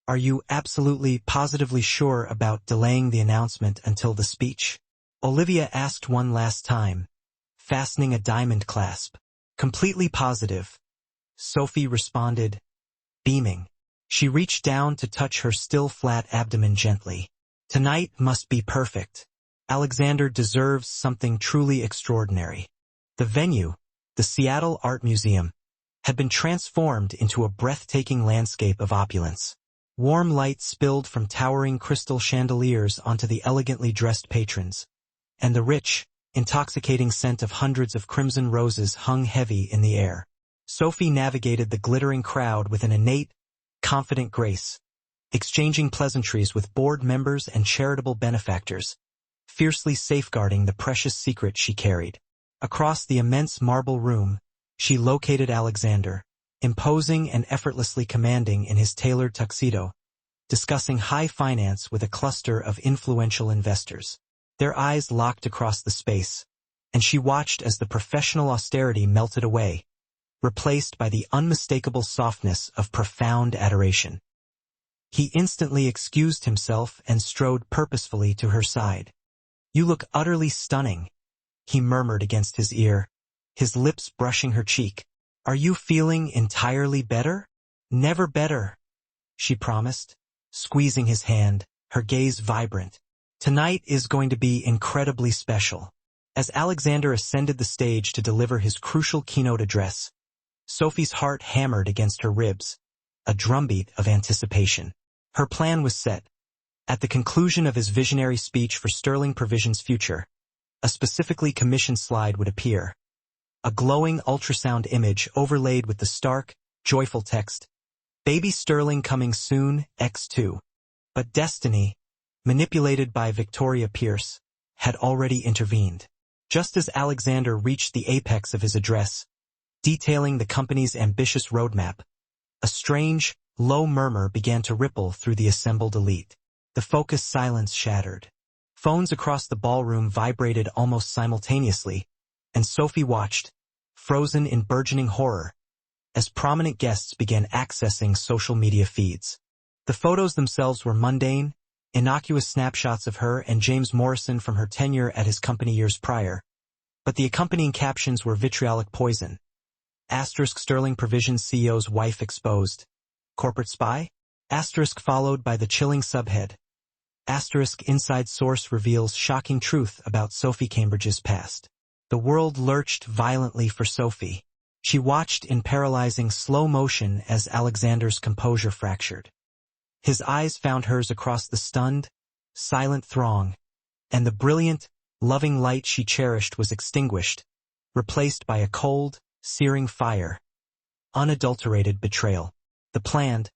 "Are you absolutely, positively sure about delaying the announcement until the speech?" Olivia asked one last time, fastening a diamond clasp. Completely positive. Sophie responded, beaming. She reached down to touch her still flat abdomen gently. Tonight must be perfect. Alexander deserves something truly extraordinary. The venue, the Seattle Art Museum, had been transformed into a breathtaking landscape of opulence. Warm light spilled from towering crystal chandeliers onto the elegantly dressed patrons, and the rich, intoxicating scent of hundreds of crimson roses hung heavy in the air. Sophie navigated the glittering crowd with an innate, confident grace, exchanging pleasantries with board members and charitable benefactors, fiercely safeguarding the precious secret she carried. Across the immense marble room, she located Alexander, imposing and effortlessly commanding in his tailored tuxedo, discussing high finance with a cluster of influential investors. Their eyes locked across the space, and she watched as the professional austerity melted away, replaced by the unmistakable softness of profound adoration. He instantly excused himself and strode purposefully to her side. "You look utterly stunning," he murmured against his ear, his lips brushing her cheek. "Are you feeling entirely better?" "Never better," she promised, squeezing his hand, her gaze vibrant. "Tonight is going to be incredibly special." As Alexander ascended the stage to deliver his crucial keynote address, Sophie's heart hammered against her ribs, a drumbeat of anticipation. Her plan was set. At the conclusion of his visionary speech for Sterling Provisions' future, a specifically commissioned slide would appear. A glowing ultrasound image overlaid with the stark, joyful text, "Baby Sterling coming soon, X2. But destiny, manipulated by Victoria Pierce, had already intervened. Just as Alexander reached the apex of his address, detailing the company's ambitious roadmap, a strange, low murmur began to ripple through the assembled elite. The focused silence shattered. Phones across the ballroom vibrated almost simultaneously, and Sophie watched, frozen in burgeoning horror, as prominent guests began accessing social media feeds. The photos themselves were mundane, innocuous snapshots of her and James Morrison from her tenure at his company years prior, but the accompanying captions were vitriolic poison. Asterisk Sterling Provisions CEO's wife exposed. Corporate spy? Asterisk followed by the chilling subhead. Asterisk inside source reveals shocking truth about Sophie Cambridge's past. The world lurched violently for Sophie. She watched in paralyzing slow motion as Alexander's composure fractured. His eyes found hers across the stunned, silent throng, and the brilliant, loving light she cherished was extinguished, replaced by a cold, searing fire. Unadulterated betrayal. The planned,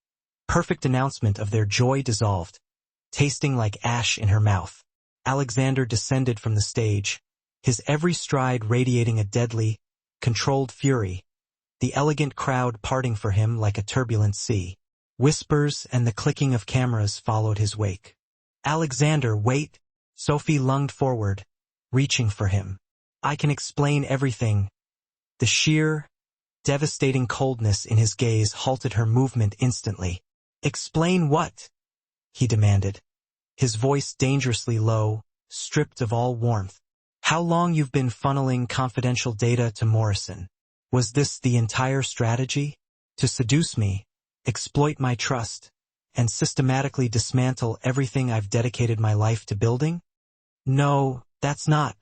perfect announcement of their joy dissolved, tasting like ash in her mouth. Alexander descended from the stage, his every stride radiating a deadly, controlled fury, the elegant crowd parting for him like a turbulent sea. Whispers and the clicking of cameras followed his wake. "Alexander, wait!" Sophie lunged forward, reaching for him. "I can explain everything." The sheer, devastating coldness in his gaze halted her movement instantly. "Explain what?" he demanded, his voice dangerously low, stripped of all warmth. "How long you've been funneling confidential data to Morrison? Was this the entire strategy? To seduce me, exploit my trust, and systematically dismantle everything I've dedicated my life to building?" "No, that's not."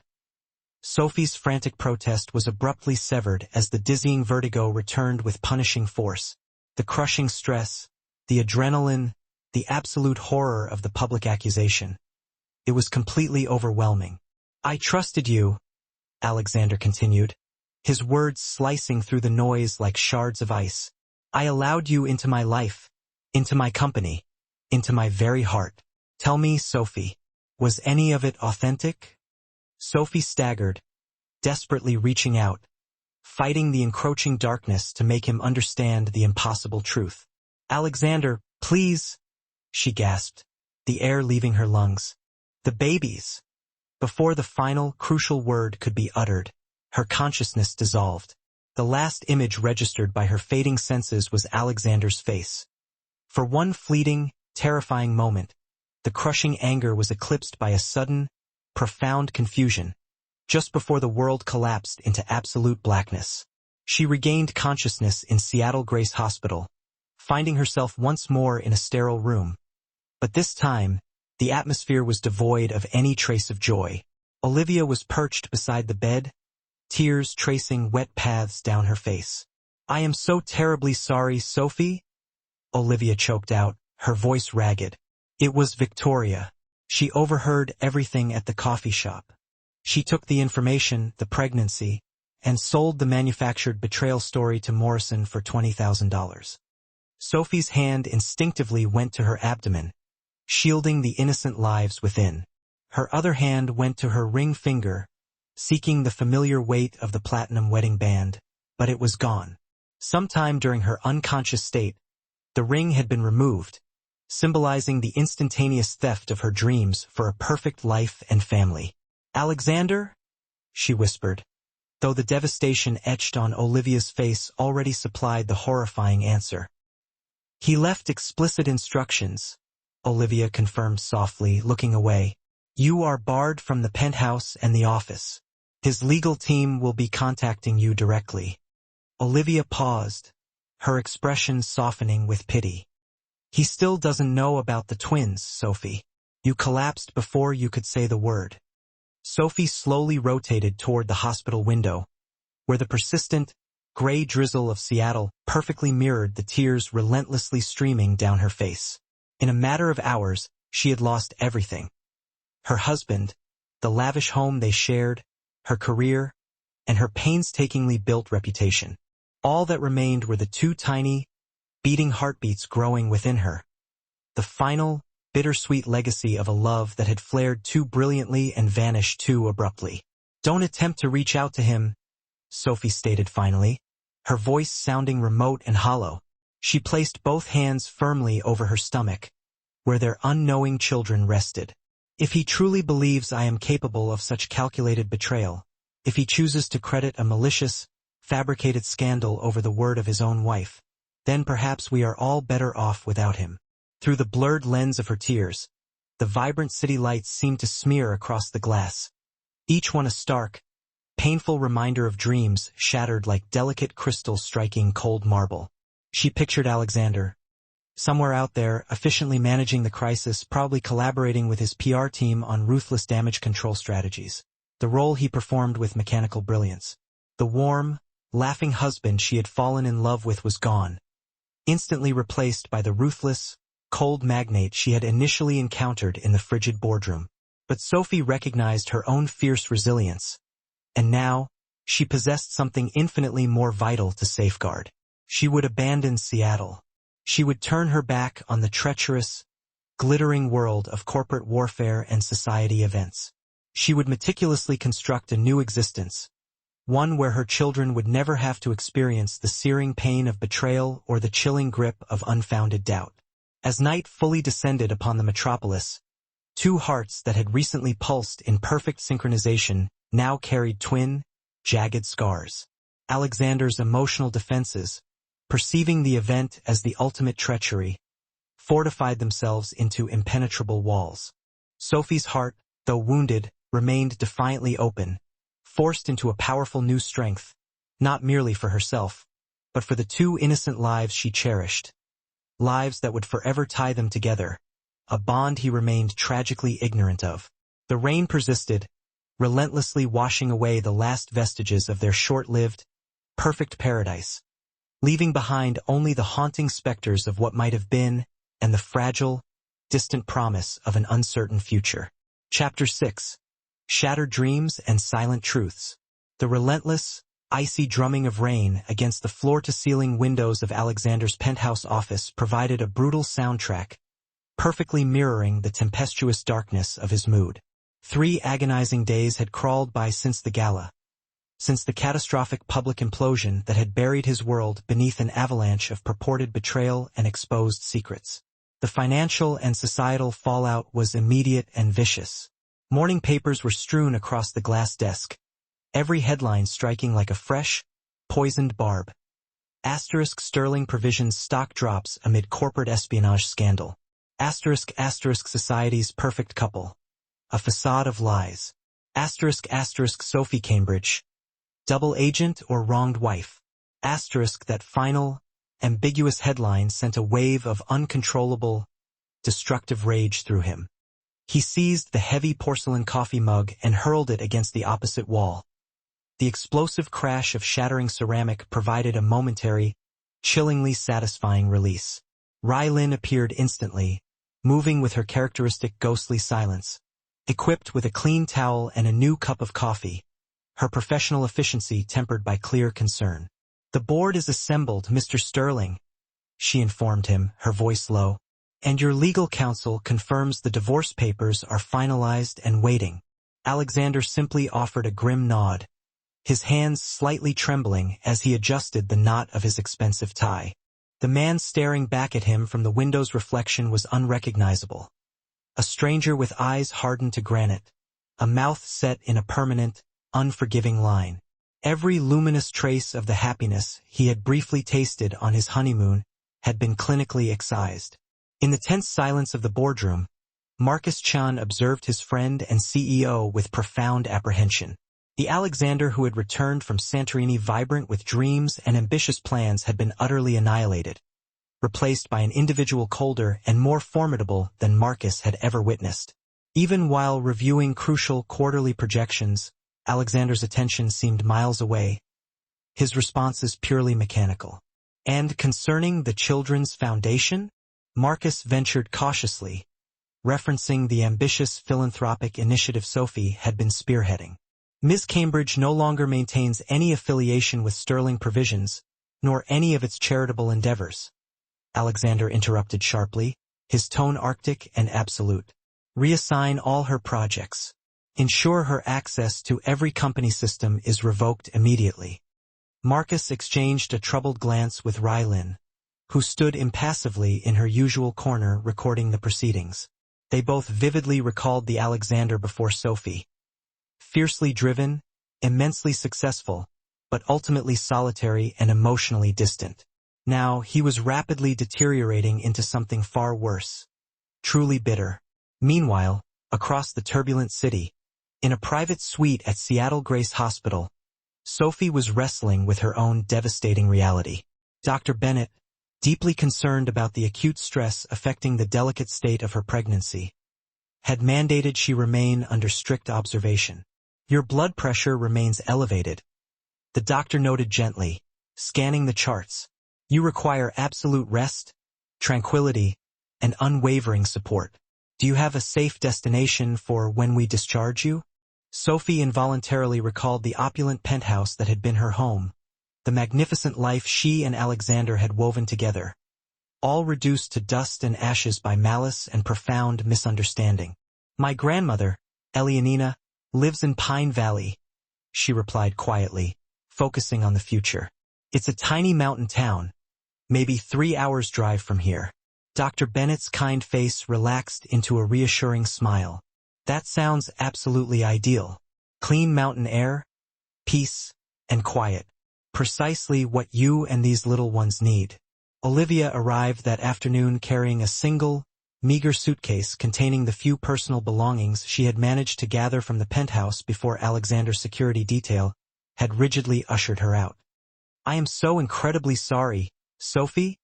Sophie's frantic protest was abruptly severed as the dizzying vertigo returned with punishing force. The crushing stress, the adrenaline, the absolute horror of the public accusation. It was completely overwhelming. "I trusted you," Alexander continued, his words slicing through the noise like shards of ice. "I allowed you into my life, into my company, into my very heart. Tell me, Sophie, was any of it authentic?" Sophie staggered, desperately reaching out, fighting the encroaching darkness to make him understand the impossible truth. "Alexander, please," she gasped, the air leaving her lungs. "The babies." Before the final, crucial word could be uttered, her consciousness dissolved. The last image registered by her fading senses was Alexander's face. For one fleeting, terrifying moment, the crushing anger was eclipsed by a sudden, profound confusion, just before the world collapsed into absolute blackness. She regained consciousness in Seattle Grace Hospital, finding herself once more in a sterile room. But this time, the atmosphere was devoid of any trace of joy. Olivia was perched beside the bed, tears tracing wet paths down her face. "I am so terribly sorry, Sophie," Olivia choked out, her voice ragged. It was Victoria. She overheard everything at the coffee shop. She took the information, the pregnancy, and sold the manufactured betrayal story to Morrison for $20,000. Sophie's hand instinctively went to her abdomen, shielding the innocent lives within. Her other hand went to her ring finger, seeking the familiar weight of the platinum wedding band, but it was gone. Sometime during her unconscious state, the ring had been removed, symbolizing the instantaneous theft of her dreams for a perfect life and family. "Alexander?" she whispered, though the devastation etched on Olivia's face already supplied the horrifying answer. "He left explicit instructions," Olivia confirmed softly, looking away. "You are barred from the penthouse and the office. His legal team will be contacting you directly." Olivia paused, her expression softening with pity. "He still doesn't know about the twins, Sophie. You collapsed before you could say the word." Sophie slowly rotated toward the hospital window, where the persistent, gray drizzle of Seattle perfectly mirrored the tears relentlessly streaming down her face. In a matter of hours, she had lost everything. Her husband, the lavish home they shared, her career, and her painstakingly built reputation. All that remained were the two tiny, beating heartbeats growing within her. The final, bittersweet legacy of a love that had flared too brilliantly and vanished too abruptly. "Don't attempt to reach out to him," Sophie stated finally, her voice sounding remote and hollow. She placed both hands firmly over her stomach, where their unknowing children rested. "If he truly believes I am capable of such calculated betrayal, if he chooses to credit a malicious, fabricated scandal over the word of his own wife, then perhaps we are all better off without him." Through the blurred lens of her tears, the vibrant city lights seemed to smear across the glass, each one a stark, painful reminder of dreams shattered like delicate crystals striking cold marble. She pictured Alexander, somewhere out there, efficiently managing the crisis, probably collaborating with his PR team on ruthless damage control strategies. The role he performed with mechanical brilliance. The warm, laughing husband she had fallen in love with was gone, instantly replaced by the ruthless, cold magnate she had initially encountered in the frigid boardroom. But Sophie recognized her own fierce resilience, and now, she possessed something infinitely more vital to safeguard. She would abandon Seattle. She would turn her back on the treacherous, glittering world of corporate warfare and society events. She would meticulously construct a new existence, one where her children would never have to experience the searing pain of betrayal or the chilling grip of unfounded doubt. As night fully descended upon the metropolis, two hearts that had recently pulsed in perfect synchronization now carried twin, jagged scars. Alexander's emotional defenses, perceiving the event as the ultimate treachery, fortified themselves into impenetrable walls. Sophie's heart, though wounded, remained defiantly open, forced into a powerful new strength, not merely for herself, but for the two innocent lives she cherished. Lives that would forever tie them together, a bond he remained tragically ignorant of. The rain persisted, relentlessly washing away the last vestiges of their short-lived, perfect paradise, leaving behind only the haunting specters of what might have been and the fragile, distant promise of an uncertain future. Chapter 6. Shattered Dreams and Silent Truths. The relentless, icy drumming of rain against the floor-to-ceiling windows of Alexander's penthouse office provided a brutal soundtrack, perfectly mirroring the tempestuous darkness of his mood. 3 agonizing days had crawled by since the gala, since the catastrophic public implosion that had buried his world beneath an avalanche of purported betrayal and exposed secrets. The financial and societal fallout was immediate and vicious. Morning papers were strewn across the glass desk, every headline striking like a fresh, poisoned barb. Asterisk Sterling Provisions stock drops amid corporate espionage scandal. Asterisk Society's perfect couple. a facade of lies. Sophie Cambridge. Double agent or wronged wife. That final, ambiguous headline sent a wave of uncontrollable, destructive rage through him. He seized the heavy porcelain coffee mug and hurled it against the opposite wall. The explosive crash of shattering ceramic provided a momentary, chillingly satisfying release. Rylin appeared instantly, moving with her characteristic ghostly silence. Equipped with a clean towel and a new cup of coffee, her professional efficiency tempered by clear concern. "The board is assembled, Mr. Sterling," she informed him, her voice low. "And your legal counsel confirms the divorce papers are finalized and waiting." Alexander simply offered a grim nod, his hands slightly trembling as he adjusted the knot of his expensive tie. The man staring back at him from the window's reflection was unrecognizable. A stranger with eyes hardened to granite, a mouth set in a permanent, unforgiving line. Every luminous trace of the happiness he had briefly tasted on his honeymoon had been clinically excised. In the tense silence of the boardroom, Marcus Chan observed his friend and CEO with profound apprehension. The Alexander who had returned from Santorini vibrant with dreams and ambitious plans had been utterly annihilated, replaced by an individual colder and more formidable than Marcus had ever witnessed. Even while reviewing crucial quarterly projections, Alexander's attention seemed miles away, his responses purely mechanical. "And concerning the Children's Foundation?" Marcus ventured cautiously, referencing the ambitious philanthropic initiative Sophie had been spearheading. "Ms. Cambridge no longer maintains any affiliation with Sterling Provisions, nor any of its charitable endeavors," Alexander interrupted sharply, his tone arctic and absolute. "Reassign all her projects. Ensure her access to every company system is revoked immediately." Marcus exchanged a troubled glance with Rylin, who stood impassively in her usual corner recording the proceedings. They both vividly recalled the Alexander before Sophie. Fiercely driven, immensely successful, but ultimately solitary and emotionally distant. Now he was rapidly deteriorating into something far worse. Truly bitter. Meanwhile, across the turbulent city, in a private suite at Seattle Grace Hospital, Sophie was wrestling with her own devastating reality. Dr. Bennett, deeply concerned about the acute stress affecting the delicate state of her pregnancy, had mandated she remain under strict observation. "Your blood pressure remains elevated," the doctor noted gently, scanning the charts. "You require absolute rest, tranquility, and unwavering support. Do you have a safe destination for when we discharge you?" Sophie involuntarily recalled the opulent penthouse that had been her home, the magnificent life she and Alexander had woven together, all reduced to dust and ashes by malice and profound misunderstanding. "My grandmother, Elianina, lives in Pine Valley," she replied quietly, focusing on the future. "It's a tiny mountain town, maybe 3 hours' drive from here." Dr. Bennett's kind face relaxed into a reassuring smile. "That sounds absolutely ideal. Clean mountain air, peace, and quiet. Precisely what you and these little ones need." Olivia arrived that afternoon carrying a single, meager suitcase containing the few personal belongings she had managed to gather from the penthouse before Alexander's security detail had rigidly ushered her out. "I am so incredibly sorry, Sophie,"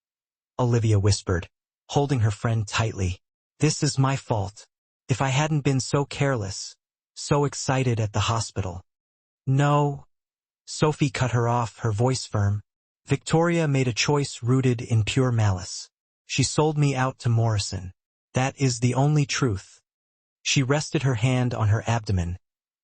Olivia whispered, holding her friend tightly. "This is my fault. If I hadn't been so careless, so excited at the hospital." "No," Sophie cut her off, her voice firm. "Victoria made a choice rooted in pure malice. She sold me out to Morrison. That is the only truth." She rested her hand on her abdomen,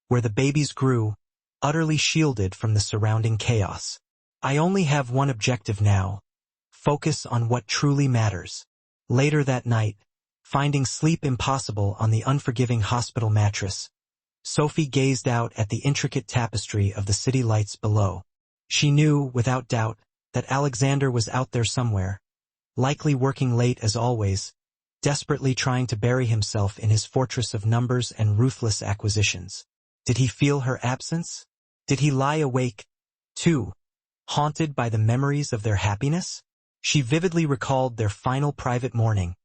where the babies grew, utterly shielded from the surrounding chaos. "I only have one objective now. Focus on what truly matters." Later that night, finding sleep impossible on the unforgiving hospital mattress, Sophie gazed out at the intricate tapestry of the city lights below. She knew, without doubt, that Alexander was out there somewhere, likely working late as always, desperately trying to bury himself in his fortress of numbers and ruthless acquisitions. Did he feel her absence? Did he lie awake, too, haunted by the memories of their happiness? She vividly recalled their final private morning,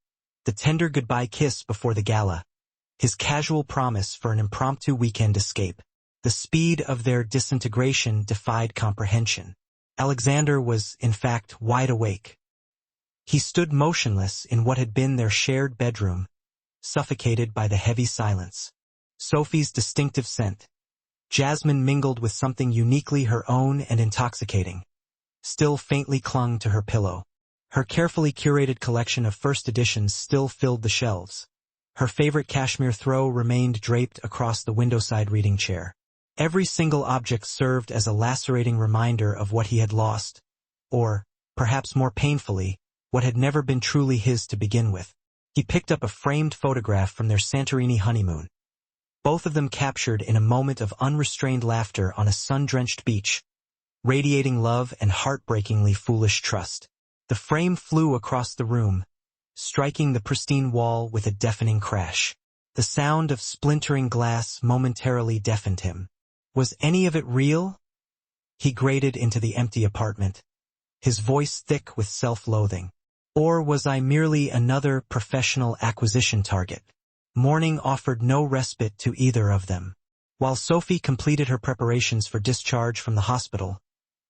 the tender goodbye kiss before the gala, his casual promise for an impromptu weekend escape. The speed of their disintegration defied comprehension. Alexander was, in fact, wide awake. He stood motionless in what had been their shared bedroom, suffocated by the heavy silence. Sophie's distinctive scent, jasmine mingled with something uniquely her own and intoxicating, still faintly clung to her pillow. Her carefully curated collection of first editions still filled the shelves. Her favorite cashmere throw remained draped across the windowside reading chair. Every single object served as a lacerating reminder of what he had lost, or, perhaps more painfully, what had never been truly his to begin with. He picked up a framed photograph from their Santorini honeymoon, both of them captured in a moment of unrestrained laughter on a sun-drenched beach, radiating love and heartbreakingly foolish trust. The frame flew across the room, striking the pristine wall with a deafening crash. The sound of splintering glass momentarily deafened him. Was any of it real? He grated into the empty apartment, his voice thick with self-loathing. Or was I merely another professional acquisition target? Morning offered no respite to either of them. While Sophie completed her preparations for discharge from the hospital,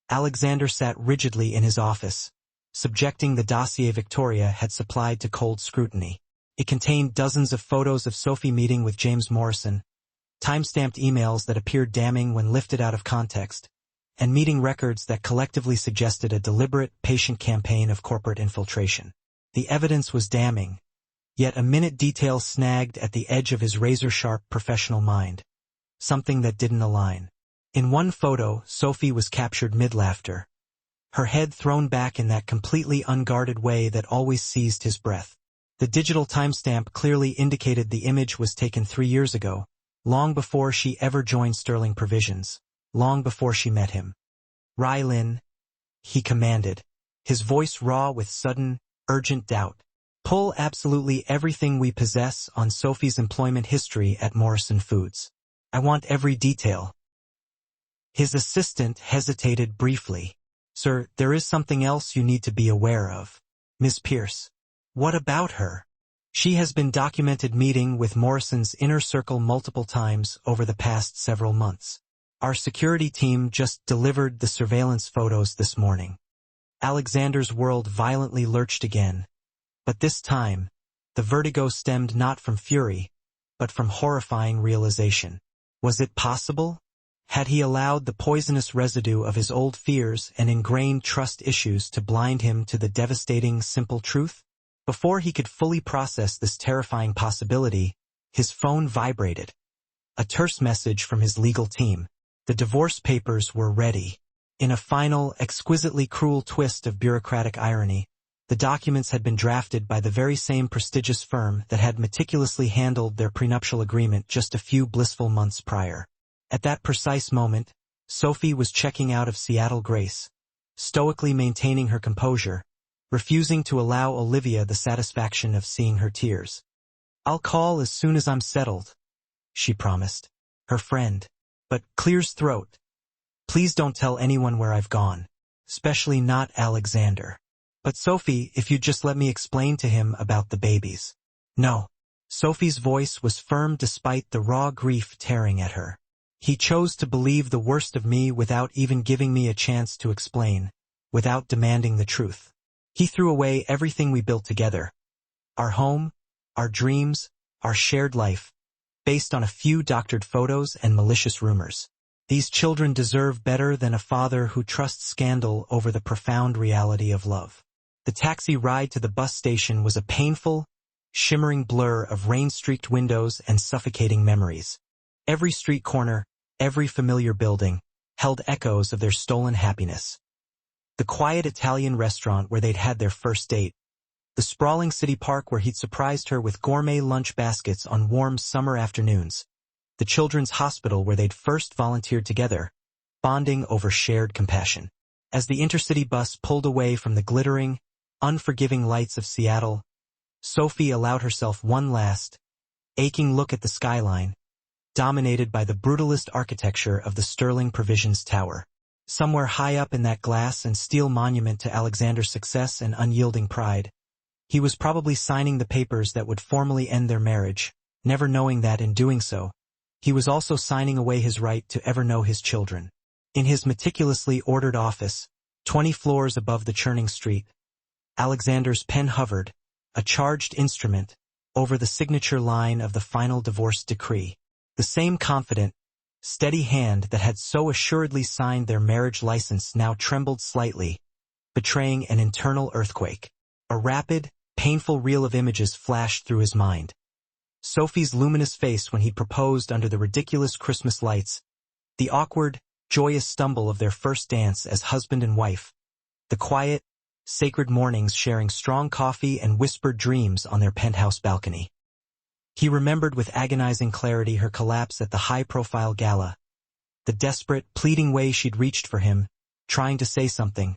Alexander sat rigidly in his office, subjecting the dossier Victoria had supplied to cold scrutiny. It contained dozens of photos of Sophie meeting with James Morrison, time-stamped emails that appeared damning when lifted out of context, and meeting records that collectively suggested a deliberate, patient campaign of corporate infiltration. The evidence was damning, yet a minute detail snagged at the edge of his razor-sharp professional mind. Something that didn't align. In one photo, Sophie was captured mid-laughter, her head thrown back in that completely unguarded way that always seized his breath. The digital timestamp clearly indicated the image was taken 3 years ago, long before she ever joined Sterling Provisions, long before she met him. "Rylin," he commanded, his voice raw with sudden, urgent doubt. "Pull absolutely everything we possess on Sophie's employment history at Morrison Foods. I want every detail." His assistant hesitated briefly. "Sir, there is something else you need to be aware of. Miss Pierce." "What about her?" "She has been documented meeting with Morrison's inner circle multiple times over the past several months. Our security team just delivered the surveillance photos this morning." Alexander's world violently lurched again. But this time, the vertigo stemmed not from fury, but from horrifying realization. Was it possible? Had he allowed the poisonous residue of his old fears and ingrained trust issues to blind him to the devastating, simple truth? Before he could fully process this terrifying possibility, his phone vibrated. A terse message from his legal team. The divorce papers were ready. In a final, exquisitely cruel twist of bureaucratic irony, the documents had been drafted by the very same prestigious firm that had meticulously handled their prenuptial agreement just a few blissful months prior. At that precise moment, Sophie was checking out of Seattle Grace, stoically maintaining her composure, refusing to allow Olivia the satisfaction of seeing her tears. "I'll call as soon as I'm settled," she promised. Her friend. But clears throat. "Please don't tell anyone where I've gone, especially not Alexander. But Sophie, if you'd just let me explain to him about the babies." "No." Sophie's voice was firm despite the raw grief tearing at her. "He chose to believe the worst of me without even giving me a chance to explain, without demanding the truth. He threw away everything we built together. Our home, our dreams, our shared life, based on a few doctored photos and malicious rumors. These children deserve better than a father who trusts scandal over the profound reality of love." The taxi ride to the bus station was a painful, shimmering blur of rain-streaked windows and suffocating memories. Every street corner, every familiar building, held echoes of their stolen happiness. The quiet Italian restaurant where they'd had their first date, the sprawling city park where he'd surprised her with gourmet lunch baskets on warm summer afternoons, the children's hospital where they'd first volunteered together, bonding over shared compassion. As the intercity bus pulled away from the glittering, unforgiving lights of Seattle, Sophie allowed herself one last, aching look at the skyline, dominated by the brutalist architecture of the Sterling Provisions Tower. Somewhere high up in that glass and steel monument to Alexander's success and unyielding pride, he was probably signing the papers that would formally end their marriage, never knowing that in doing so, he was also signing away his right to ever know his children. In his meticulously ordered office, 20 floors above the churning street, Alexander's pen hovered, a charged instrument, over the signature line of the final divorce decree. The same confident, steady hand that had so assuredly signed their marriage license now trembled slightly, betraying an internal earthquake. A rapid, painful reel of images flashed through his mind. Sophie's luminous face when he proposed under the ridiculous Christmas lights, the awkward, joyous stumble of their first dance as husband and wife, the quiet, sacred mornings sharing strong coffee and whispered dreams on their penthouse balcony. He remembered with agonizing clarity her collapse at the high-profile gala, the desperate, pleading way she'd reached for him, trying to say something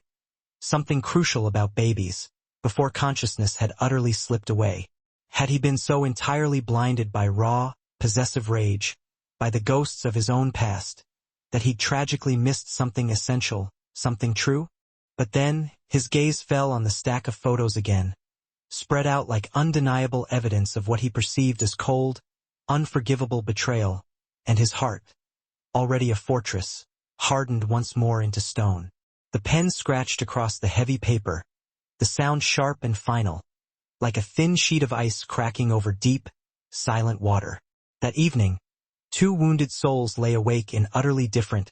crucial about babies, before consciousness had utterly slipped away. Had he been so entirely blinded by raw, possessive rage, by the ghosts of his own past, that he'd tragically missed something essential, something true? But then, his gaze fell on the stack of photos again, spread out like undeniable evidence of what he perceived as cold, unforgivable betrayal, and his heart, already a fortress, hardened once more into stone. The pen scratched across the heavy paper, the sound sharp and final, like a thin sheet of ice cracking over deep, silent water. That evening, two wounded souls lay awake in utterly different,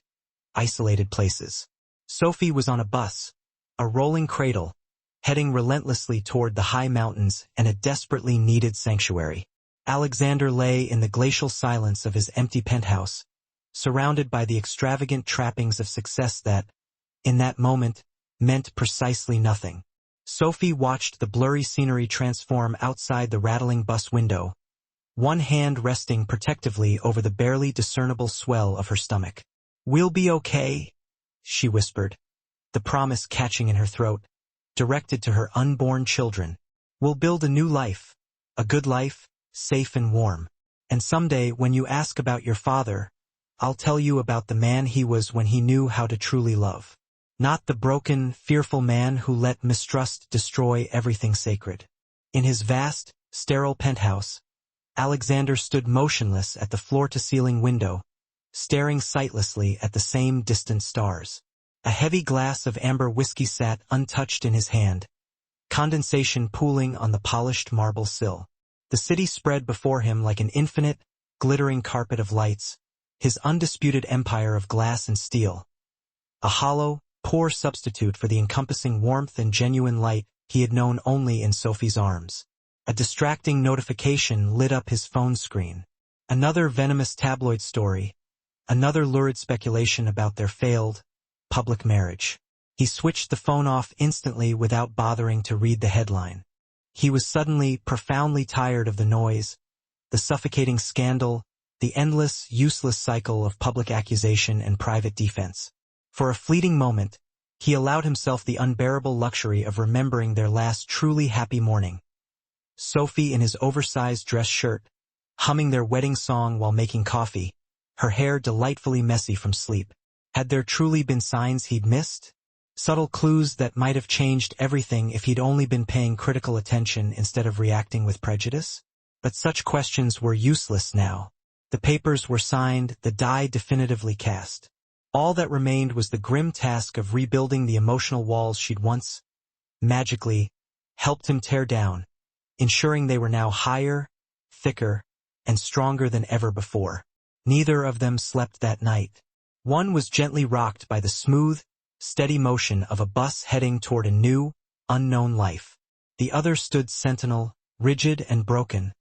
isolated places. Sophie was on a bus, a rolling cradle, heading relentlessly toward the high mountains and a desperately needed sanctuary. Alexander lay in the glacial silence of his empty penthouse, surrounded by the extravagant trappings of success that, in that moment, meant precisely nothing. Sophie watched the blurry scenery transform outside the rattling bus window, one hand resting protectively over the barely discernible swell of her stomach. "We'll be okay," she whispered, the promise catching in her throat, directed to her unborn children. "We'll build a new life, a good life, safe and warm. And someday when you ask about your father, I'll tell you about the man he was when he knew how to truly love. Not the broken, fearful man who let mistrust destroy everything sacred." In his vast, sterile penthouse, Alexander stood motionless at the floor-to-ceiling window, staring sightlessly at the same distant stars. A heavy glass of amber whiskey sat untouched in his hand, condensation pooling on the polished marble sill. The city spread before him like an infinite, glittering carpet of lights, his undisputed empire of glass and steel. A hollow, poor substitute for the encompassing warmth and genuine light he had known only in Sophie's arms. A distracting notification lit up his phone screen. Another venomous tabloid story, another lurid speculation about their failed, public marriage. He switched the phone off instantly without bothering to read the headline. He was suddenly profoundly tired of the noise, the suffocating scandal, the endless, useless cycle of public accusation and private defense. For a fleeting moment, he allowed himself the unbearable luxury of remembering their last truly happy morning. Sophie in his oversized dress shirt, humming their wedding song while making coffee, her hair delightfully messy from sleep. Had there truly been signs he'd missed? Subtle clues that might have changed everything if he'd only been paying critical attention instead of reacting with prejudice? But such questions were useless now. The papers were signed, the die definitively cast. All that remained was the grim task of rebuilding the emotional walls she'd once, magically, helped him tear down, ensuring they were now higher, thicker, and stronger than ever before. Neither of them slept that night. One was gently rocked by the smooth, steady motion of a bus heading toward a new, unknown life. The other stood sentinel, rigid and broken,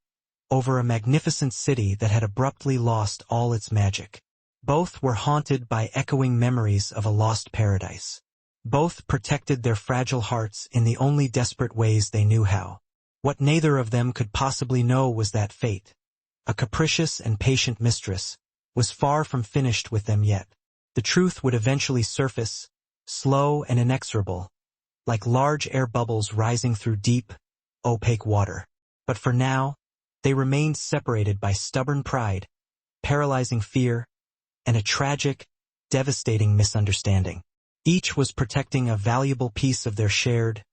over a magnificent city that had abruptly lost all its magic. Both were haunted by echoing memories of a lost paradise. Both protected their fragile hearts in the only desperate ways they knew how. What neither of them could possibly know was that fate, a capricious and patient mistress, was far from finished with them yet. The truth would eventually surface, slow and inexorable, like large air bubbles rising through deep, opaque water. But for now, they remained separated by stubborn pride, paralyzing fear, and a tragic, devastating misunderstanding. Each was protecting a valuable piece of their shared,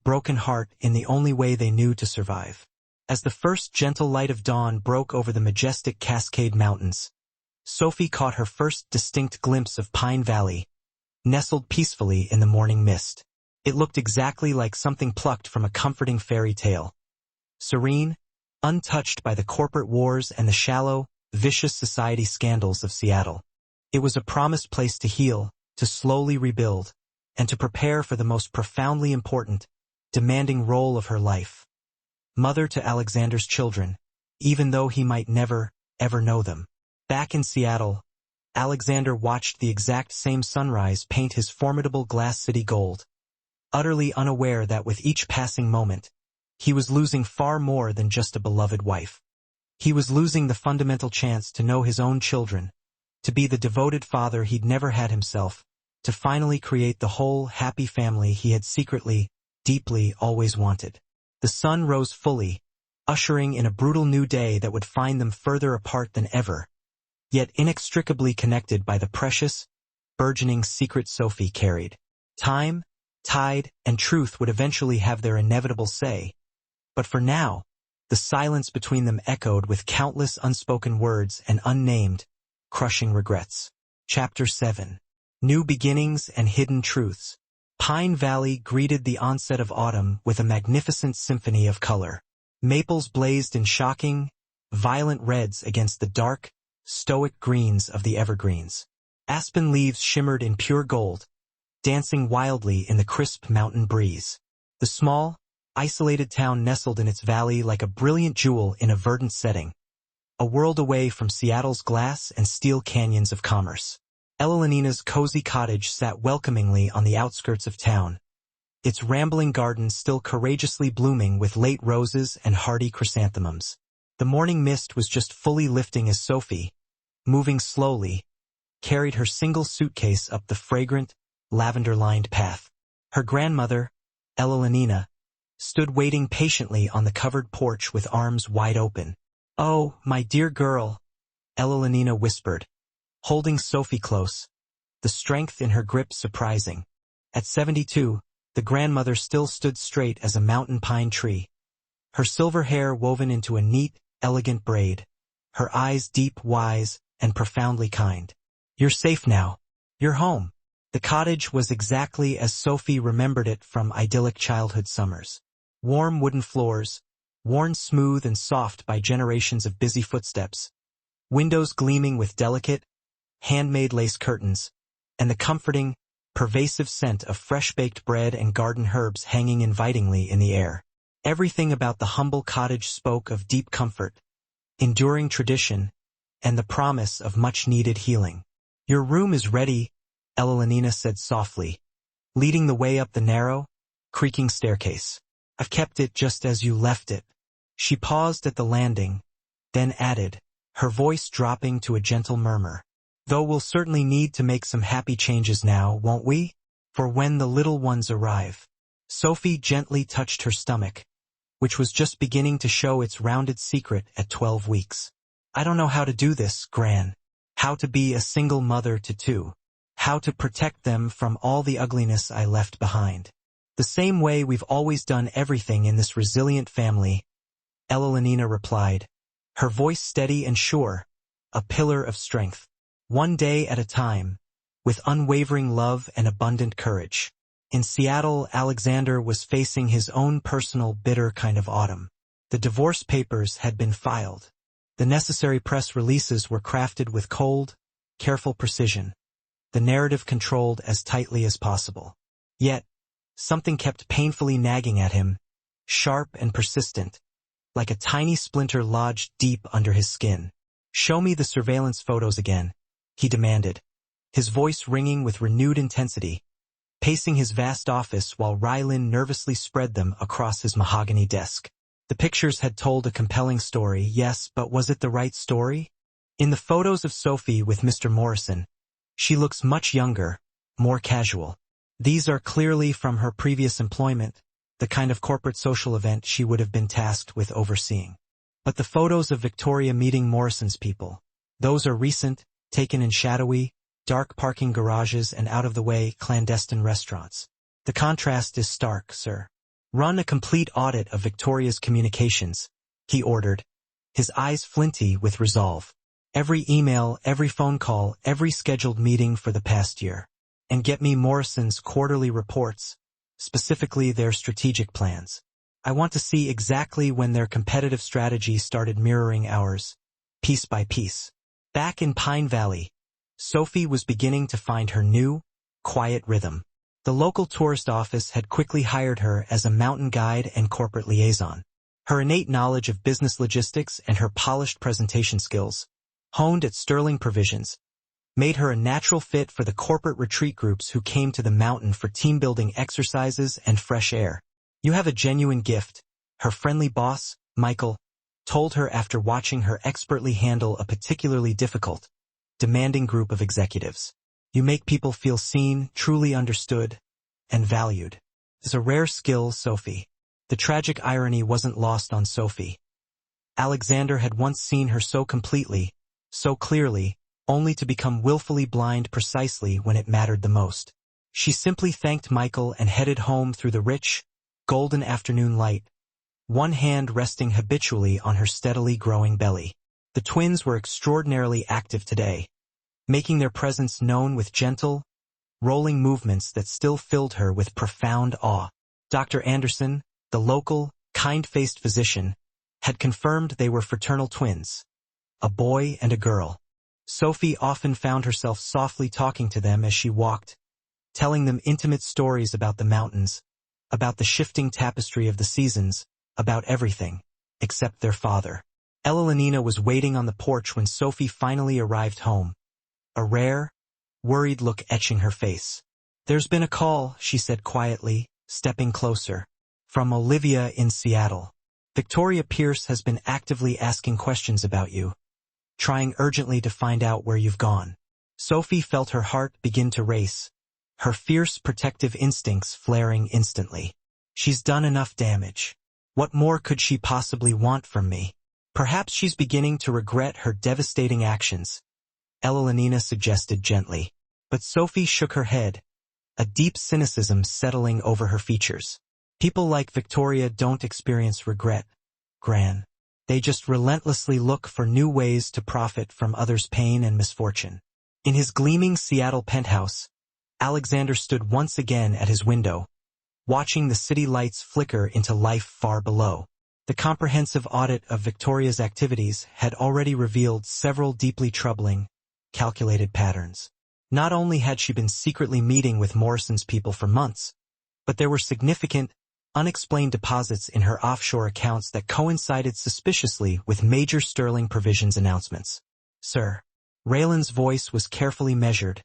broken heart in the only way they knew to survive. As the first gentle light of dawn broke over the majestic Cascade Mountains, Sophie caught her first distinct glimpse of Pine Valley, nestled peacefully in the morning mist. It looked exactly like something plucked from a comforting fairy tale. Serene, untouched by the corporate wars and the shallow, vicious society scandals of Seattle. It was a promised place to heal, to slowly rebuild, and to prepare for the most profoundly important, demanding role of her life. Mother to Alexander's children, even though he might never, ever know them. Back in Seattle, Alexander watched the exact same sunrise paint his formidable glass city gold, utterly unaware that with each passing moment, he was losing far more than just a beloved wife. He was losing the fundamental chance to know his own children, to be the devoted father he'd never had himself, to finally create the whole, happy family he had secretly, deeply always wanted. The sun rose fully, ushering in a brutal new day that would find them further apart than ever, yet inextricably connected by the precious, burgeoning secret Sophie carried. Time, tide, and truth would eventually have their inevitable say, but for now, the silence between them echoed with countless unspoken words and unnamed, crushing regrets. Chapter 7. New Beginnings and Hidden Truths. Pine Valley greeted the onset of autumn with a magnificent symphony of color. Maples blazed in shocking, violent reds against the dark, stoic greens of the evergreens. Aspen leaves shimmered in pure gold, dancing wildly in the crisp mountain breeze. The small, isolated town nestled in its valley like a brilliant jewel in a verdant setting, a world away from Seattle's glass and steel canyons of commerce. Elenina's cozy cottage sat welcomingly on the outskirts of town, its rambling gardens still courageously blooming with late roses and hardy chrysanthemums. The morning mist was just fully lifting as Sophie, moving slowly, carried her single suitcase up the fragrant, lavender-lined path. Her grandmother, Elenina, stood waiting patiently on the covered porch with arms wide open. "Oh, my dear girl," Elenina whispered, holding Sophie close, the strength in her grip surprising. At 72, the grandmother still stood straight as a mountain pine tree, her silver hair woven into a neat, elegant braid, her eyes deep, wise, and profoundly kind. "You're safe now. You're home." The cottage was exactly as Sophie remembered it from idyllic childhood summers. Warm wooden floors, worn smooth and soft by generations of busy footsteps, windows gleaming with delicate, handmade lace curtains, and the comforting, pervasive scent of fresh-baked bread and garden herbs hanging invitingly in the air. Everything about the humble cottage spoke of deep comfort, enduring tradition, and the promise of much-needed healing. "Your room is ready," Elenina said softly, leading the way up the narrow, creaking staircase. "I've kept it just as you left it." She paused at the landing, then added, her voice dropping to a gentle murmur, "Though we'll certainly need to make some happy changes now, won't we? For when the little ones arrive." Sophie gently touched her stomach, which was just beginning to show its rounded secret at 12 weeks. "I don't know how to do this, Gran. How to be a single mother to two. How to protect them from all the ugliness I left behind. The same way we've always done everything in this resilient family," Elenina replied, her voice steady and sure, a pillar of strength. "One day at a time, with unwavering love and abundant courage." In Seattle, Alexander was facing his own personal, bitter kind of autumn. The divorce papers had been filed. The necessary press releases were crafted with cold, careful precision, the narrative controlled as tightly as possible. Yet, something kept painfully nagging at him, sharp and persistent, like a tiny splinter lodged deep under his skin. "Show me the surveillance photos again," he demanded, his voice ringing with renewed intensity, pacing his vast office while Rylin nervously spread them across his mahogany desk. The pictures had told a compelling story, yes, but was it the right story? In the photos of Sophie with Mr. Morrison, she looks much younger, more casual. These are clearly from her previous employment, the kind of corporate social event she would have been tasked with overseeing. But the photos of Victoria meeting Morrison's people, those are recent, taken in shadowy, dark parking garages and out-of-the-way clandestine restaurants. The contrast is stark, sir. Run a complete audit of Victoria's communications, he ordered, his eyes flinty with resolve. Every email, every phone call, every scheduled meeting for the past year. And get me Morrison's quarterly reports, specifically their strategic plans. I want to see exactly when their competitive strategy started mirroring ours, piece by piece. Back in Pine Valley, Sophie was beginning to find her new, quiet rhythm. The local tourist office had quickly hired her as a mountain guide and corporate liaison. Her innate knowledge of business logistics and her polished presentation skills, honed at Sterling Provisions, made her a natural fit for the corporate retreat groups who came to the mountain for team-building exercises and fresh air. You have a genuine gift, her friendly boss, Michael, told her after watching her expertly handle a particularly difficult, demanding group of executives. You make people feel seen, truly understood, and valued. It's a rare skill, Sophie. The tragic irony wasn't lost on Sophie. Alexander had once seen her so completely, so clearly, only to become willfully blind precisely when it mattered the most. She simply thanked Michael and headed home through the rich, golden afternoon light, one hand resting habitually on her steadily growing belly. The twins were extraordinarily active today, making their presence known with gentle, rolling movements that still filled her with profound awe. Dr. Anderson, the local, kind-faced physician, had confirmed they were fraternal twins, a boy and a girl. Sophie often found herself softly talking to them as she walked, telling them intimate stories about the mountains, about the shifting tapestry of the seasons, about everything, except their father. Elenina was waiting on the porch when Sophie finally arrived home, a rare, worried look etching her face. "There's been a call," she said quietly, stepping closer. "From Olivia in Seattle. Victoria Pierce has been actively asking questions about you, trying urgently to find out where you've gone." Sophie felt her heart begin to race, her fierce protective instincts flaring instantly. She's done enough damage. What more could she possibly want from me? Perhaps she's beginning to regret her devastating actions, Elenina suggested gently. But Sophie shook her head, a deep cynicism settling over her features. People like Victoria don't experience regret, Gran. They just relentlessly look for new ways to profit from others' pain and misfortune. In his gleaming Seattle penthouse, Alexander stood once again at his window, watching the city lights flicker into life far below. The comprehensive audit of Victoria's activities had already revealed several deeply troubling, calculated patterns. Not only had she been secretly meeting with Morrison's people for months, but there were significant, unexplained deposits in her offshore accounts that coincided suspiciously with major Sterling Provisions announcements. "Sir." Raylan's voice was carefully measured,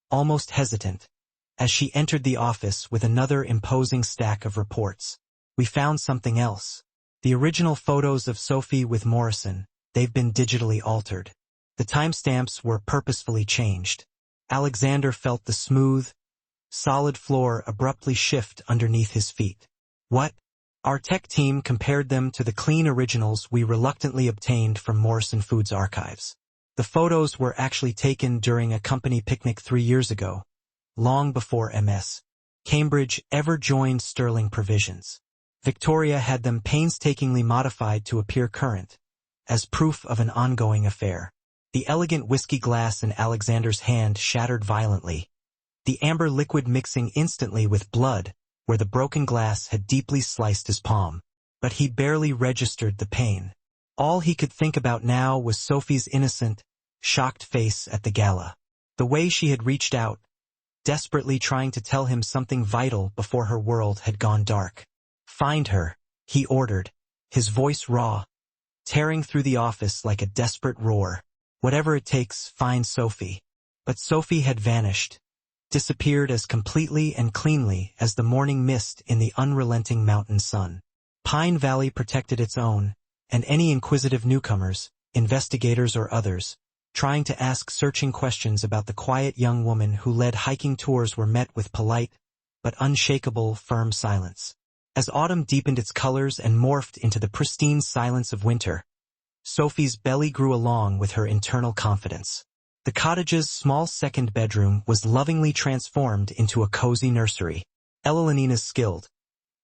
almost hesitant, as she entered the office with another imposing stack of reports. "We found something else. The original photos of Sophie with Morrison, they've been digitally altered. The timestamps were purposefully changed." Alexander felt the smooth, solid floor abruptly shift underneath his feet. "What?" "Our tech team compared them to the clean originals we reluctantly obtained from Morrison Foods archives. The photos were actually taken during a company picnic 3 years ago, long before MS Cambridge ever joined Sterling Provisions. Victoria had them painstakingly modified to appear current, as proof of an ongoing affair." The elegant whiskey glass in Alexander's hand shattered violently, the amber liquid mixing instantly with blood where the broken glass had deeply sliced his palm. But he barely registered the pain. All he could think about now was Sophie's innocent, shocked face at the gala. The way she had reached out, desperately trying to tell him something vital before her world had gone dark. "Find her," he ordered, his voice raw, tearing through the office like a desperate roar. "Whatever it takes, find Sophie." But Sophie had vanished, disappeared as completely and cleanly as the morning mist in the unrelenting mountain sun. Pine Valley protected its own, and any inquisitive newcomers, investigators or others, trying to ask searching questions about the quiet young woman who led hiking tours were met with polite, but unshakable, firm silence. As autumn deepened its colors and morphed into the pristine silence of winter, Sophie's belly grew along with her internal confidence. The cottage's small second bedroom was lovingly transformed into a cozy nursery. Elenina's skilled,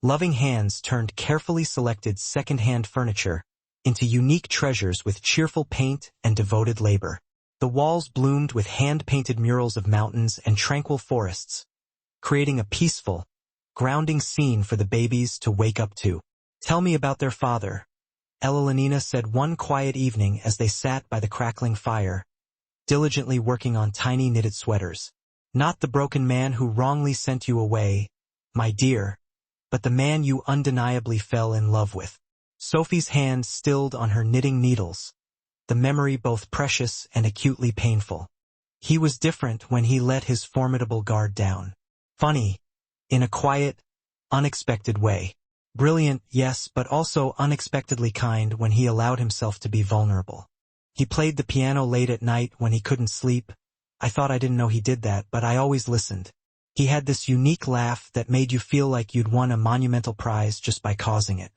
loving hands turned carefully selected second-hand furniture into unique treasures with cheerful paint and devoted labor. The walls bloomed with hand-painted murals of mountains and tranquil forests, creating a peaceful, grounding scene for the babies to wake up to. "Tell me about their father," Elenina said one quiet evening as they sat by the crackling fire, diligently working on tiny knitted sweaters. "Not the broken man who wrongly sent you away, my dear, but the man you undeniably fell in love with." Sophie's hand stilled on her knitting needles, the memory both precious and acutely painful. "He was different when he let his formidable guard down. Funny, in a quiet, unexpected way. Brilliant, yes, but also unexpectedly kind when he allowed himself to be vulnerable. He played the piano late at night when he couldn't sleep. I thought I didn't know he did that, but I always listened. He had this unique laugh that made you feel like you'd won a monumental prize just by causing it.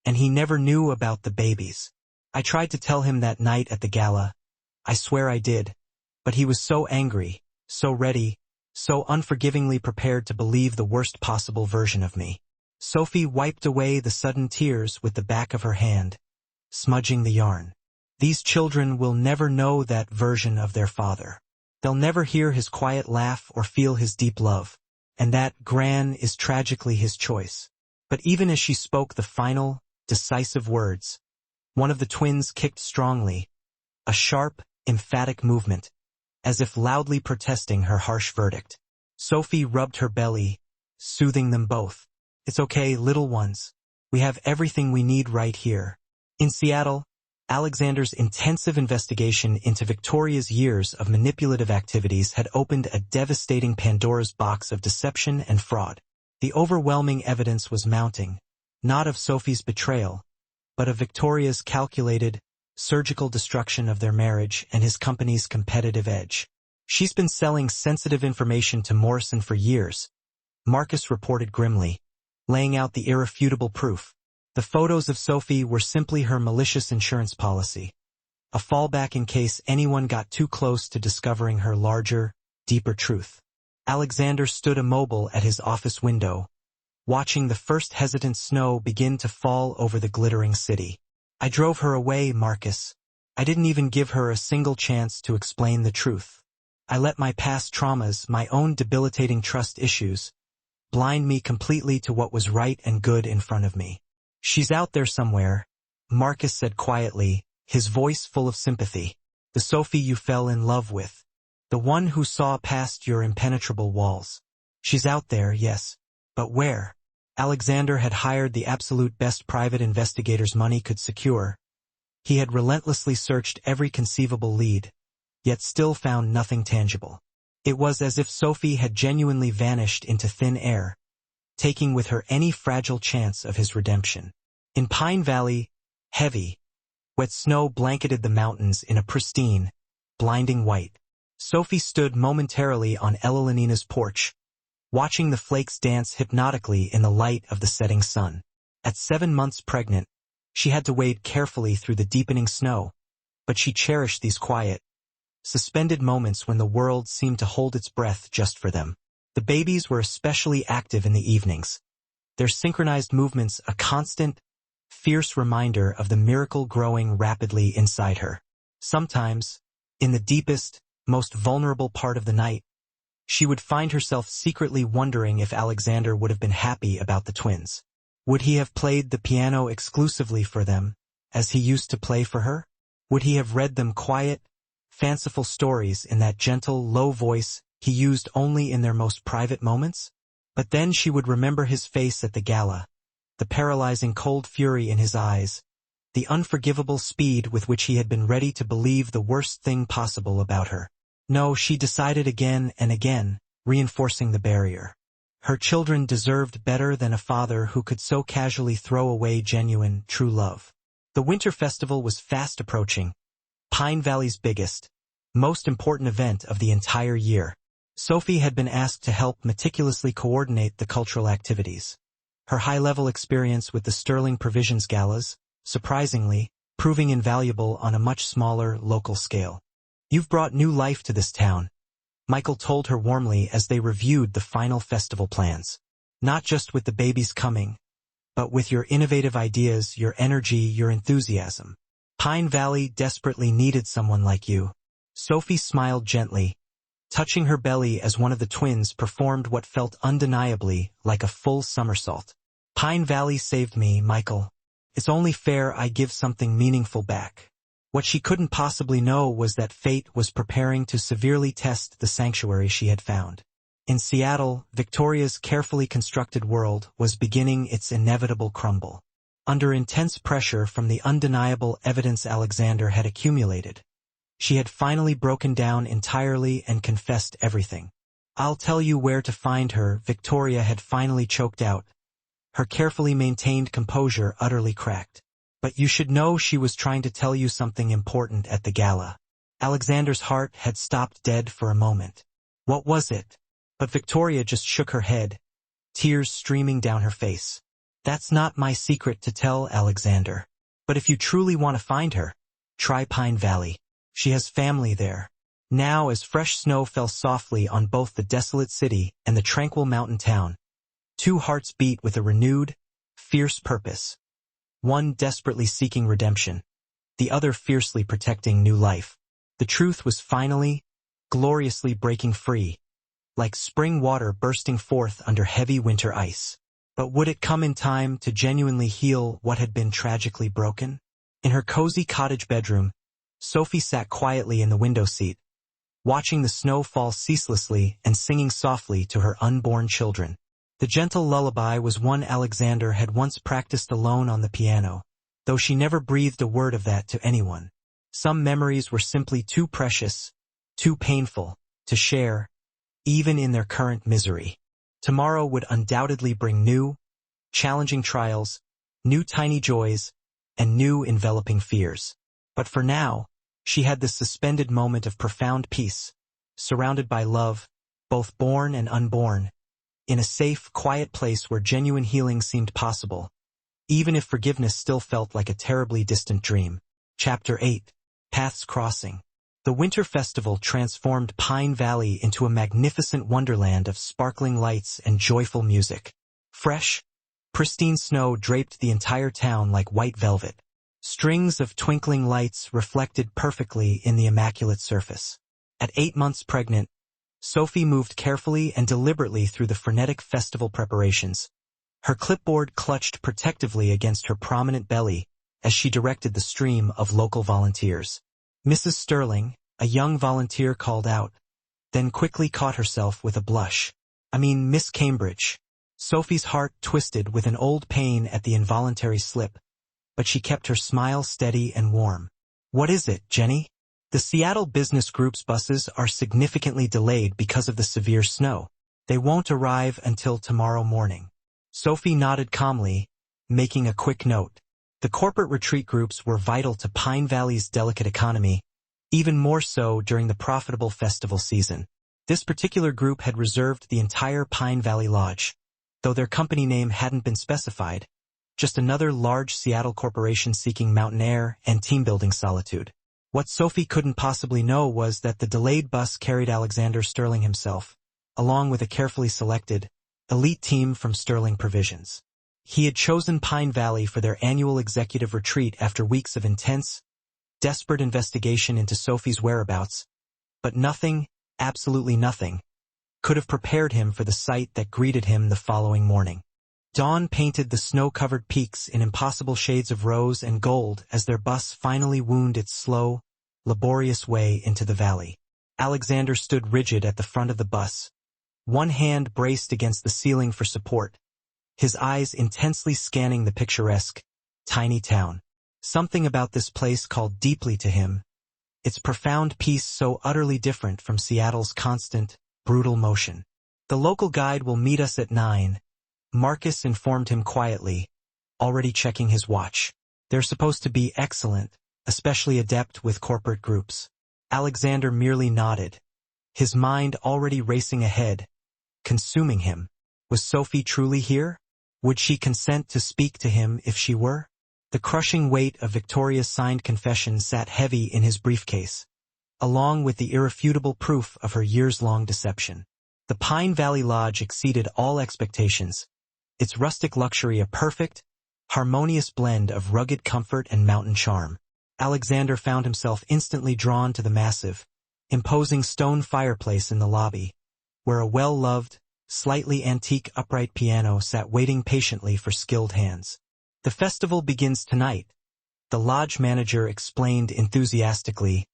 And he never knew about the babies. I tried to tell him that night at the gala. I swear I did. But he was so angry, so ready, so unforgivingly prepared to believe the worst possible version of me." Sophie wiped away the sudden tears with the back of her hand, smudging the yarn. "These children will never know that version of their father. They'll never hear his quiet laugh or feel his deep love. And that, Gran, is tragically his choice." But even as she spoke the final, decisive words, one of the twins kicked strongly, a sharp, emphatic movement, as if loudly protesting her harsh verdict. Sophie rubbed her belly, soothing them both. "It's okay, little ones. We have everything we need right here." In Seattle, Alexander's intensive investigation into Victoria's years of manipulative activities had opened a devastating Pandora's box of deception and fraud. The overwhelming evidence was mounting, not of Sophie's betrayal, but of Victoria's calculated, surgical destruction of their marriage and his company's competitive edge. "She's been selling sensitive information to Morrison for years," Marcus reported grimly, laying out the irrefutable proof. The photos of Sophie were simply her malicious insurance policy, a fallback in case anyone got too close to discovering her larger, deeper truth. Alexander stood immobile at his office window, watching the first hesitant snow begin to fall over the glittering city. "I drove her away, Marcus. I didn't even give her a single chance to explain the truth. I let my past traumas, my own debilitating trust issues, blind me completely to what was right and good in front of me." "She's out there somewhere," Marcus said quietly, his voice full of sympathy. "The Sophie you fell in love with. The one who saw past your impenetrable walls. She's out there, yes. But where?" Alexander had hired the absolute best private investigators money could secure. He had relentlessly searched every conceivable lead, yet still found nothing tangible. It was as if Sophie had genuinely vanished into thin air, taking with her any fragile chance of his redemption. In Pine Valley, heavy, wet snow blanketed the mountains in a pristine, blinding white. Sophie stood momentarily on Elenina's porch, watching the flakes dance hypnotically in the light of the setting sun. At 7 months pregnant, she had to wade carefully through the deepening snow, but she cherished these quiet, suspended moments when the world seemed to hold its breath just for them. The babies were especially active in the evenings, their synchronized movements a constant, fierce reminder of the miracle growing rapidly inside her. Sometimes, in the deepest, most vulnerable part of the night, she would find herself secretly wondering if Alexander would have been happy about the twins. Would he have played the piano exclusively for them, as he used to play for her? Would he have read them quiet, fanciful stories in that gentle, low voice he used only in their most private moments? But then she would remember his face at the gala, the paralyzing cold fury in his eyes, the unforgivable speed with which he had been ready to believe the worst thing possible about her. No, she decided again and again, reinforcing the barrier. Her children deserved better than a father who could so casually throw away genuine, true love. The Winter Festival was fast approaching, Pine Valley's biggest, most important event of the entire year. Sophie had been asked to help meticulously coordinate the cultural activities. Her high-level experience with the Sterling Provisions galas, surprisingly, proving invaluable on a much smaller, local scale. "You've brought new life to this town," Michael told her warmly as they reviewed the final festival plans. "Not just with the babies coming, but with your innovative ideas, your energy, your enthusiasm. Pine Valley desperately needed someone like you. Sophie smiled gently, touching her belly as one of the twins performed what felt undeniably like a full somersault. Pine Valley saved me, Michael. It's only fair I give something meaningful back. What she couldn't possibly know was that fate was preparing to severely test the sanctuary she had found. In Seattle, Victoria's carefully constructed world was beginning its inevitable crumble. Under intense pressure from the undeniable evidence Alexander had accumulated, she had finally broken down entirely and confessed everything. I'll tell you where to find her, Victoria had finally choked out, her carefully maintained composure utterly cracked. But you should know she was trying to tell you something important at the gala. Alexander's heart had stopped dead for a moment. What was it? But Victoria just shook her head, tears streaming down her face. That's not my secret to tell, Alexander. But if you truly want to find her, try Pine Valley. She has family there. Now, as fresh snow fell softly on both the desolate city and the tranquil mountain town, two hearts beat with a renewed, fierce purpose. One desperately seeking redemption, the other fiercely protecting new life. The truth was finally, gloriously breaking free, like spring water bursting forth under heavy winter ice. But would it come in time to genuinely heal what had been tragically broken? In her cozy cottage bedroom, Sophie sat quietly in the window seat, watching the snow fall ceaselessly and singing softly to her unborn children. The gentle lullaby was one Alexander had once practiced alone on the piano, though she never breathed a word of that to anyone. Some memories were simply too precious, too painful, to share, even in their current misery. Tomorrow would undoubtedly bring new, challenging trials, new tiny joys, and new enveloping fears. But for now, she had this suspended moment of profound peace, surrounded by love, both born and unborn, in a safe, quiet place where genuine healing seemed possible, even if forgiveness still felt like a terribly distant dream. Chapter 8. Paths Crossing. The winter festival transformed Pine Valley into a magnificent wonderland of sparkling lights and joyful music. Fresh, pristine snow draped the entire town like white velvet. Strings of twinkling lights reflected perfectly in the immaculate surface. At 8 months pregnant, Sophie moved carefully and deliberately through the frenetic festival preparations. Her clipboard clutched protectively against her prominent belly as she directed the stream of local volunteers. Mrs. Sterling, a young volunteer, called out, then quickly caught herself with a blush. Miss Cambridge. Sophie's heart twisted with an old pain at the involuntary slip, but she kept her smile steady and warm. What is it, Jenny? The Seattle Business Group's buses are significantly delayed because of the severe snow. They won't arrive until tomorrow morning. Sophie nodded calmly, making a quick note. The corporate retreat groups were vital to Pine Valley's delicate economy, even more so during the profitable festival season. This particular group had reserved the entire Pine Valley Lodge, though their company name hadn't been specified, just another large Seattle corporation seeking mountain air and team-building solitude. What Sophie couldn't possibly know was that the delayed bus carried Alexander Sterling himself, along with a carefully selected, elite team from Sterling Provisions. He had chosen Pine Valley for their annual executive retreat after weeks of intense, desperate investigation into Sophie's whereabouts, but nothing, absolutely nothing, could have prepared him for the sight that greeted him the following morning. Dawn painted the snow-covered peaks in impossible shades of rose and gold as their bus finally wound its slow, laborious way into the valley. Alexander stood rigid at the front of the bus, one hand braced against the ceiling for support, his eyes intensely scanning the picturesque, tiny town. Something about this place called deeply to him, its profound peace so utterly different from Seattle's constant, brutal motion. The local guide will meet us at 9, Marcus informed him quietly, already checking his watch. They're supposed to be excellent, especially adept with corporate groups. Alexander merely nodded, his mind already racing ahead, consuming him. Was Sophie truly here? Would she consent to speak to him if she were? The crushing weight of Victoria's signed confession sat heavy in his briefcase, along with the irrefutable proof of her years-long deception. The Pine Valley Lodge exceeded all expectations, its rustic luxury a perfect, harmonious blend of rugged comfort and mountain charm. Alexander found himself instantly drawn to the massive, imposing stone fireplace in the lobby, where a well-loved, slightly antique upright piano sat waiting patiently for skilled hands. "The festival begins tonight," the lodge manager explained enthusiastically,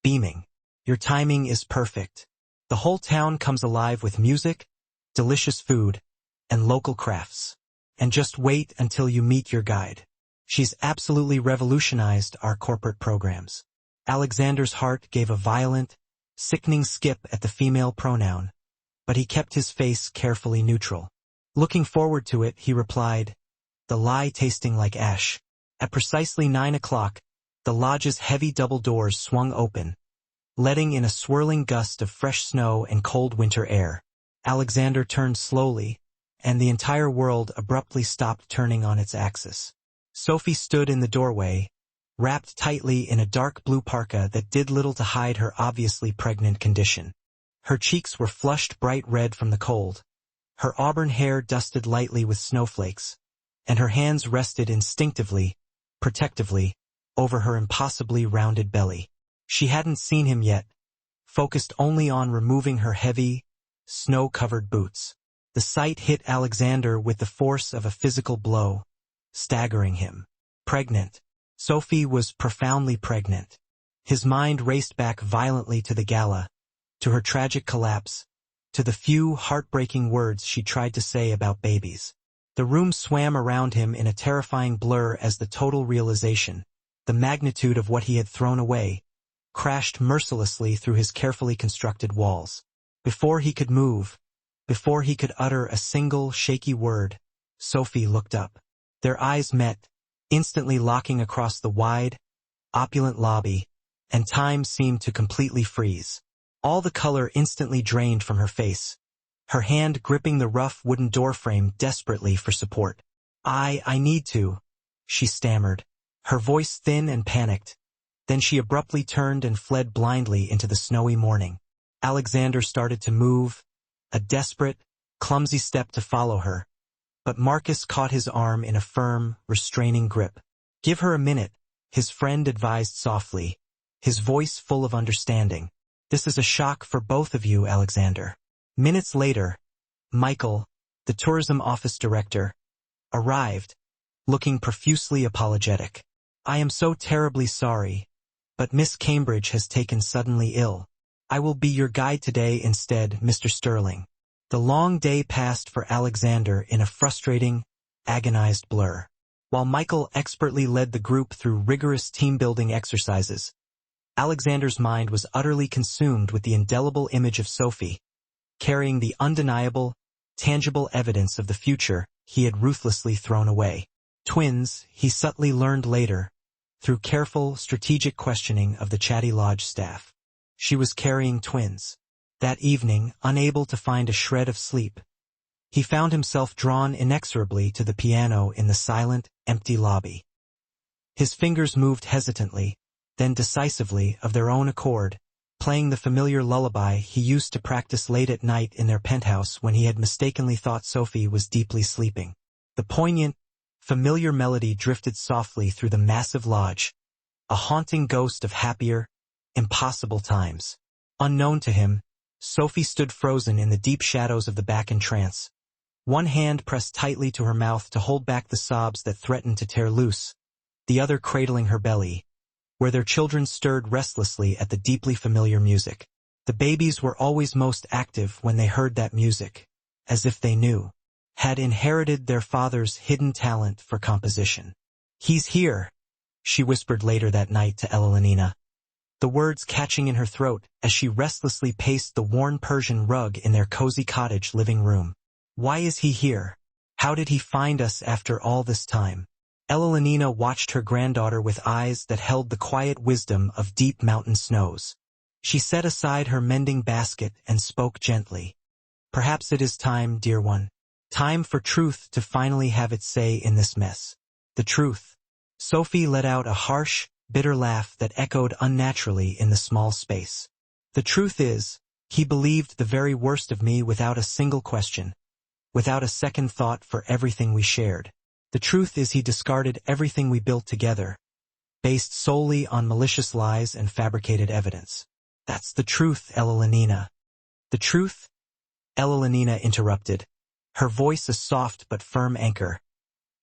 beaming. "Your timing is perfect. The whole town comes alive with music, delicious food, and local crafts. And just wait until you meet your guide. She's absolutely revolutionized our corporate programs." Alexander's heart gave a violent, sickening skip at the female pronoun, but he kept his face carefully neutral. Looking forward to it, he replied, the lie tasting like ash. At precisely 9 o'clock, the lodge's heavy double doors swung open, letting in a swirling gust of fresh snow and cold winter air. Alexander turned slowly, and the entire world abruptly stopped turning on its axis. Sophie stood in the doorway, wrapped tightly in a dark blue parka that did little to hide her obviously pregnant condition. Her cheeks were flushed bright red from the cold, her auburn hair dusted lightly with snowflakes, and her hands rested instinctively, protectively, over her impossibly rounded belly. She hadn't seen him yet, focused only on removing her heavy, snow-covered boots. The sight hit Alexander with the force of a physical blow, staggering him. Pregnant. Sophie was profoundly pregnant. His mind raced back violently to the gala, to her tragic collapse, to the few heartbreaking words she tried to say about babies. The room swam around him in a terrifying blur as the total realization, the magnitude of what he had thrown away, crashed mercilessly through his carefully constructed walls. Before he could move, before he could utter a single shaky word, Sophie looked up. Their eyes met, instantly locking across the wide, opulent lobby, and time seemed to completely freeze. All the color instantly drained from her face, her hand gripping the rough wooden doorframe desperately for support. I need to," she stammered, her voice thin and panicked. Then she abruptly turned and fled blindly into the snowy morning. Alexander started to move, a desperate, clumsy step to follow her, but Marcus caught his arm in a firm, restraining grip. "Give her a minute," his friend advised softly, his voice full of understanding. "This is a shock for both of you, Alexander." Minutes later, Michael, the tourism office director, arrived, looking profusely apologetic. "I am so terribly sorry, but Miss Cambridge has taken suddenly ill. I will be your guide today instead, Mr. Sterling." The long day passed for Alexander in a frustrating, agonized blur. While Michael expertly led the group through rigorous team-building exercises, Alexander's mind was utterly consumed with the indelible image of Sophie, carrying the undeniable, tangible evidence of the future he had ruthlessly thrown away. Twins, he subtly learned later, through careful, strategic questioning of the Chatty Lodge staff. She was carrying twins. That evening, unable to find a shred of sleep, he found himself drawn inexorably to the piano in the silent, empty lobby. His fingers moved hesitantly, then decisively of their own accord, playing the familiar lullaby he used to practice late at night in their penthouse when he had mistakenly thought Sophie was deeply sleeping. The poignant, familiar melody drifted softly through the massive lodge, a haunting ghost of happier, impossible times. Unknown to him, Sophie stood frozen in the deep shadows of the back entrance, one hand pressed tightly to her mouth to hold back the sobs that threatened to tear loose, the other cradling her belly, where their children stirred restlessly at the deeply familiar music. The babies were always most active when they heard that music, as if they knew, had inherited their father's hidden talent for composition. "He's here," she whispered later that night to Elenina, the words catching in her throat as she restlessly paced the worn Persian rug in their cozy cottage living room. "Why is he here? How did he find us after all this time?" Elenina watched her granddaughter with eyes that held the quiet wisdom of deep mountain snows. She set aside her mending basket and spoke gently. "Perhaps it is time, dear one. Time for truth to finally have its say in this mess." "The truth." Sophie let out a harsh, bitter laugh that echoed unnaturally in the small space. "The truth is, he believed the very worst of me without a single question, without a second thought for everything we shared. The truth is he discarded everything we built together, based solely on malicious lies and fabricated evidence. That's the truth, Elenina. The truth? Elenina interrupted, her voice a soft but firm anchor,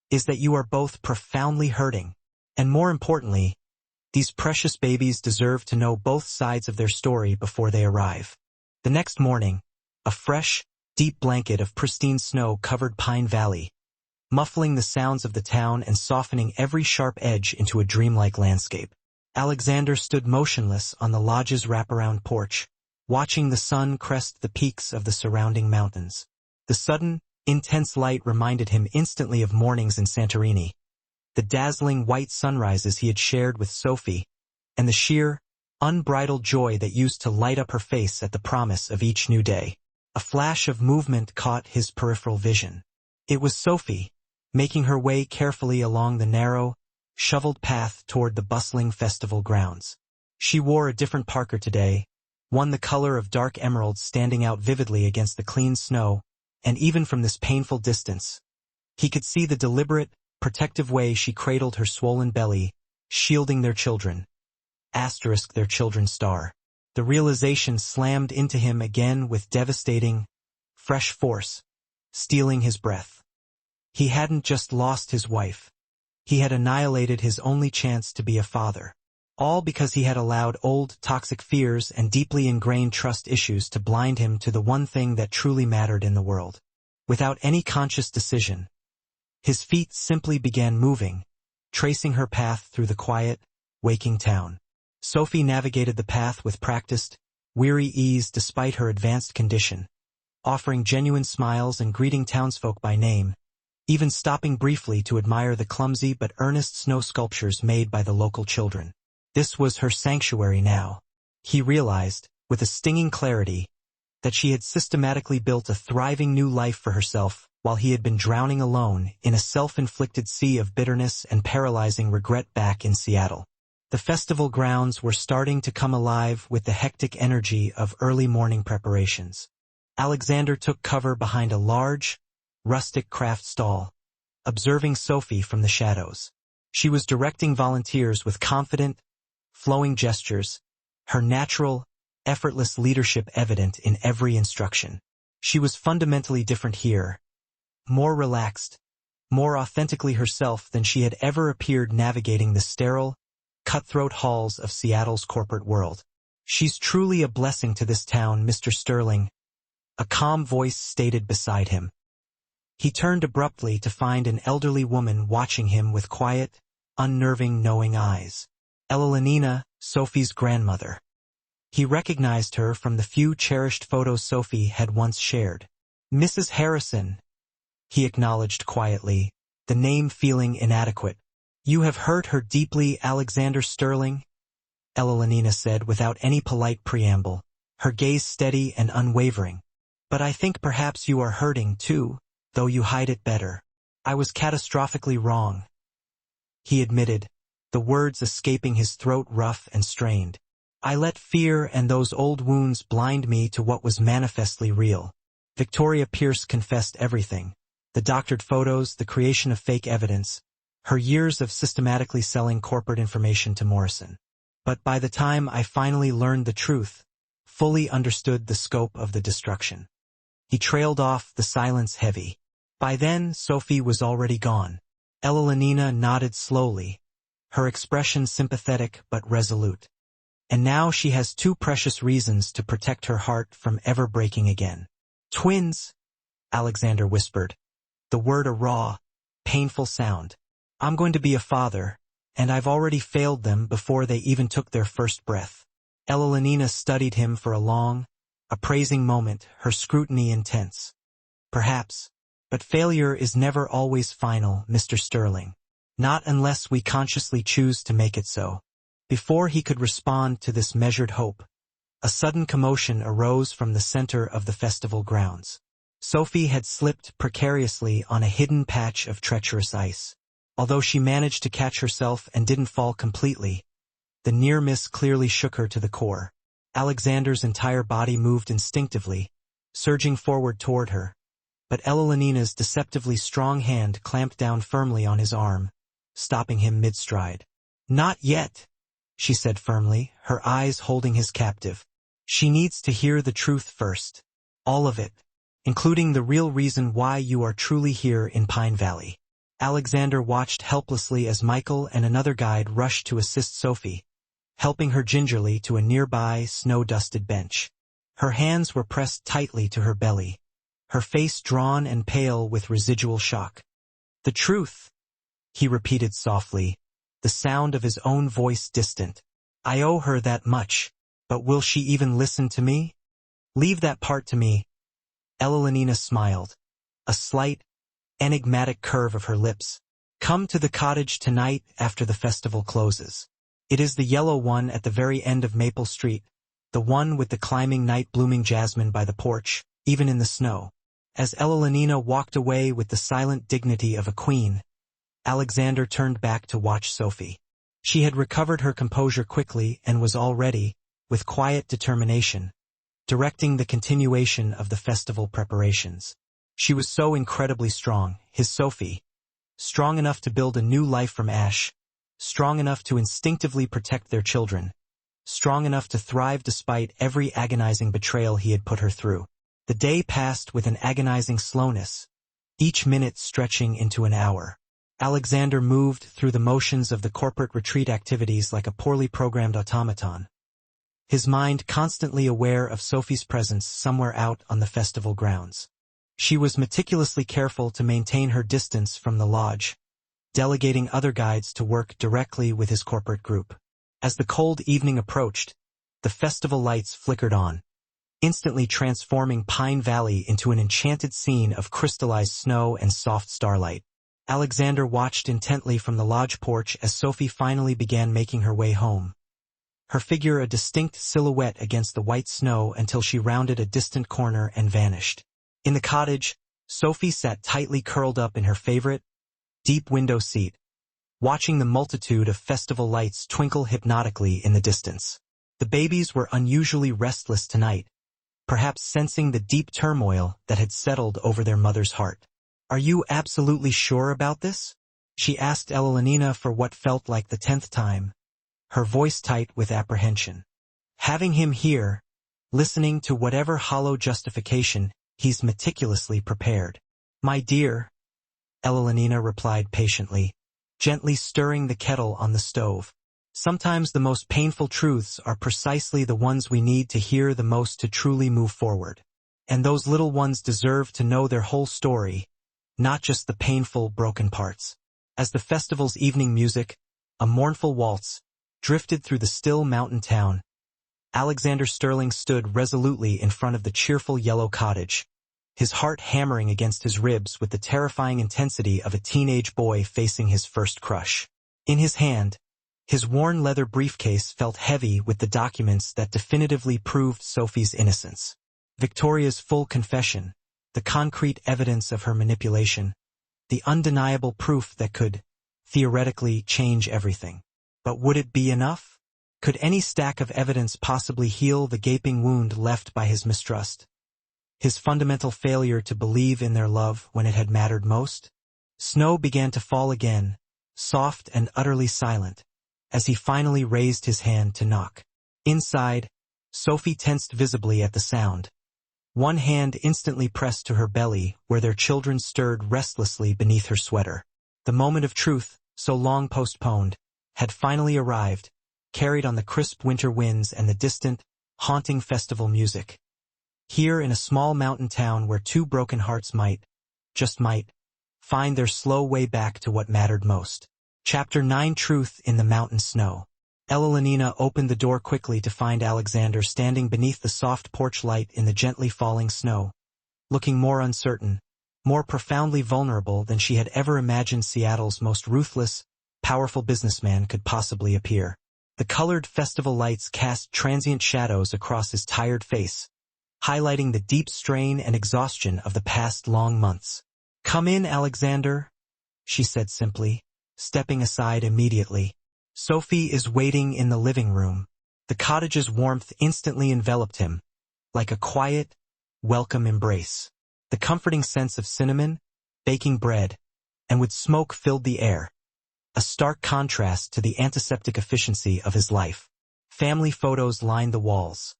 is that you are both profoundly hurting, and more importantly, these precious babies deserve to know both sides of their story before they arrive. The next morning, a fresh, deep blanket of pristine snow covered Pine Valley, muffling the sounds of the town and softening every sharp edge into a dreamlike landscape. Alexander stood motionless on the lodge's wraparound porch, watching the sun crest the peaks of the surrounding mountains. The sudden, intense light reminded him instantly of mornings in Santorini, the dazzling white sunrises he had shared with Sophie, and the sheer, unbridled joy that used to light up her face at the promise of each new day. A flash of movement caught his peripheral vision. It was Sophie, making her way carefully along the narrow, shoveled path toward the bustling festival grounds. She wore a different parka today, one the color of dark emerald standing out vividly against the clean snow, and even from this painful distance, he could see the deliberate, protective way she cradled her swollen belly, shielding their children. Their children's star. The realization slammed into him again with devastating, fresh force, stealing his breath. He hadn't just lost his wife. He had annihilated his only chance to be a father. All because he had allowed old, toxic fears and deeply ingrained trust issues to blind him to the one thing that truly mattered in the world. Without any conscious decision, his feet simply began moving, tracing her path through the quiet, waking town. Sophie navigated the path with practiced, weary ease despite her advanced condition, offering genuine smiles and greeting townsfolk by name, even stopping briefly to admire the clumsy but earnest snow sculptures made by the local children. This was her sanctuary now. He realized, with a stinging clarity, that she had systematically built a thriving new life for herself while he had been drowning alone in a self-inflicted sea of bitterness and paralyzing regret back in Seattle. The festival grounds were starting to come alive with the hectic energy of early morning preparations. Alexander took cover behind a large, rustic craft stall, observing Sophie from the shadows. She was directing volunteers with confident, flowing gestures, her natural, effortless leadership evident in every instruction. She was fundamentally different here, more relaxed, more authentically herself than she had ever appeared navigating the sterile, cutthroat halls of Seattle's corporate world. "She's truly a blessing to this town, Mr. Sterling," a calm voice stated beside him. He turned abruptly to find an elderly woman watching him with quiet, unnerving, knowing eyes. Elenina, Sophie's grandmother. He recognized her from the few cherished photos Sophie had once shared. "Mrs. Harrison," he acknowledged quietly, the name feeling inadequate. "You have hurt her deeply, Alexander Sterling," Elenina said without any polite preamble, her gaze steady and unwavering. "But I think perhaps you are hurting too, though you hide it better. I was catastrophically wrong," he admitted, the words escaping his throat rough and strained. "I let fear and those old wounds blind me to what was manifestly real." Victoria Pierce confessed everything. The doctored photos, the creation of fake evidence, her years of systematically selling corporate information to Morrison. "But by the time I finally learned the truth, fully understood the scope of the destruction." He trailed off, the silence heavy. By then, Sophie was already gone. Elenina nodded slowly, her expression sympathetic but resolute. "And now she has two precious reasons to protect her heart from ever breaking again." "Twins," Alexander whispered, the word a raw, painful sound. "I'm going to be a father, and I've already failed them before they even took their first breath." Elenina studied him for a long, appraising moment, her scrutiny intense. "Perhaps, but failure is never always final, Mr. Sterling. Not unless we consciously choose to make it so." Before he could respond to this measured hope, a sudden commotion arose from the center of the festival grounds. Sophie had slipped precariously on a hidden patch of treacherous ice. Although she managed to catch herself and didn't fall completely, the near miss clearly shook her to the core. Alexander's entire body moved instinctively, surging forward toward her, but Elenina's deceptively strong hand clamped down firmly on his arm, stopping him mid-stride. Not yet, she said firmly, her eyes holding his captive. She needs to hear the truth first. All of it, including the real reason why you are truly here in Pine Valley. Alexander watched helplessly as Michael and another guide rushed to assist Sophie, helping her gingerly to a nearby snow-dusted bench. Her hands were pressed tightly to her belly, her face drawn and pale with residual shock. The truth, he repeated softly, the sound of his own voice distant. I owe her that much, but will she even listen to me? Leave that part to me. Elenina smiled, a slight, enigmatic curve of her lips. Come to the cottage tonight after the festival closes. It is the yellow one at the very end of Maple Street, the one with the climbing night-blooming jasmine by the porch, even in the snow. As Elenina walked away with the silent dignity of a queen, Alexander turned back to watch Sophie. She had recovered her composure quickly and was already, with quiet determination, directing the continuation of the festival preparations. She was so incredibly strong, his Sophie, strong enough to build a new life from ash, strong enough to instinctively protect their children, strong enough to thrive despite every agonizing betrayal he had put her through. The day passed with an agonizing slowness, each minute stretching into an hour. Alexander moved through the motions of the corporate retreat activities like a poorly programmed automaton, his mind constantly aware of Sophie's presence somewhere out on the festival grounds. She was meticulously careful to maintain her distance from the lodge, delegating other guides to work directly with his corporate group. As the cold evening approached, the festival lights flickered on, instantly transforming Pine Valley into an enchanted scene of crystallized snow and soft starlight. Alexander watched intently from the lodge porch as Sophie finally began making her way home, her figure a distinct silhouette against the white snow until she rounded a distant corner and vanished. In the cottage, Sophie sat tightly curled up in her favorite, deep window seat, watching the multitude of festival lights twinkle hypnotically in the distance. The babies were unusually restless tonight, perhaps sensing the deep turmoil that had settled over their mother's heart. Are you absolutely sure about this? She asked Elenina for what felt like the 10th time, her voice tight with apprehension. Having him here, listening to whatever hollow justification he's meticulously prepared. My dear, Elenina replied patiently, gently stirring the kettle on the stove. Sometimes the most painful truths are precisely the ones we need to hear the most to truly move forward. And those little ones deserve to know their whole story, not just the painful, broken parts. As the festival's evening music, a mournful waltz, drifted through the still mountain town, Alexander Sterling stood resolutely in front of the cheerful yellow cottage, his heart hammering against his ribs with the terrifying intensity of a teenage boy facing his first crush. In his hand, his worn leather briefcase felt heavy with the documents that definitively proved Sophie's innocence. Victoria's full confession, the concrete evidence of her manipulation, the undeniable proof that could, theoretically, change everything. But would it be enough? Could any stack of evidence possibly heal the gaping wound left by his mistrust? His fundamental failure to believe in their love when it had mattered most? Snow began to fall again, soft and utterly silent, as he finally raised his hand to knock. Inside, Sophie tensed visibly at the sound, one hand instantly pressed to her belly where their children stirred restlessly beneath her sweater. The moment of truth, so long postponed, had finally arrived, carried on the crisp winter winds and the distant, haunting festival music. Here in a small mountain town where two broken hearts might, just might, find their slow way back to what mattered most. Chapter 9: Truth in the Mountain Snow. Elenina opened the door quickly to find Alexander standing beneath the soft porch light in the gently falling snow, looking more uncertain, more profoundly vulnerable than she had ever imagined Seattle's most ruthless, powerful businessman could possibly appear. The colored festival lights cast transient shadows across his tired face, highlighting the deep strain and exhaustion of the past long months. Come in, Alexander, she said simply, stepping aside immediately. Sophie is waiting in the living room. The cottage's warmth instantly enveloped him, like a quiet, welcome embrace. The comforting sense of cinnamon, baking bread, and with smoke filled the air, a stark contrast to the antiseptic efficiency of his life. Family photos lined the walls.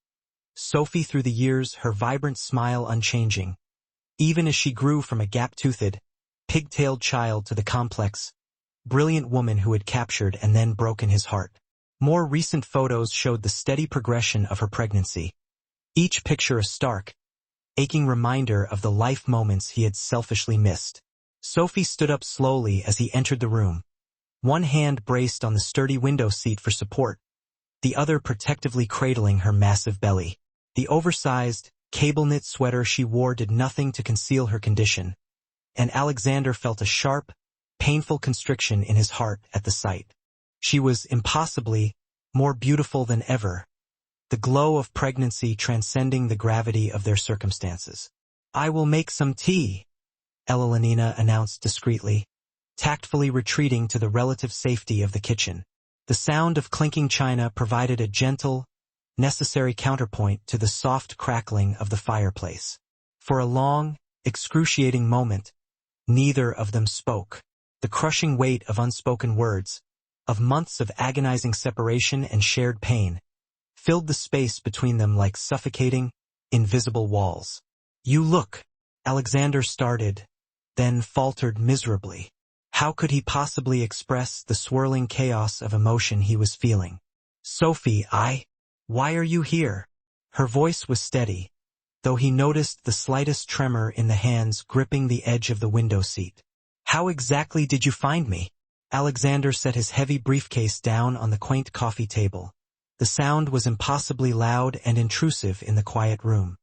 Sophie through the years, her vibrant smile unchanging, even as she grew from a gap-toothed, pig-tailed child to the complex, brilliant woman who had captured and then broken his heart. More recent photos showed the steady progression of her pregnancy, each picture a stark, aching reminder of the life moments he had selfishly missed. Sophie stood up slowly as he entered the room, one hand braced on the sturdy window seat for support, the other protectively cradling her massive belly. The oversized, cable-knit sweater she wore did nothing to conceal her condition, and Alexander felt a sharp, painful constriction in his heart at the sight. She was impossibly more beautiful than ever, the glow of pregnancy transcending the gravity of their circumstances. "I will make some tea," Elenina announced discreetly, tactfully retreating to the relative safety of the kitchen. The sound of clinking china provided a gentle, necessary counterpoint to the soft crackling of the fireplace. For a long, excruciating moment, neither of them spoke. The crushing weight of unspoken words, of months of agonizing separation and shared pain, filled the space between them like suffocating, invisible walls. "You look," Alexander started, then faltered miserably. How could he possibly express the swirling chaos of emotion he was feeling? "Sophie, why are you here?" Her voice was steady, though he noticed the slightest tremor in the hands gripping the edge of the window seat. "How exactly did you find me?" Alexander set his heavy briefcase down on the quaint coffee table. The sound was impossibly loud and intrusive in the quiet room.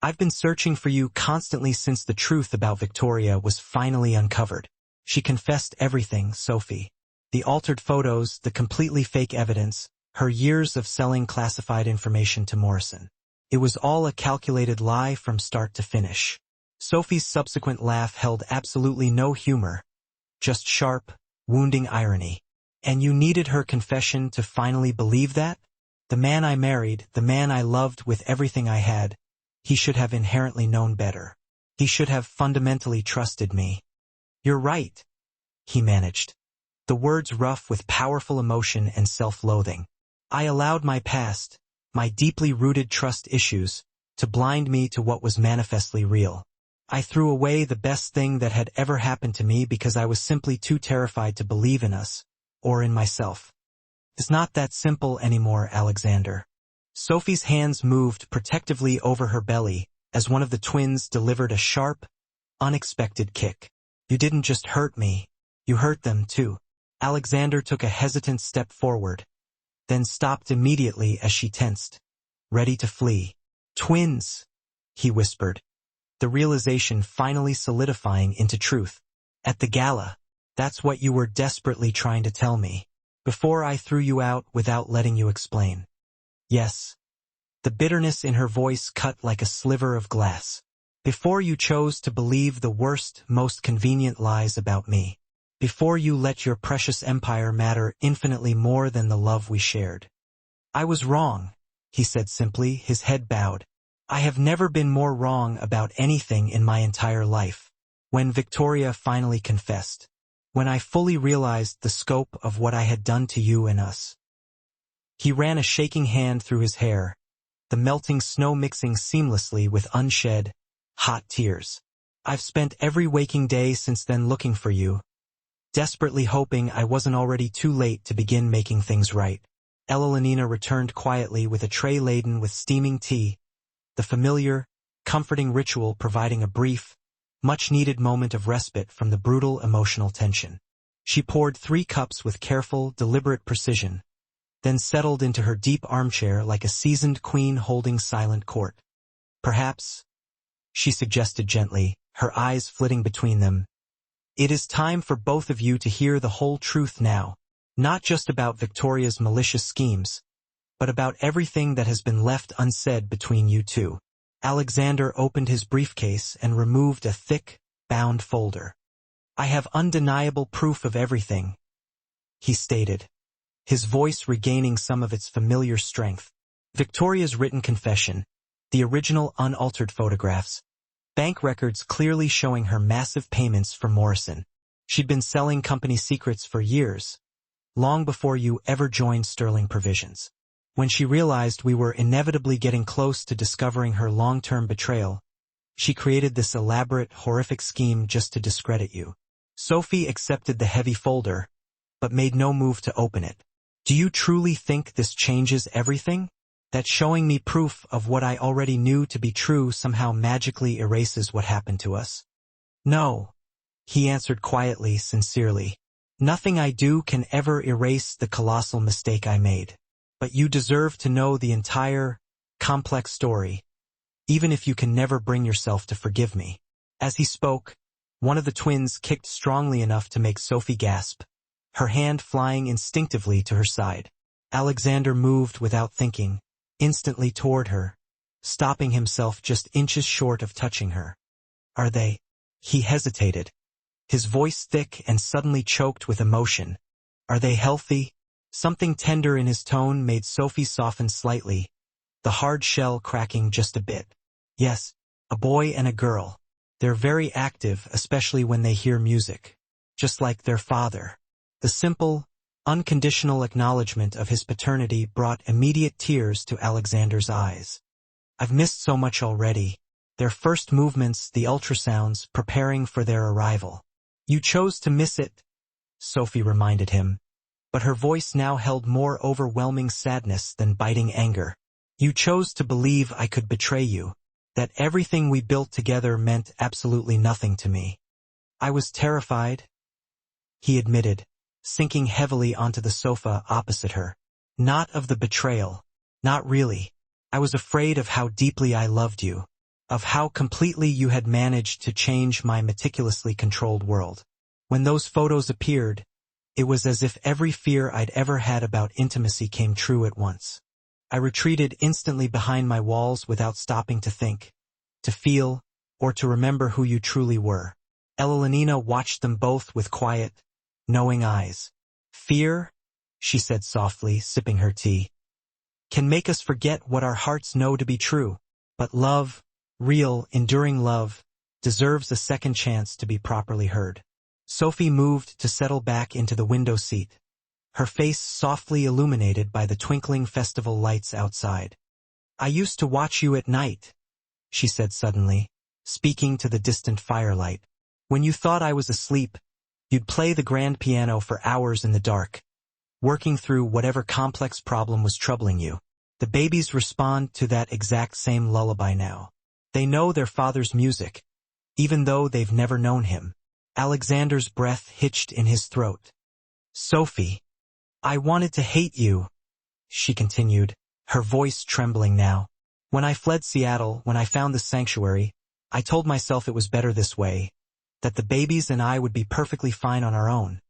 "I've been searching for you constantly since the truth about Victoria was finally uncovered." She confessed everything, Sophie. The altered photos, the completely fake evidence, her years of selling classified information to Morrison. It was all a calculated lie from start to finish. Sophie's subsequent laugh held absolutely no humor, just sharp, wounding irony. "And you needed her confession to finally believe that? The man I married, the man I loved with everything I had, he should have inherently known better. He should have fundamentally trusted me." "You're right," he managed, the words rough with powerful emotion and self-loathing. "I allowed my past, my deeply rooted trust issues, to blind me to what was manifestly real. I threw away the best thing that had ever happened to me because I was simply too terrified to believe in us, or in myself. It's not that simple anymore, Alexander." Sophie's hands moved protectively over her belly as one of the twins delivered a sharp, unexpected kick. "You didn't just hurt me, you hurt them too." Alexander took a hesitant step forward, then stopped immediately as she tensed, ready to flee. "Twins," he whispered, the realization finally solidifying into truth. "At the gala, that's what you were desperately trying to tell me, before I threw you out without letting you explain." "Yes." The bitterness in her voice cut like a sliver of glass. "Before you chose to believe the worst, most convenient lies about me. Before you let your precious empire matter infinitely more than the love we shared." "I was wrong," he said simply, his head bowed. "I have never been more wrong about anything in my entire life." When Victoria finally confessed, when I fully realized the scope of what I had done to you and us. He ran a shaking hand through his hair, the melting snow mixing seamlessly with unshed, hot tears. "I've spent every waking day since then looking for you, desperately hoping I wasn't already too late to begin making things right." Elenina returned quietly with a tray laden with steaming tea, the familiar, comforting ritual providing a brief, much-needed moment of respite from the brutal emotional tension. She poured 3 cups with careful, deliberate precision, then settled into her deep armchair like a seasoned queen holding silent court. "Perhaps," she suggested gently, her eyes flitting between them, "it is time for both of you to hear the whole truth now, not just about Victoria's malicious schemes, but about everything that has been left unsaid between you two." Alexander opened his briefcase and removed a thick, bound folder. "I have undeniable proof of everything," he stated, his voice regaining some of its familiar strength. Victoria's written confession, the original unaltered photographs, bank records clearly showing her massive payments from Morrison, She'd been selling company secrets for years, long before you ever joined Sterling Provisions. When she realized we were inevitably getting close to discovering her long-term betrayal, she created this elaborate, horrific scheme just to discredit you. Sophie accepted the heavy folder, but made no move to open it. Do you truly think this changes everything? That showing me proof of what I already knew to be true somehow magically erases what happened to us? No, he answered quietly, sincerely. Nothing I do can ever erase the colossal mistake I made. But you deserve to know the entire, complex story, even if you can never bring yourself to forgive me. As he spoke, one of the twins kicked strongly enough to make Sophie gasp, her hand flying instinctively to her side. Alexander moved without thinking, instantly toward her, stopping himself just inches short of touching her. Are they? He hesitated, his voice thick and suddenly choked with emotion. Are they healthy? Something tender in his tone made Sophie soften slightly, the hard shell cracking just a bit. Yes, a boy and a girl. They're very active, especially when they hear music. Just like their father. The simple, unconditional acknowledgement of his paternity brought immediate tears to Alexander's eyes. I've missed so much already. Their first movements, the ultrasounds, preparing for their arrival. You chose to miss it, Sophie reminded him, but her voice now held more overwhelming sadness than biting anger. You chose to believe I could betray you, that everything we built together meant absolutely nothing to me. I was terrified, he admitted, sinking heavily onto the sofa opposite her. Not of the betrayal. Not really. I was afraid of how deeply I loved you, of how completely you had managed to change my meticulously controlled world. When those photos appeared, it was as if every fear I'd ever had about intimacy came true at once. I retreated instantly behind my walls without stopping to think, to feel, or to remember who you truly were. Elenina watched them both with quiet, knowing eyes. Fear, she said softly, sipping her tea, can make us forget what our hearts know to be true. But love, real, enduring love, deserves a second chance to be properly heard. Sophie moved to settle back into the window seat, her face softly illuminated by the twinkling festival lights outside. I used to watch you at night, she said suddenly, speaking to the distant firelight. When you thought I was asleep, you'd play the grand piano for hours in the dark, working through whatever complex problem was troubling you. The babies respond to that exact same lullaby now. They know their father's music, even though they've never known him. Alexander's breath hitched in his throat. Sophie, I wanted to hate you, she continued, her voice trembling now. When I fled Seattle, when I found the sanctuary, I told myself it was better this way, that the babies and I would be perfectly fine on our own,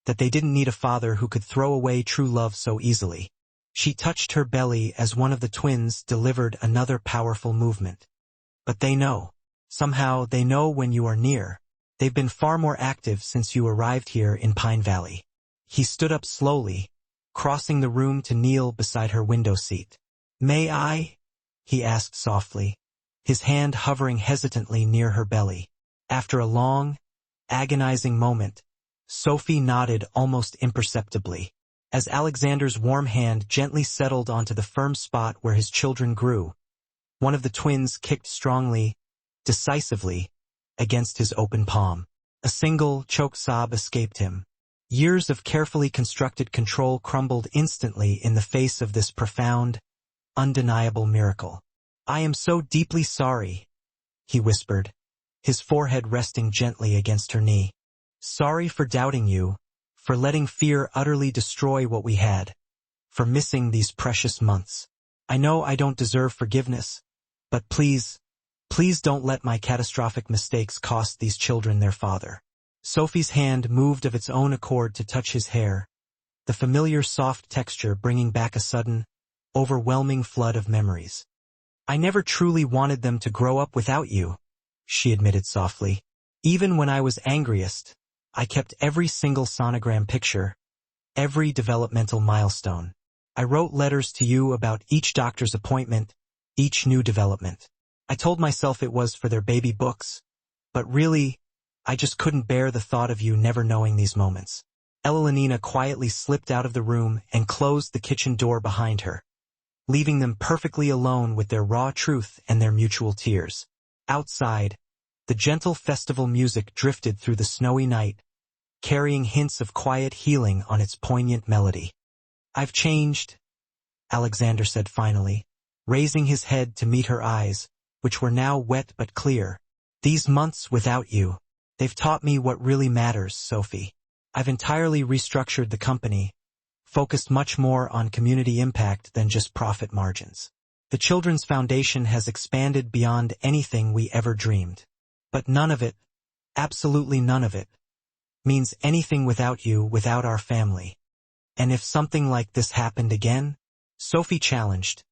that they didn't need a father who could throw away true love so easily. She touched her belly as one of the twins delivered another powerful movement. But they know. Somehow they know when you are near. They've been far more active since you arrived here in Pine Valley. He stood up slowly, crossing the room to kneel beside her window seat. May I? He asked softly, his hand hovering hesitantly near her belly. After a long, agonizing moment, Sophie nodded almost imperceptibly. As Alexander's warm hand gently settled onto the firm spot where his children grew, one of the twins kicked strongly, decisively, against his open palm. A single, choked sob escaped him. Years of carefully constructed control crumbled instantly in the face of this profound, undeniable miracle. I am so deeply sorry, he whispered, his forehead resting gently against her knee. Sorry for doubting you, for letting fear utterly destroy what we had, for missing these precious months. I know I don't deserve forgiveness, but please don't let my catastrophic mistakes cost these children their father. Sophie's hand moved of its own accord to touch his hair, the familiar soft texture bringing back a sudden, overwhelming flood of memories. I never truly wanted them to grow up without you, she admitted softly. Even when I was angriest, I kept every single sonogram picture, every developmental milestone. I wrote letters to you about each doctor's appointment, each new development. I told myself it was for their baby books, but really, I just couldn't bear the thought of you never knowing these moments. Elenina quietly slipped out of the room and closed the kitchen door behind her, leaving them perfectly alone with their raw truth and their mutual tears. Outside, the gentle festival music drifted through the snowy night, carrying hints of quiet healing on its poignant melody. I've changed, Alexander said finally, raising his head to meet her eyes, which were now wet but clear. These months without you, they've taught me what really matters, Sophie. I've entirely restructured the company, focused much more on community impact than just profit margins. The Children's Foundation has expanded beyond anything we ever dreamed. But none of it, absolutely none of it, means anything without you, without our family. And if something like this happened again, Sophie challenged,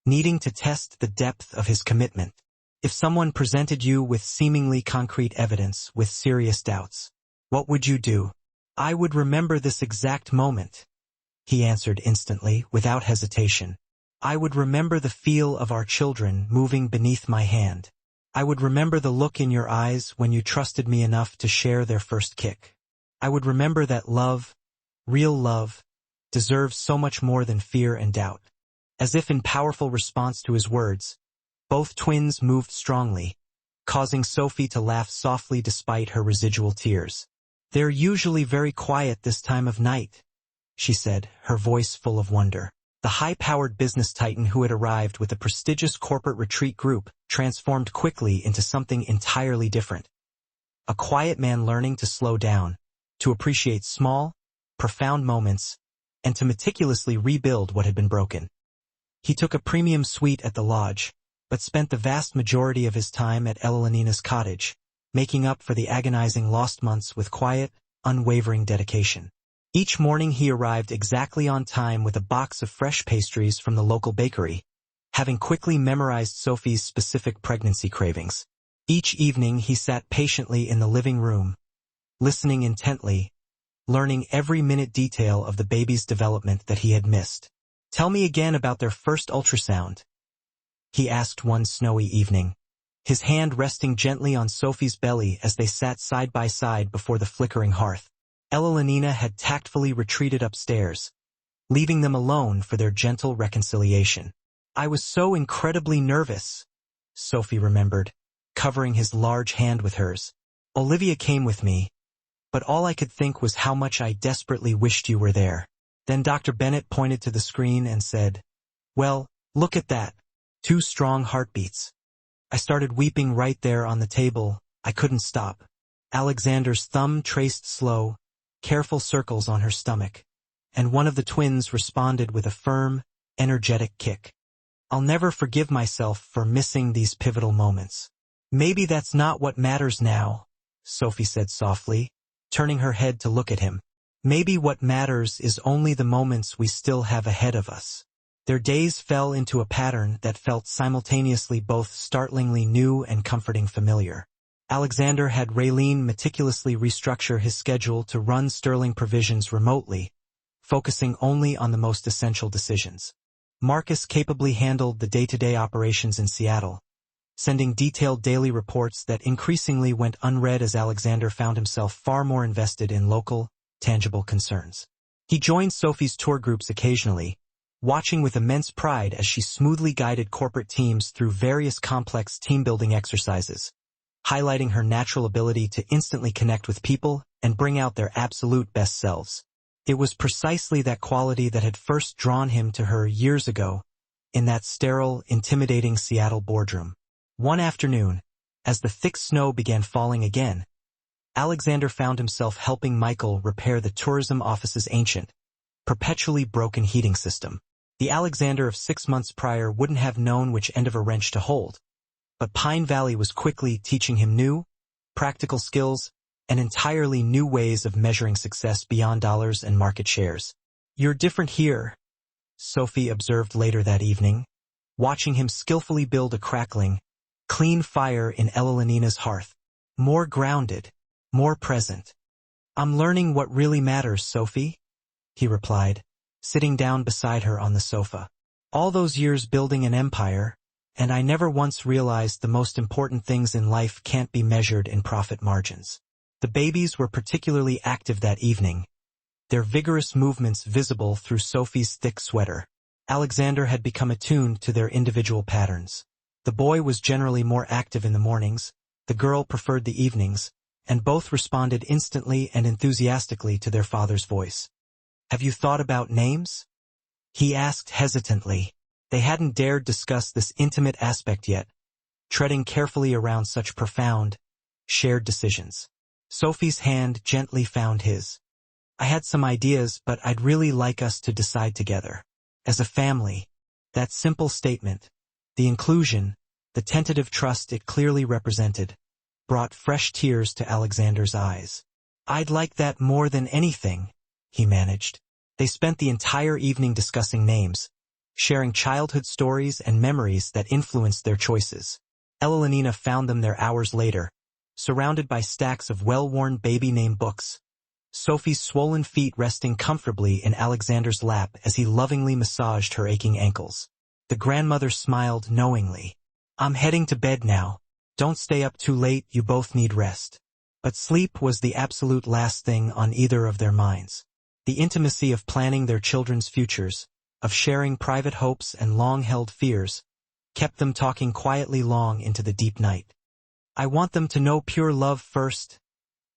needing to test the depth of his commitment. If someone presented you with seemingly concrete evidence, with serious doubts, what would you do? I would remember this exact moment, he answered instantly, without hesitation. I would remember the feel of our children moving beneath my hand. I would remember the look in your eyes when you trusted me enough to share their first kick. I would remember that love, real love, deserves so much more than fear and doubt. As if in powerful response to his words, both twins moved strongly, causing Sophie to laugh softly despite her residual tears. They're usually very quiet this time of night, she said, her voice full of wonder. The high-powered business titan who had arrived with a prestigious corporate retreat group transformed quickly into something entirely different. A quiet man learning to slow down, to appreciate small, profound moments, and to meticulously rebuild what had been broken. He took a premium suite at the lodge, but spent the vast majority of his time at Elenina's cottage, making up for the agonizing lost months with quiet, unwavering dedication. Each morning he arrived exactly on time with a box of fresh pastries from the local bakery, having quickly memorized Sophie's specific pregnancy cravings. Each evening he sat patiently in the living room, listening intently, learning every minute detail of the baby's development that he had missed. Tell me again about their first ultrasound, he asked one snowy evening, his hand resting gently on Sophie's belly as they sat side by side before the flickering hearth. Elenina had tactfully retreated upstairs, leaving them alone for their gentle reconciliation. I was so incredibly nervous, Sophie remembered, covering his large hand with hers. Olivia came with me, but all I could think was how much I desperately wished you were there. Then Dr. Bennett pointed to the screen and said, well, look at that. 2 strong heartbeats. I started weeping right there on the table. I couldn't stop. Alexander's thumb traced slow, careful circles on her stomach, and one of the twins responded with a firm, energetic kick. I'll never forgive myself for missing these pivotal moments. Maybe that's not what matters now, Sophie said softly, turning her head to look at him. Maybe what matters is only the moments we still have ahead of us. Their days fell into a pattern that felt simultaneously both startlingly new and comforting familiar. Alexander had Raylene meticulously restructure his schedule to run Sterling Provisions remotely, focusing only on the most essential decisions. Marcus capably handled the day-to-day operations in Seattle, sending detailed daily reports that increasingly went unread as Alexander found himself far more invested in local, tangible concerns. He joined Sophie's tour groups occasionally, watching with immense pride as she smoothly guided corporate teams through various complex team-building exercises, highlighting her natural ability to instantly connect with people and bring out their absolute best selves. It was precisely that quality that had first drawn him to her years ago, in that sterile, intimidating Seattle boardroom. One afternoon, as the thick snow began falling again, Alexander found himself helping Michael repair the tourism office's ancient, perpetually broken heating system. The Alexander of 6 months prior wouldn't have known which end of a wrench to hold, but Pine Valley was quickly teaching him new, practical skills and entirely new ways of measuring success beyond dollars and market shares. You're different here, Sophie observed later that evening, watching him skillfully build a crackling, clean fire in Elenina's hearth. More grounded, more present. I'm learning what really matters, Sophie, he replied, sitting down beside her on the sofa. All those years building an empire, and I never once realized the most important things in life can't be measured in profit margins. The babies were particularly active that evening, their vigorous movements visible through Sophie's thick sweater. Alexander had become attuned to their individual patterns. The boy was generally more active in the mornings, the girl preferred the evenings, and both responded instantly and enthusiastically to their father's voice. "Have you thought about names?" he asked hesitantly. They hadn't dared discuss this intimate aspect yet, treading carefully around such profound, shared decisions. Sophie's hand gently found his. "I had some ideas, but I'd really like us to decide together. As a family." That simple statement, the inclusion, the tentative trust it clearly represented, brought fresh tears to Alexander's eyes. "I'd like that more than anything," he managed. They spent the entire evening discussing names, sharing childhood stories and memories that influenced their choices. Elenina found them there hours later, surrounded by stacks of well-worn baby name books, Sophie's swollen feet resting comfortably in Alexander's lap as he lovingly massaged her aching ankles. The grandmother smiled knowingly. "I'm heading to bed now. Don't stay up too late, you both need rest." But sleep was the absolute last thing on either of their minds. The intimacy of planning their children's futures, of sharing private hopes and long-held fears, kept them talking quietly long into the deep night. "I want them to know pure love first,"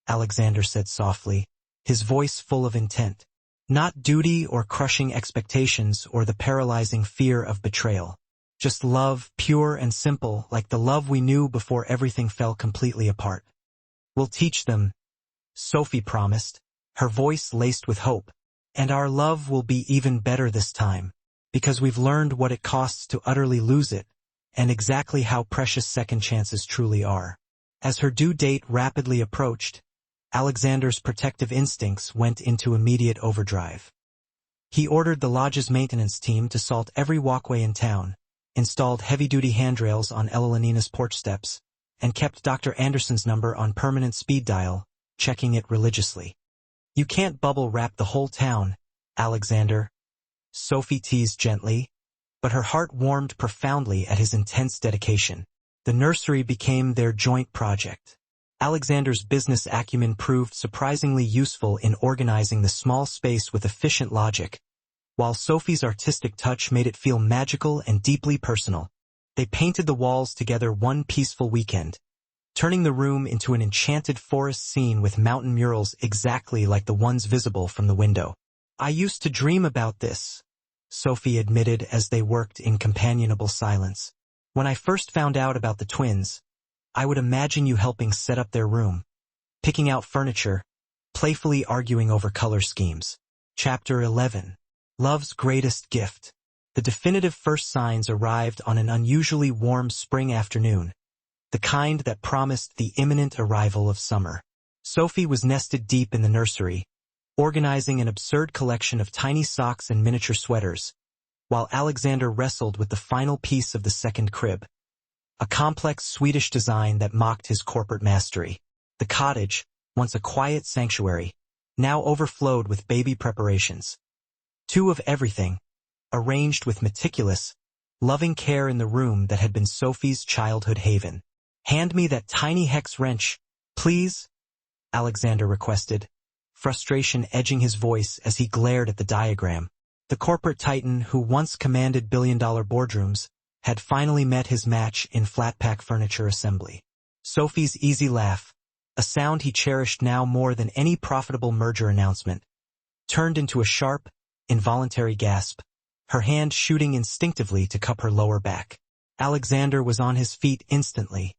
Alexander said softly, his voice full of intent. "Not duty or crushing expectations or the paralyzing fear of betrayal. Just love, pure and simple, like the love we knew before everything fell completely apart. We'll teach them," Sophie promised, her voice laced with hope. "And our love will be even better this time, because we've learned what it costs to utterly lose it, and exactly how precious second chances truly are." As her due date rapidly approached, Alexander's protective instincts went into immediate overdrive. He ordered the lodge's maintenance team to salt every walkway in town, installed heavy-duty handrails on Elenina's porch steps, and kept Dr. Anderson's number on permanent speed dial, checking it religiously. "You can't bubble wrap the whole town, Alexander," Sophie teased gently, but her heart warmed profoundly at his intense dedication. The nursery became their joint project. Alexander's business acumen proved surprisingly useful in organizing the small space with efficient logic, while Sophie's artistic touch made it feel magical and deeply personal. They painted the walls together one peaceful weekend, turning the room into an enchanted forest scene with mountain murals exactly like the ones visible from the window. "I used to dream about this," Sophie admitted as they worked in companionable silence. "When I first found out about the twins, I would imagine you helping set up their room, picking out furniture, playfully arguing over color schemes." Chapter 11. Love's Greatest Gift. The definitive first signs arrived on an unusually warm spring afternoon, the kind that promised the imminent arrival of summer. Sophie was nested deep in the nursery, organizing an absurd collection of tiny socks and miniature sweaters, while Alexander wrestled with the final piece of the second crib, a complex Swedish design that mocked his corporate mastery. The cottage, once a quiet sanctuary, now overflowed with baby preparations. Two of everything, arranged with meticulous, loving care in the room that had been Sophie's childhood haven. "Hand me that tiny hex wrench, please," Alexander requested, frustration edging his voice as he glared at the diagram. The corporate titan who once commanded billion-dollar boardrooms had finally met his match in flat-pack furniture assembly. Sophie's easy laugh, a sound he cherished now more than any profitable merger announcement, turned into a sharp, involuntary gasp, her hand shooting instinctively to cup her lower back. Alexander was on his feet instantly,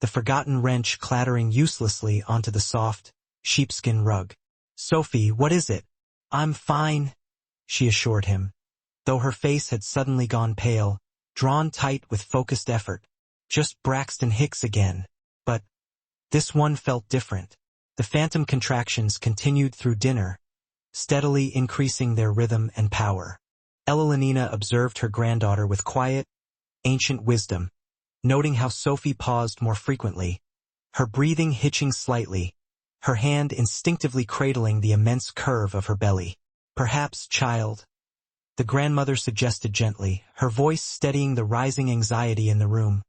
the forgotten wrench clattering uselessly onto the soft, sheepskin rug. "Sophie, what is it?" "I'm fine," she assured him, though her face had suddenly gone pale, drawn tight with focused effort. "Just Braxton Hicks again." But this one felt different. The phantom contractions continued through dinner, steadily increasing their rhythm and power. Elenina observed her granddaughter with quiet, ancient wisdom, noting how Sophie paused more frequently, her breathing hitching slightly, her hand instinctively cradling the immense curve of her belly. "Perhaps, child," the grandmother suggested gently, her voice steadying the rising anxiety in the room,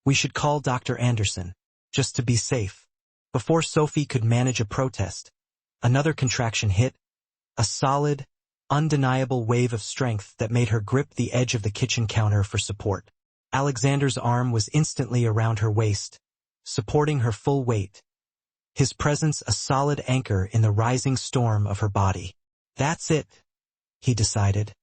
"we should call Dr. Anderson, just to be safe." Before Sophie could manage a protest, another contraction hit, a solid, undeniable wave of strength that made her grip the edge of the kitchen counter for support. Alexander's arm was instantly around her waist, supporting her full weight, his presence a solid anchor in the rising storm of her body. "That's it," he decided,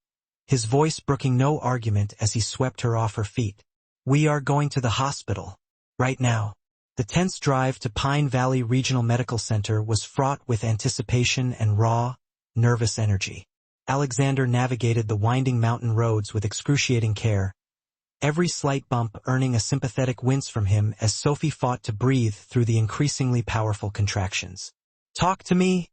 his voice brooking no argument as he swept her off her feet. "We are going to the hospital. Right now." The tense drive to Pine Valley Regional Medical Center was fraught with anticipation and raw, nervous energy. Alexander navigated the winding mountain roads with excruciating care, every slight bump earning a sympathetic wince from him as Sophie fought to breathe through the increasingly powerful contractions. "Talk to me,"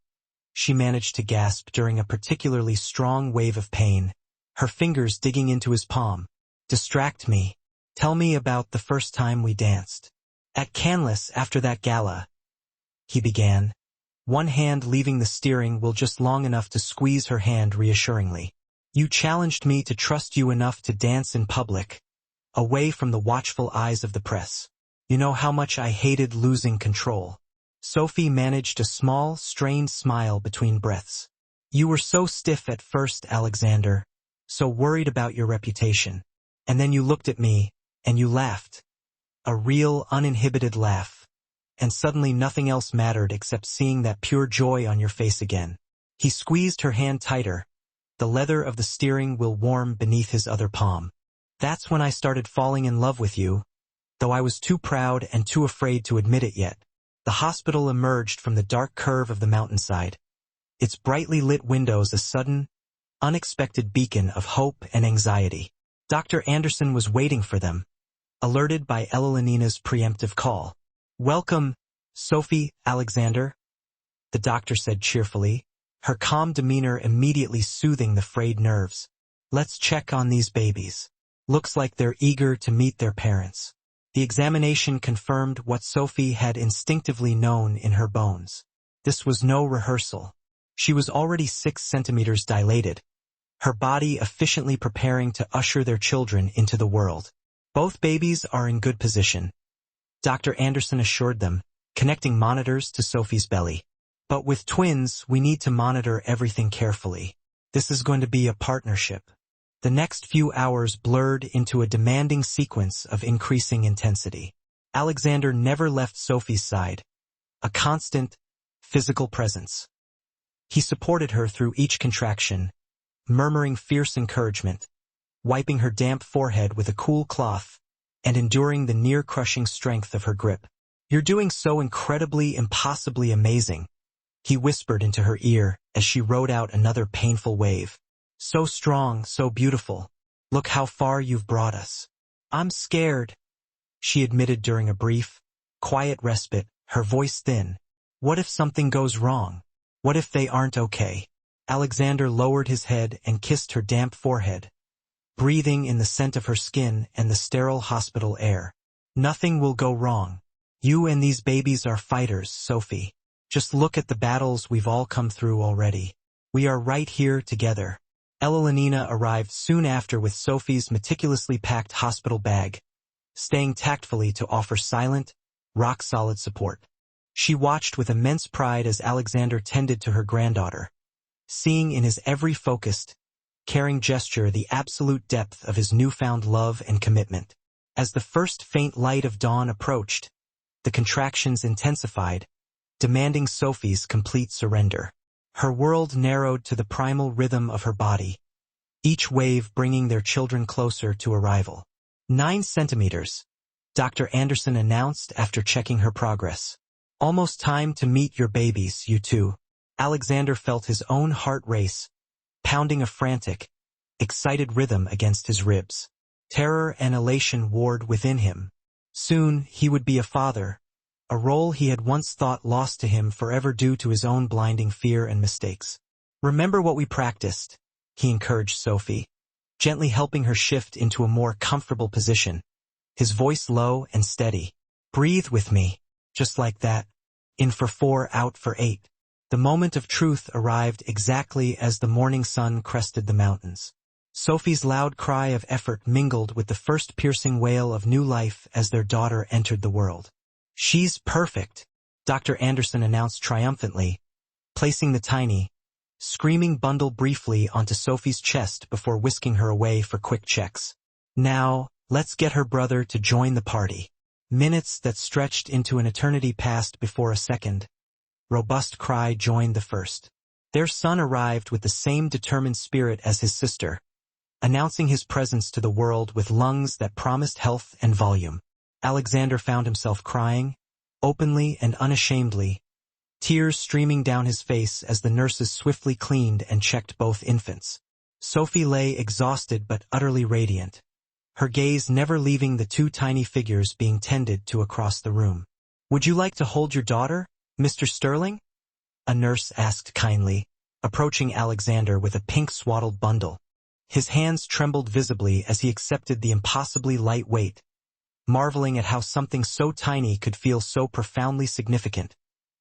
she managed to gasp during a particularly strong wave of pain, her fingers digging into his palm. "Distract me. Tell me about the first time we danced. At Canlis after that gala," he began, one hand leaving the steering wheel just long enough to squeeze her hand reassuringly. "You challenged me to trust you enough to dance in public, away from the watchful eyes of the press. You know how much I hated losing control." Sophie managed a small, strained smile between breaths. "You were so stiff at first, Alexander, so worried about your reputation. And then you looked at me, and you laughed. A real, uninhibited laugh. And suddenly nothing else mattered except seeing that pure joy on your face again." He squeezed her hand tighter, the leather of the steering wheel warm beneath his other palm. "That's when I started falling in love with you, though I was too proud and too afraid to admit it yet." The hospital emerged from the dark curve of the mountainside, its brightly lit windows a sudden, unexpected beacon of hope and anxiety. Dr. Anderson was waiting for them, alerted by Elenina's preemptive call. "Welcome, Sophie, Alexander," the doctor said cheerfully, her calm demeanor immediately soothing the frayed nerves. "Let's check on these babies. Looks like they're eager to meet their parents." The examination confirmed what Sophie had instinctively known in her bones. This was no rehearsal. She was already 6 centimeters dilated, her body efficiently preparing to usher their children into the world. "Both babies are in good position," Dr. Anderson assured them, connecting monitors to Sophie's belly. "But with twins, we need to monitor everything carefully. This is going to be a partnership." The next few hours blurred into a demanding sequence of increasing intensity. Alexander never left Sophie's side, a constant, physical presence. He supported her through each contraction, murmuring fierce encouragement, wiping her damp forehead with a cool cloth, and enduring the near-crushing strength of her grip. "You're doing so incredibly, impossibly amazing," he whispered into her ear as she rode out another painful wave. "So strong, so beautiful. Look how far you've brought us." "I'm scared," she admitted during a brief, quiet respite, her voice thin. "What if something goes wrong? What if they aren't okay?" Alexander lowered his head and kissed her damp forehead, breathing in the scent of her skin and the sterile hospital air. "Nothing will go wrong. You and these babies are fighters, Sophie. Just look at the battles we've all come through already. We are right here together." Elenina arrived soon after with Sophie's meticulously packed hospital bag, staying tactfully to offer silent, rock-solid support. She watched with immense pride as Alexander tended to her granddaughter, seeing in his every focused, caring gesture the absolute depth of his newfound love and commitment. As the first faint light of dawn approached, the contractions intensified, demanding Sophie's complete surrender. Her world narrowed to the primal rhythm of her body, each wave bringing their children closer to arrival. 9 centimeters, Dr. Anderson announced after checking her progress. "Almost time to meet your babies, you two." Alexander felt his own heart race, pounding a frantic, excited rhythm against his ribs. Terror and elation warred within him. Soon he would be a father, a role he had once thought lost to him forever due to his own blinding fear and mistakes. "Remember what we practiced," he encouraged Sophie, gently helping her shift into a more comfortable position, his voice low and steady. "Breathe with me, just like that. In for 4, out for 8. The moment of truth arrived exactly as the morning sun crested the mountains. Sophie's loud cry of effort mingled with the first piercing wail of new life as their daughter entered the world. "She's perfect," Dr. Anderson announced triumphantly, placing the tiny, screaming bundle briefly onto Sophie's chest before whisking her away for quick checks. Now, let's get her brother to join the party. Minutes that stretched into an eternity passed before a second. Robust cry joined the first. Their son arrived with the same determined spirit as his sister, announcing his presence to the world with lungs that promised health and volume. Alexander found himself crying, openly and unashamedly, tears streaming down his face as the nurses swiftly cleaned and checked both infants. Sophie lay exhausted but utterly radiant, her gaze never leaving the two tiny figures being tended to across the room. "Would you like to hold your daughter, Mr. Sterling?" a nurse asked kindly, approaching Alexander with a pink swaddled bundle. His hands trembled visibly as he accepted the impossibly light weight, marveling at how something so tiny could feel so profoundly significant,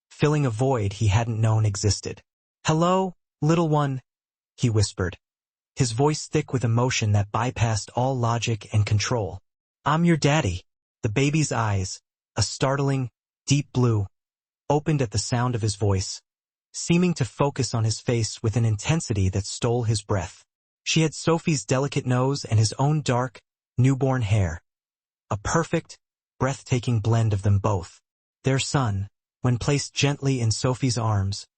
filling a void he hadn't known existed. "Hello, little one," he whispered, his voice thick with emotion that bypassed all logic and control. "I'm your daddy." The baby's eyes, a startling, deep blue, opened at the sound of his voice, seeming to focus on his face with an intensity that stole his breath. She had Sophie's delicate nose and his own dark, newborn hair. A perfect, breathtaking blend of them both. Their son, when placed gently in Sophie's arms,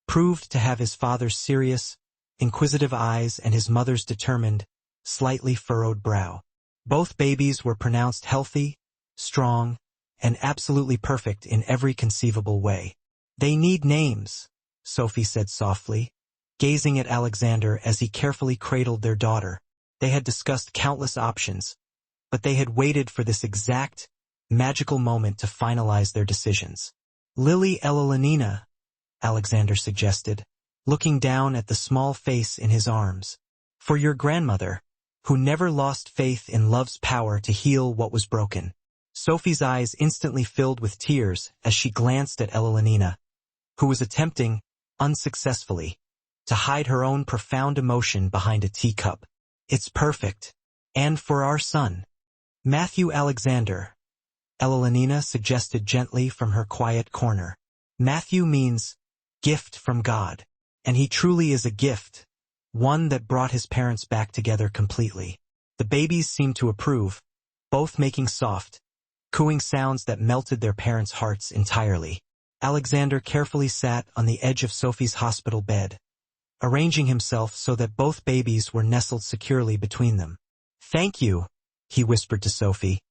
proved to have his father's serious, inquisitive eyes and his mother's determined, slightly furrowed brow. Both babies were pronounced healthy, strong, and absolutely perfect in every conceivable way. "They need names," Sophie said softly, gazing at Alexander as he carefully cradled their daughter. They had discussed countless options, but they had waited for this exact, magical moment to finalize their decisions. "Lily Elenina," Alexander suggested, looking down at the small face in his arms. "For your grandmother, who never lost faith in love's power to heal what was broken." Sophie's eyes instantly filled with tears as she glanced at Elenina, who was attempting, unsuccessfully, to hide her own profound emotion behind a teacup. "It's perfect. And for our son, Matthew Alexander," Elenina suggested gently from her quiet corner. "Matthew means gift from God. And he truly is a gift, one that brought his parents back together completely." The babies seemed to approve, both making soft, cooing sounds that melted their parents' hearts entirely. Alexander carefully sat on the edge of Sophie's hospital bed, arranging himself so that both babies were nestled securely between them. "Thank you," he whispered to Sophie,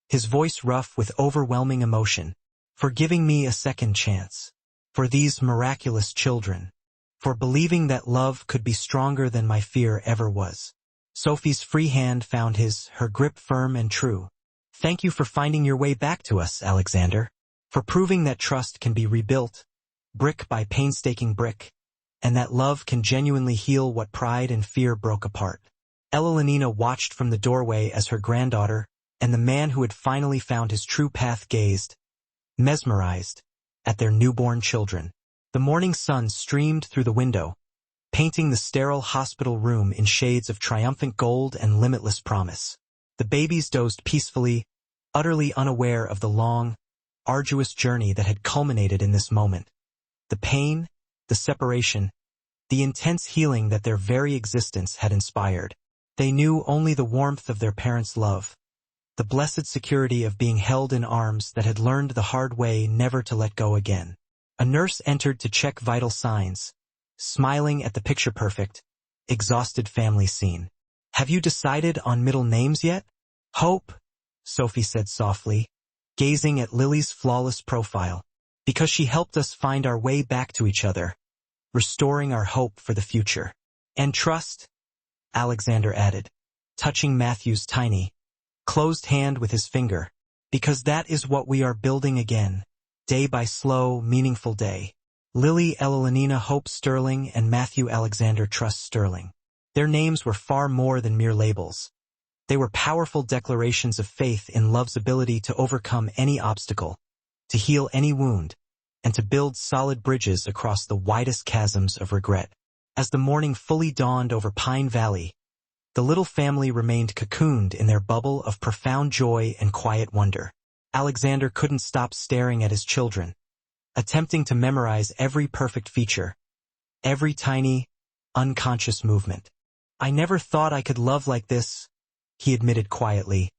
his voice rough with overwhelming emotion, "for giving me a second chance, for these miraculous children, for believing that love could be stronger than my fear ever was." Sophie's free hand found her grip firm and true. "Thank you for finding your way back to us, Alexander, for proving that trust can be rebuilt, brick by painstaking brick, and that love can genuinely heal what pride and fear broke apart." Elenina watched from the doorway as her granddaughter and the man who had finally found his true path gazed, mesmerized, at their newborn children. The morning sun streamed through the window, painting the sterile hospital room in shades of triumphant gold and limitless promise. The babies dozed peacefully, utterly unaware of the long, arduous journey that had culminated in this moment. The pain, the separation, the intense healing that their very existence had inspired. They knew only the warmth of their parents' love, the blessed security of being held in arms that had learned the hard way never to let go again. A nurse entered to check vital signs, smiling at the picture-perfect, exhausted family scene. "Have you decided on middle names yet?" "Hope," Sophie said softly, gazing at Lily's flawless profile, "because she helped us find our way back to each other, restoring our hope for the future. And trust," Alexander added, touching Matthew's tiny, closed hand with his finger, "because that is what we are building again, day by slow, meaningful day." Lily Elenina Hope Sterling and Matthew Alexander Trust Sterling. Their names were far more than mere labels. They were powerful declarations of faith in love's ability to overcome any obstacle, to heal any wound, and to build solid bridges across the widest chasms of regret. As the morning fully dawned over Pine Valley, the little family remained cocooned in their bubble of profound joy and quiet wonder. Alexander couldn't stop staring at his children, attempting to memorize every perfect feature, every tiny, unconscious movement. "I never thought I could love like this," he admitted quietly,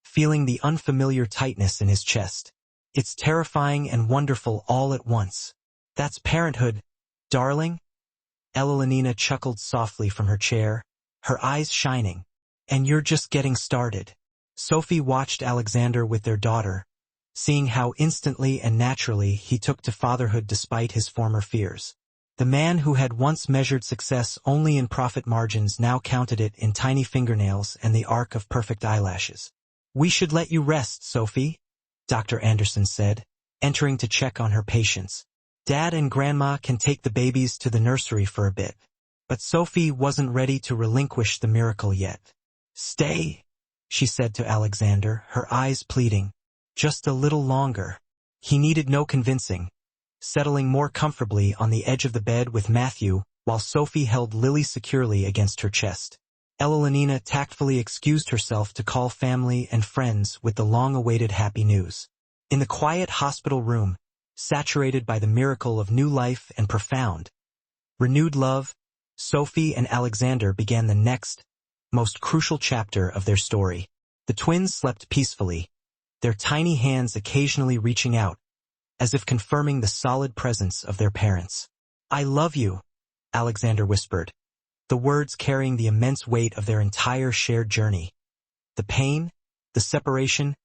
feeling the unfamiliar tightness in his chest. "It's terrifying and wonderful all at once." "That's parenthood, darling," Elenina chuckled softly from her chair, her eyes shining. "And you're just getting started." Sophie watched Alexander with their daughter, seeing how instantly and naturally he took to fatherhood despite his former fears. The man who had once measured success only in profit margins now counted it in tiny fingernails and the arc of perfect eyelashes. "We should let you rest, Sophie," Dr. Anderson said, entering to check on her patients. "Dad and Grandma can take the babies to the nursery for a bit." But Sophie wasn't ready to relinquish the miracle yet. "Stay," she said to Alexander, her eyes pleading. "Just a little longer." He needed no convincing, settling more comfortably on the edge of the bed with Matthew while Sophie held Lily securely against her chest. Elenina tactfully excused herself to call family and friends with the long-awaited happy news. In the quiet hospital room, saturated by the miracle of new life and profound, renewed love, Sophie and Alexander began the next, most crucial chapter of their story. The twins slept peacefully, their tiny hands occasionally reaching out, as if confirming the solid presence of their parents. "I love you," Alexander whispered, the words carrying the immense weight of their entire shared journey. The pain, the separation,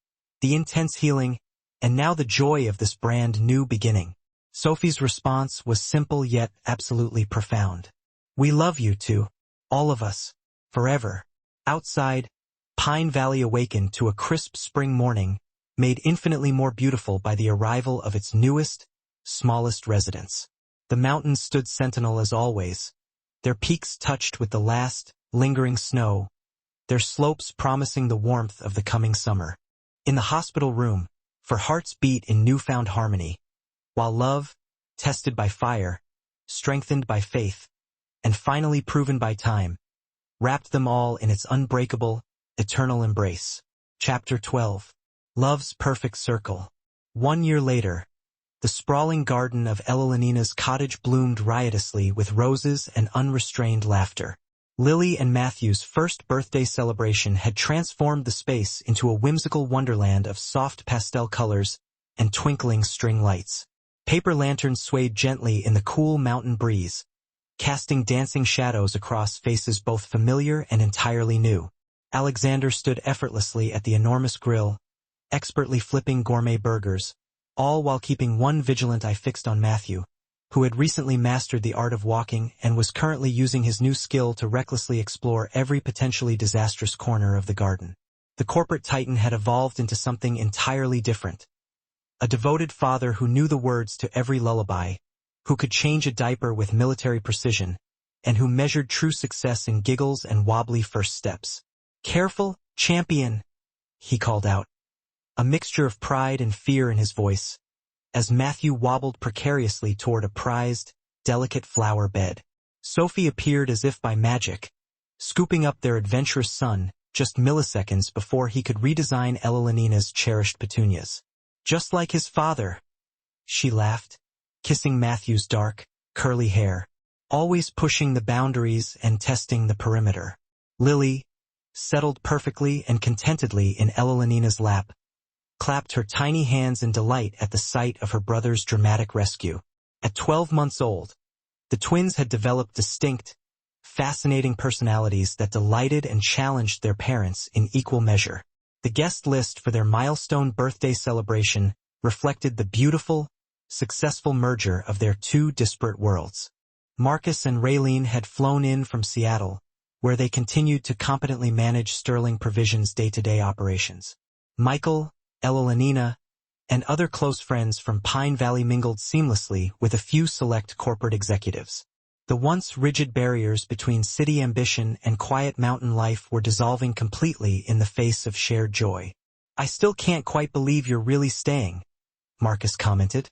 the intense healing, and now the joy of this brand new beginning. Sophie's response was simple yet absolutely profound. "We love you too, all of us, forever." Outside, Pine Valley awakened to a crisp spring morning, made infinitely more beautiful by the arrival of its newest, smallest residents. The mountains stood sentinel as always, their peaks touched with the last, lingering snow, their slopes promising the warmth of the coming summer. In the hospital room, for hearts beat in newfound harmony, while love, tested by fire, strengthened by faith, and finally proven by time, wrapped them all in its unbreakable, eternal embrace. Chapter 12. Love's Perfect Circle. 1 year later, the sprawling garden of Elenina's cottage bloomed riotously with roses and unrestrained laughter. Lily and Matthew's first birthday celebration had transformed the space into a whimsical wonderland of soft pastel colors and twinkling string lights. Paper lanterns swayed gently in the cool mountain breeze, casting dancing shadows across faces both familiar and entirely new. Alexander stood effortlessly at the enormous grill, expertly flipping gourmet burgers, all while keeping one vigilant eye fixed on Matthew, who had recently mastered the art of walking and was currently using his new skill to recklessly explore every potentially disastrous corner of the garden. The corporate titan had evolved into something entirely different. A devoted father who knew the words to every lullaby, who could change a diaper with military precision, and who measured true success in giggles and wobbly first steps. "Careful, champion," he called out, a mixture of pride and fear in his voice, as Matthew wobbled precariously toward a prized, delicate flower bed. Sophie appeared as if by magic, scooping up their adventurous son just milliseconds before he could redesign Elenina's cherished petunias. "Just like his father," she laughed, kissing Matthew's dark, curly hair, always pushing the boundaries and testing the perimeter. Lily, settled perfectly and contentedly in Elenina's lap, clapped her tiny hands in delight at the sight of her brother's dramatic rescue. At 12 months old, the twins had developed distinct, fascinating personalities that delighted and challenged their parents in equal measure. The guest list for their milestone birthday celebration reflected the beautiful, successful merger of their two disparate worlds. Marcus and Raylene had flown in from Seattle, where they continued to competently manage Sterling Provisions' day-to-day operations. Michael, Elenina, and other close friends from Pine Valley mingled seamlessly with a few select corporate executives. The once rigid barriers between city ambition and quiet mountain life were dissolving completely in the face of shared joy. "I still can't quite believe you're really staying," Marcus commented,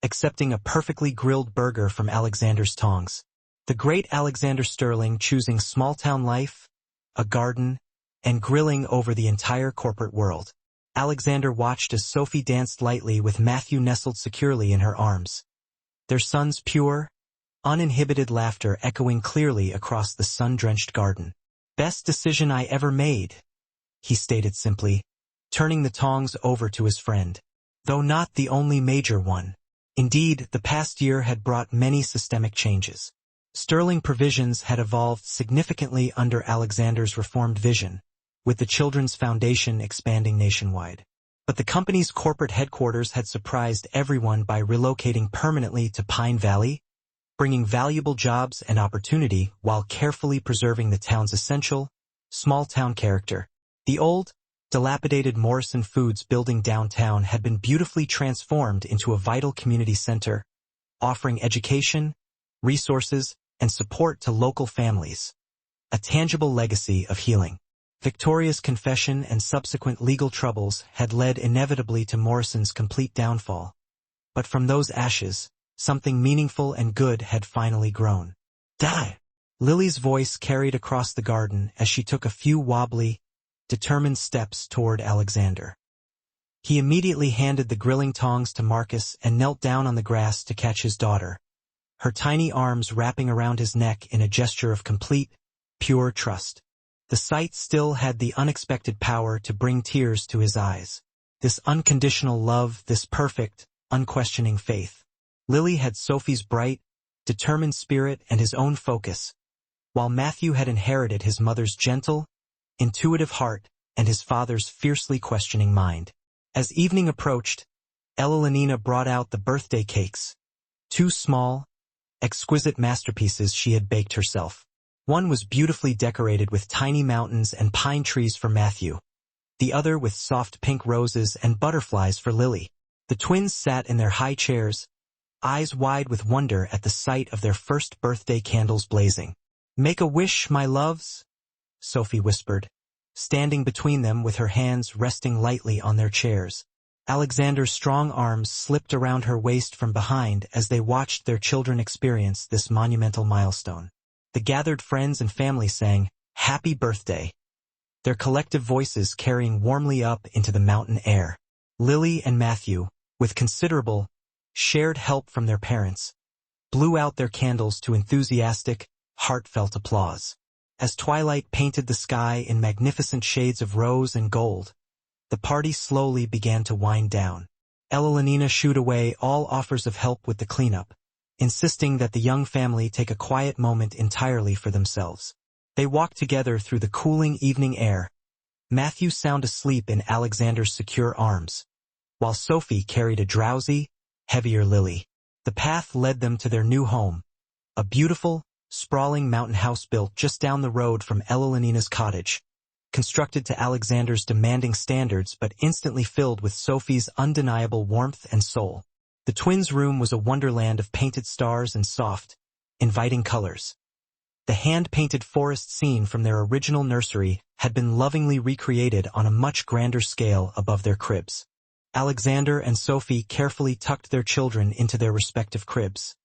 accepting a perfectly grilled burger from Alexander's tongs. The great Alexander Sterling choosing small-town life, a garden, and grilling over the entire corporate world. Alexander watched as Sophie danced lightly with Matthew nestled securely in her arms. Their son's pure, uninhibited laughter echoing clearly across the sun-drenched garden. "Best decision I ever made," he stated simply, turning the tongs over to his friend. Though not the only major one. Indeed, the past year had brought many systemic changes. Sterling Provisions had evolved significantly under Alexander's reformed vision, with the Children's Foundation expanding nationwide. But the company's corporate headquarters had surprised everyone by relocating permanently to Pine Valley, bringing valuable jobs and opportunity while carefully preserving the town's essential, small-town character. The old, dilapidated Morrison Foods building downtown had been beautifully transformed into a vital community center, offering education, resources, and support to local families. A tangible legacy of healing. Victoria's confession and subsequent legal troubles had led inevitably to Morrison's complete downfall. But from those ashes, something meaningful and good had finally grown. "Die!" Lily's voice carried across the garden as she took a few wobbly, determined steps toward Alexander. He immediately handed the grilling tongs to Marcus and knelt down on the grass to catch his daughter, her tiny arms wrapping around his neck in a gesture of complete, pure trust. The sight still had the unexpected power to bring tears to his eyes. This unconditional love, this perfect, unquestioning faith. Lily had Sophie's bright, determined spirit and his own focus, while Matthew had inherited his mother's gentle, intuitive heart and his father's fiercely questioning mind. As evening approached, Elenina brought out the birthday cakes, two small, exquisite masterpieces she had baked herself. One was beautifully decorated with tiny mountains and pine trees for Matthew, the other with soft pink roses and butterflies for Lily. The twins sat in their high chairs, eyes wide with wonder at the sight of their first birthday candles blazing. "Make a wish, my loves," Sophie whispered, standing between them with her hands resting lightly on their chairs. Alexander's strong arms slipped around her waist from behind as they watched their children experience this monumental milestone. The gathered friends and family sang, "Happy Birthday," their collective voices carrying warmly up into the mountain air. Lily and Matthew, with considerable, shared help from their parents, blew out their candles to enthusiastic, heartfelt applause. As twilight painted the sky in magnificent shades of rose and gold, the party slowly began to wind down. Elenina shooed away all offers of help with the cleanup, insisting that the young family take a quiet moment entirely for themselves. They walked together through the cooling evening air, Matthew sound asleep in Alexander's secure arms, while Sophie carried a drowsy, heavier Lily. The path led them to their new home, a beautiful, sprawling mountain house built just down the road from Elenina's cottage, constructed to Alexander's demanding standards but instantly filled with Sophie's undeniable warmth and soul. The twins' room was a wonderland of painted stars and soft, inviting colors. The hand-painted forest scene from their original nursery had been lovingly recreated on a much grander scale above their cribs. Alexander and Sophie carefully tucked their children into their respective cribs,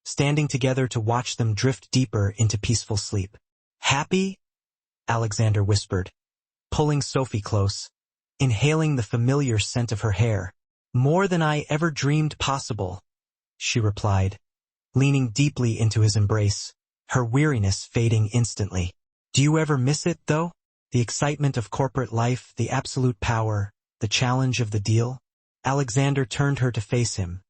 standing together to watch them drift deeper into peaceful sleep. "Happy?" Alexander whispered, pulling Sophie close, inhaling the familiar scent of her hair. "More than I ever dreamed possible," she replied, leaning deeply into his embrace, her weariness fading instantly. "Do you ever miss it, though? The excitement of corporate life, the absolute power, the challenge of the deal?" Alexander turned her to face him,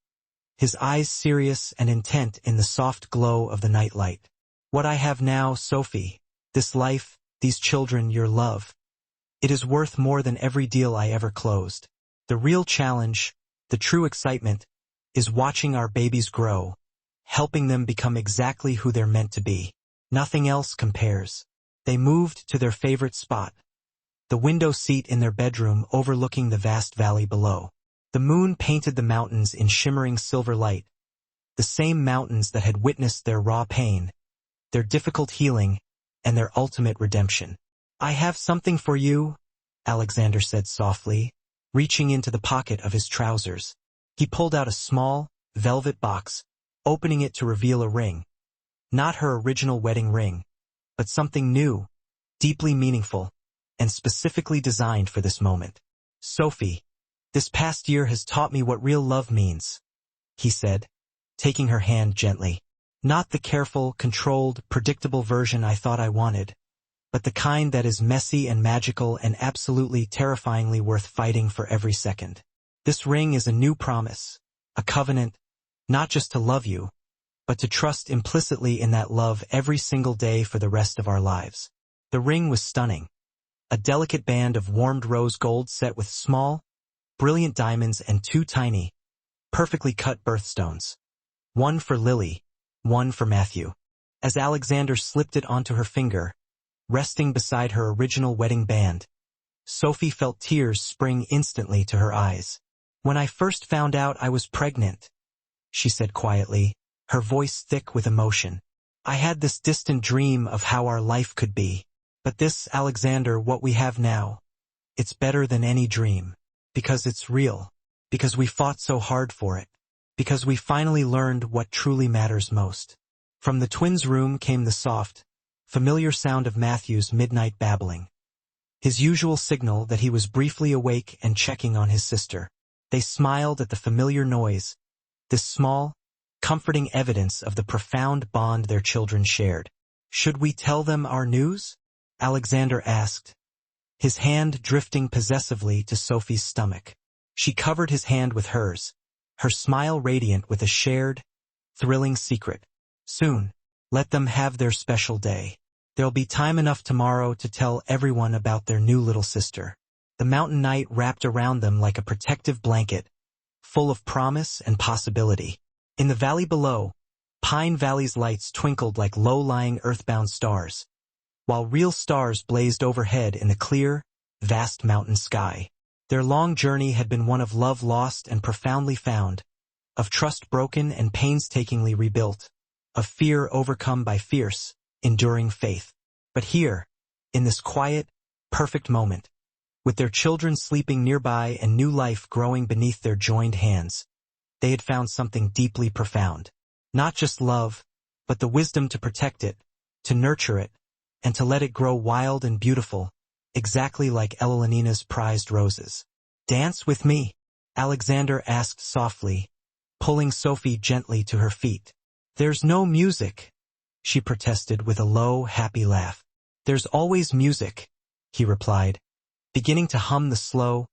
his eyes serious and intent in the soft glow of the nightlight. "What I have now, Sophie, this life, these children, your love, it is worth more than every deal I ever closed. The real challenge, the true excitement, is watching our babies grow, helping them become exactly who they're meant to be. Nothing else compares." They moved to their favorite spot, the window seat in their bedroom overlooking the vast valley below. The moon painted the mountains in shimmering silver light, the same mountains that had witnessed their raw pain, their difficult healing, and their ultimate redemption. "I have something for you," Alexander said softly, reaching into the pocket of his trousers. He pulled out a small, velvet box, opening it to reveal a ring. Not her original wedding ring, but something new, deeply meaningful, and specifically designed for this moment. "Sophie, this past year has taught me what real love means," he said, taking her hand gently. "Not the careful, controlled, predictable version I thought I wanted, but the kind that is messy and magical and absolutely terrifyingly worth fighting for every second. This ring is a new promise, a covenant, not just to love you, but to trust implicitly in that love every single day for the rest of our lives." The ring was stunning. A delicate band of warmed rose gold set with small, brilliant diamonds and two tiny, perfectly cut birthstones. One for Lily, one for Matthew. As Alexander slipped it onto her finger, resting beside her original wedding band, Sophie felt tears spring instantly to her eyes. "When I first found out I was pregnant," she said quietly, her voice thick with emotion, "I had this distant dream of how our life could be. But this, Alexander, what we have now, it's better than any dream. Because it's real. Because we fought so hard for it. Because we finally learned what truly matters most." From the twins' room came the soft, familiar sound of Matthew's midnight babbling. His usual signal that he was briefly awake and checking on his sister. They smiled at the familiar noise, this small, comforting evidence of the profound bond their children shared. "Should we tell them our news?" Alexander asked, his hand drifting possessively to Sophie's stomach. She covered his hand with hers, her smile radiant with a shared, thrilling secret. "Soon. Let them have their special day. There'll be time enough tomorrow to tell everyone about their new little sister." The mountain night wrapped around them like a protective blanket, full of promise and possibility. In the valley below, Pine Valley's lights twinkled like low-lying earthbound stars, while real stars blazed overhead in the clear, vast mountain sky. Their long journey had been one of love lost and profoundly found, of trust broken and painstakingly rebuilt, of fear overcome by fierce, enduring faith. But here, in this quiet, perfect moment, with their children sleeping nearby and new life growing beneath their joined hands, they had found something deeply profound. Not just love, but the wisdom to protect it, to nurture it, and to let it grow wild and beautiful, exactly like Elenina's prized roses. "Dance with me," Alexander asked softly, pulling Sophie gently to her feet. "There's no music," she protested with a low, happy laugh. "There's always music," he replied, beginning to hum the slow,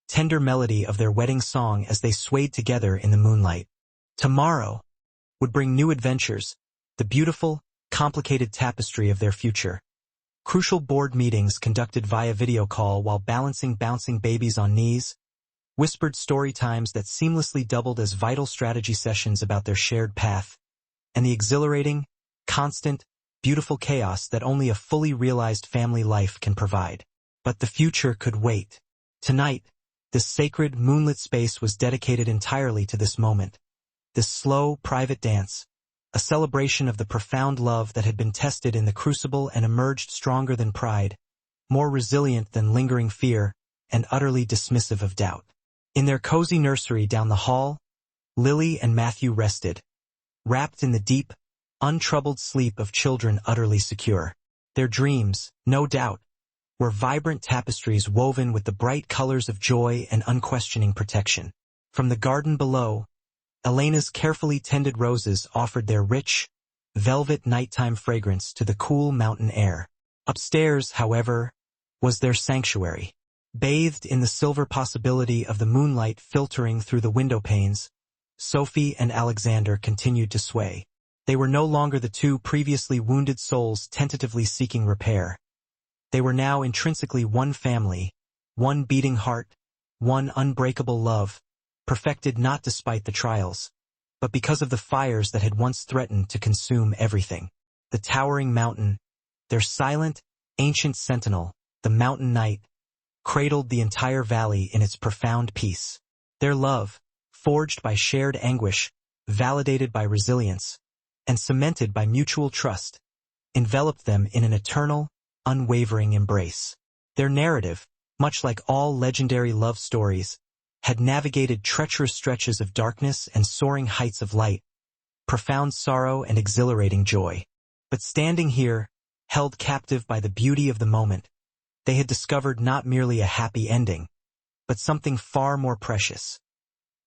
tender melody of their wedding song as they swayed together in the moonlight. Tomorrow would bring new adventures, the beautiful, complicated tapestry of their future. Crucial board meetings conducted via video call while balancing bouncing babies on knees, whispered story times that seamlessly doubled as vital strategy sessions about their shared path, and the exhilarating, constant, beautiful chaos that only a fully realized family life can provide. But the future could wait. Tonight, this sacred, moonlit space was dedicated entirely to this moment, this slow, private dance, a celebration of the profound love that had been tested in the crucible and emerged stronger than pride, more resilient than lingering fear, and utterly dismissive of doubt. In their cozy nursery down the hall, Lily and Matthew rested, wrapped in the deep, untroubled sleep of children utterly secure. Their dreams, no doubt, were vibrant tapestries woven with the bright colors of joy and unquestioning protection. From the garden below, Elena's carefully tended roses offered their rich, velvet nighttime fragrance to the cool mountain air. Upstairs, however, was their sanctuary. Bathed in the silver possibility of the moonlight filtering through the window panes, Sophie and Alexander continued to sway. They were no longer the two previously wounded souls tentatively seeking repair. They were now intrinsically one family, one beating heart, one unbreakable love, perfected not despite the trials, but because of the fires that had once threatened to consume everything. The towering mountain, their silent, ancient sentinel, the mountain night, cradled the entire valley in its profound peace. Their love, forged by shared anguish, validated by resilience, and cemented by mutual trust, enveloped them in an eternal, unwavering embrace. Their narrative, much like all legendary love stories, had navigated treacherous stretches of darkness and soaring heights of light, profound sorrow and exhilarating joy. But standing here, held captive by the beauty of the moment, they had discovered not merely a happy ending, but something far more precious.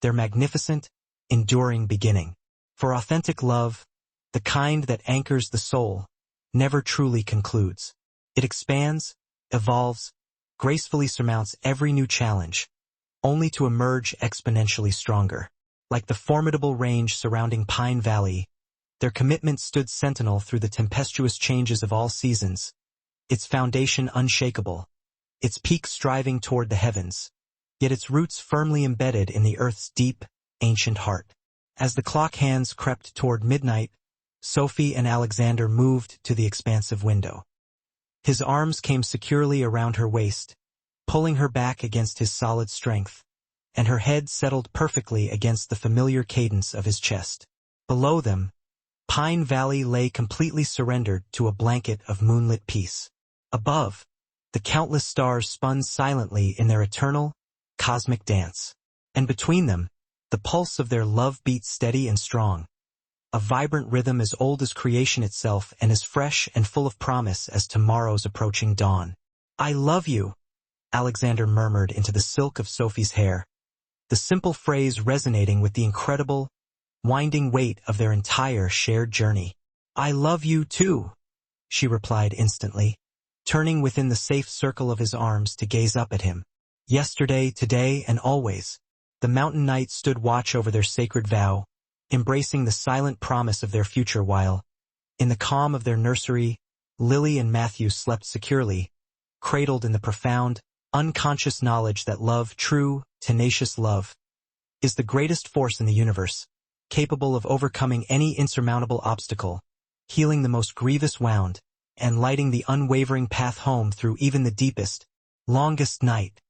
Their magnificent, enduring beginning. For authentic love, the kind that anchors the soul, never truly concludes. It expands, evolves, gracefully surmounts every new challenge, only to emerge exponentially stronger. Like the formidable range surrounding Pine Valley, their commitment stood sentinel through the tempestuous changes of all seasons, its foundation unshakable, its peak striving toward the heavens, yet its roots firmly embedded in the earth's deep, ancient heart. As the clock hands crept toward midnight, Sophie and Alexander moved to the expansive window. His arms came securely around her waist, pulling her back against his solid strength, and her head settled perfectly against the familiar cadence of his chest. Below them, Pine Valley lay completely surrendered to a blanket of moonlit peace. Above, the countless stars spun silently in their eternal, cosmic dance. And between them, the pulse of their love beat steady and strong, a vibrant rhythm as old as creation itself and as fresh and full of promise as tomorrow's approaching dawn. "I love you," Alexander murmured into the silk of Sophie's hair, the simple phrase resonating with the incredible, winding weight of their entire shared journey. "I love you too," she replied instantly, turning within the safe circle of his arms to gaze up at him. Yesterday, today, and always, the mountain knights stood watch over their sacred vow, embracing the silent promise of their future while, in the calm of their nursery, Lily and Matthew slept securely, cradled in the profound, unconscious knowledge that love, true, tenacious love, is the greatest force in the universe, capable of overcoming any insurmountable obstacle, healing the most grievous wound, and lighting the unwavering path home through even the deepest, longest night.